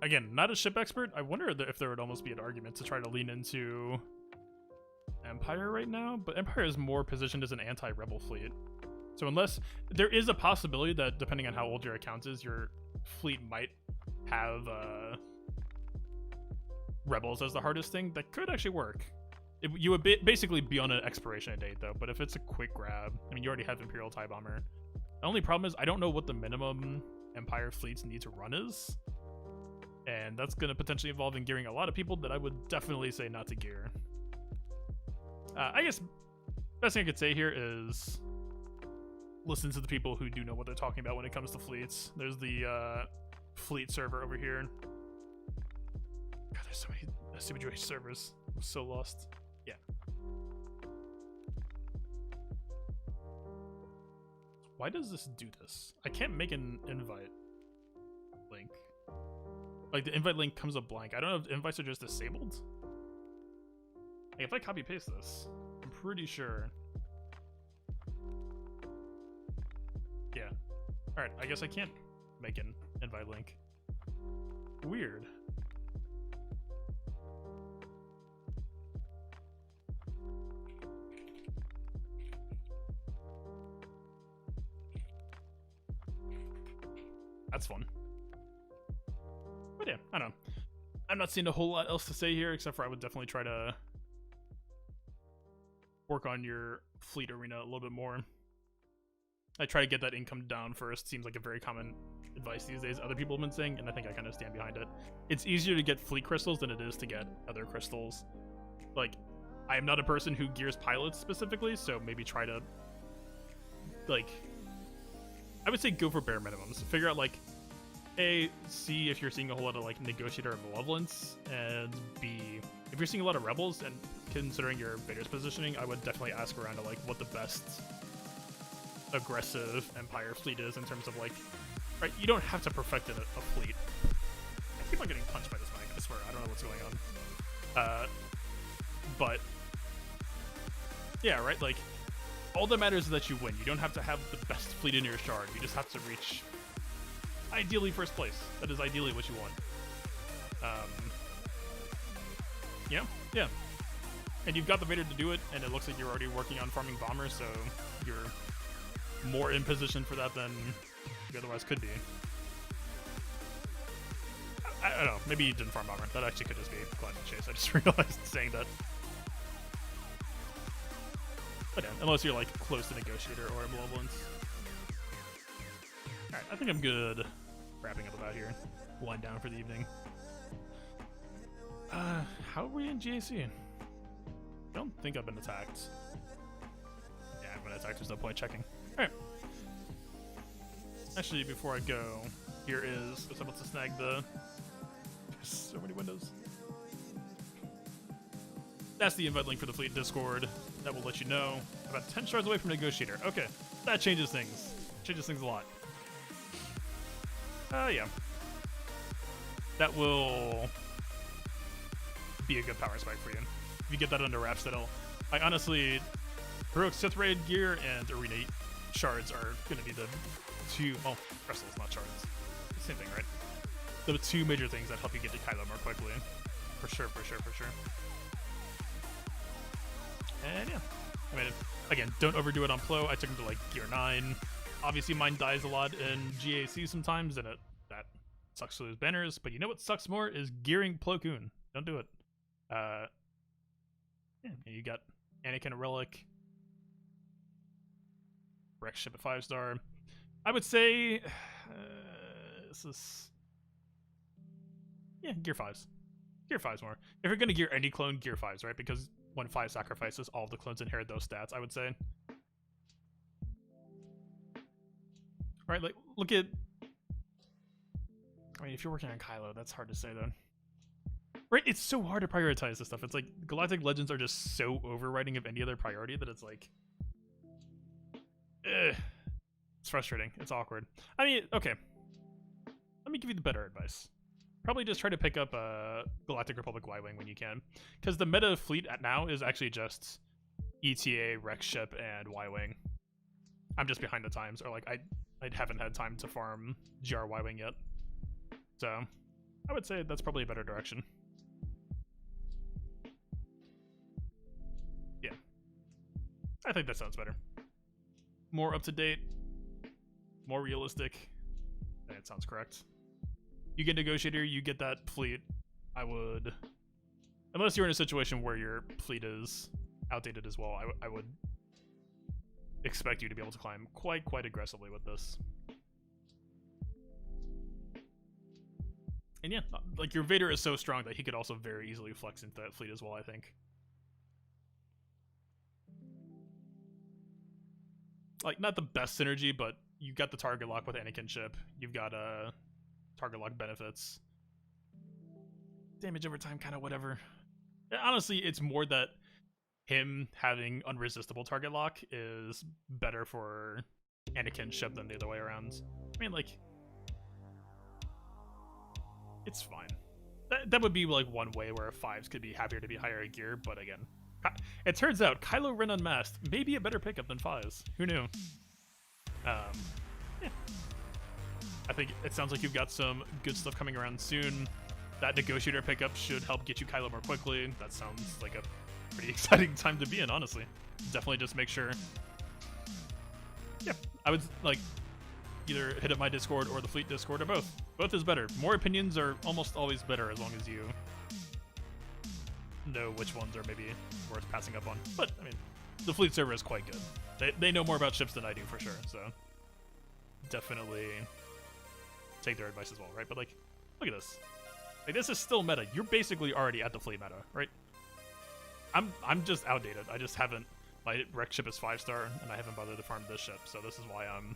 Again, not a ship expert. I wonder if there would almost be an argument to try to lean into Empire right now, but Empire is more positioned as an anti-rebel fleet. So unless there is a possibility that depending on how old your account is, your fleet might have rebels as the hardest thing, that could actually work. You would basically be on an expiration date though, but if it's a quick grab, I mean, you already have Imperial TIE Bomber. The only problem is I don't know what the minimum Empire fleets need to run is. And that's going to potentially involve in gearing a lot of people that I would definitely say not to gear. I guess best thing I could say here is listen to the people who do know what they're talking about when it comes to fleets. There's the fleet server over here. God, there's so many SWJ servers. I'm so lost. Yeah. Why does this do this? I can't make an invite link. Like, the invite link comes up blank. I don't know if invites are just disabled. Like, if I copy paste this, I'm pretty sure. Yeah. Alright, I guess I can't make an invite link. Weird. That's fun. But yeah, I don't know. I'm not seeing a whole lot else to say here, except for I would definitely try to work on your fleet arena a little bit more. I try to get that income down first. Seems like a very common advice these days other people have been saying, and I think I kind of stand behind it. It's easier to get fleet crystals than it is to get other crystals. Like, I am not a person who gears pilots specifically, so maybe try to, like, I would say go for bare minimums. Figure out, like, A, see if you're seeing a whole lot of, like, Negotiator of Malevolence, and B, if you're seeing a lot of Rebels, and considering your Vader's positioning, I would definitely ask around to, like, what the best aggressive Empire fleet is in terms of, like, right, you don't have to perfect a fleet. I keep on getting punched by this mic, I swear, I don't know what's going on. But, yeah, right, like, all that matters is that you win. You don't have to have the best fleet in your shard, you just have to reach ideally first place. That is ideally what you want. Yeah. And you've got the Vader to do it, and it looks like you're already working on farming bombers, so you're more in position for that than you otherwise could be. I don't know, maybe you didn't farm bomber. That actually could just be Glad Chase. I just realized saying that. But yeah, unless you're like close to Negotiator or Malevolence. Alright, I think I'm good wrapping up about here. Wind down for the evening. How are we in GAC? I don't think I've been attacked. Yeah, I've been attacked, there's no point checking. Alright. Actually, before I go, here is, I was able to snag the... There's so many windows. That's the invite link for the fleet Discord. That will let you know. About 10 shards away from Negotiator. Okay, that changes things. Changes things a lot. Yeah. That will be a good power spike for you. If you get that under wraps, that'll... I honestly... Heroic Sith Raid gear and Arena shards are going to be the two... Well, crystals, not shards. Same thing, right? The two major things that help you get to Kylo more quickly. For sure. And yeah. I mean, again, don't overdo it on Plo. I took him to like gear 9. Obviously, mine dies a lot in GAC sometimes, and that sucks to lose banners. But you know what sucks more is gearing Plo Koon. Don't do it. Yeah, you got Anakin Relic. Rex ship at 5-star. I would say this is gear 5s. Gear 5s more. If you're gonna gear any clone, gear 5s, right? Because when 5 sacrifices, all of the clones inherit those stats, I would say. Right, like, look at... I mean, if you're working on Kylo, that's hard to say, though. Right, it's so hard to prioritize this stuff. It's like, Galactic Legends are just so overriding of any other priority that it's like... It's frustrating. It's awkward. I mean, okay. Let me give you the better advice. Probably just try to pick up Galactic Republic Y-Wing when you can. Because the meta fleet at now is actually just ETA, Rex Ship, and Y-Wing. I'm just behind the times, or like, I haven't had time to farm GR Y-Wing yet. So, I would say that's probably a better direction. Yeah. I think that sounds better. More up-to-date, more realistic. I think it sounds correct. You get Negotiator, you get that fleet. I would... Unless you're in a situation where your fleet is outdated as well, I would expect you to be able to climb quite aggressively with this. And yeah, like, your Vader is so strong that he could also very easily flex into that fleet as well, I think. Like, not the best synergy, but you got the target lock with Anakin ship. You've got target lock benefits. Damage over time, kind of whatever. Honestly, it's more that him having unresistible target lock is better for Anakin ship than the other way around. I mean, like, it's fine. That would be like one way where 5s could be happier to be higher gear, but again, it turns out Kylo Ren Unmasked may be a better pickup than 5s. Who knew? Yeah. I think it sounds like you've got some good stuff coming around soon. That Negotiator pickup should help get you Kylo more quickly. That sounds like a pretty exciting time to be in, honestly. Definitely just make sure... Yeah, I would, like, either hit up my Discord or the Fleet Discord, or both. Both is better. More opinions are almost always better as long as you know which ones are maybe worth passing up on. But, I mean, the Fleet server is quite good. They know more about ships than I do, for sure, so... Definitely take their advice as well, right? But, like, look at this. Like, this is still meta. You're basically already at the fleet meta, right? I'm just outdated. I just haven't... My Rex ship is 5-star, and I haven't bothered to farm this ship, so this is why I'm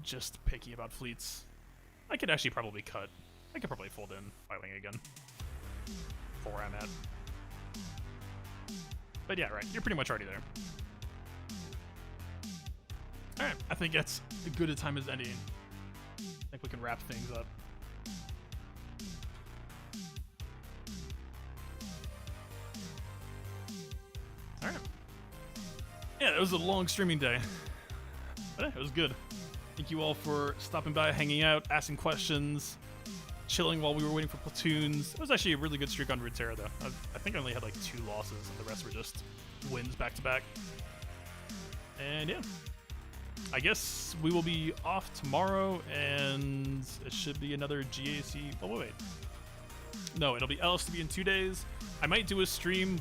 just picky about fleets. I could actually probably cut. I could probably fold in Y-Wing again for where I'm at. But yeah, right. You're pretty much already there. Alright, I think that's as good a time as any. I think we can wrap things up. Alright. Yeah, it was a long streaming day. But it was good. Thank you all for stopping by, hanging out, asking questions, chilling while we were waiting for platoons. It was actually a really good streak on Runeterra, though. I think I only had like 2 losses, and the rest were just wins back to back. And yeah. I guess we will be off tomorrow, and it should be another GAC. Oh, wait. No, it'll be LSTB in 2 days. I might do a stream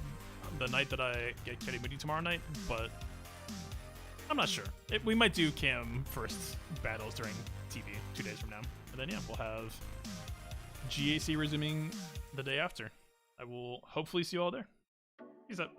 the night that I get Kitty Moody tomorrow night, but I'm not sure. We might do KAM first battles during TV 2 days from now. And then, yeah, we'll have GAC resuming the day after. I will hopefully see you all there. Peace out.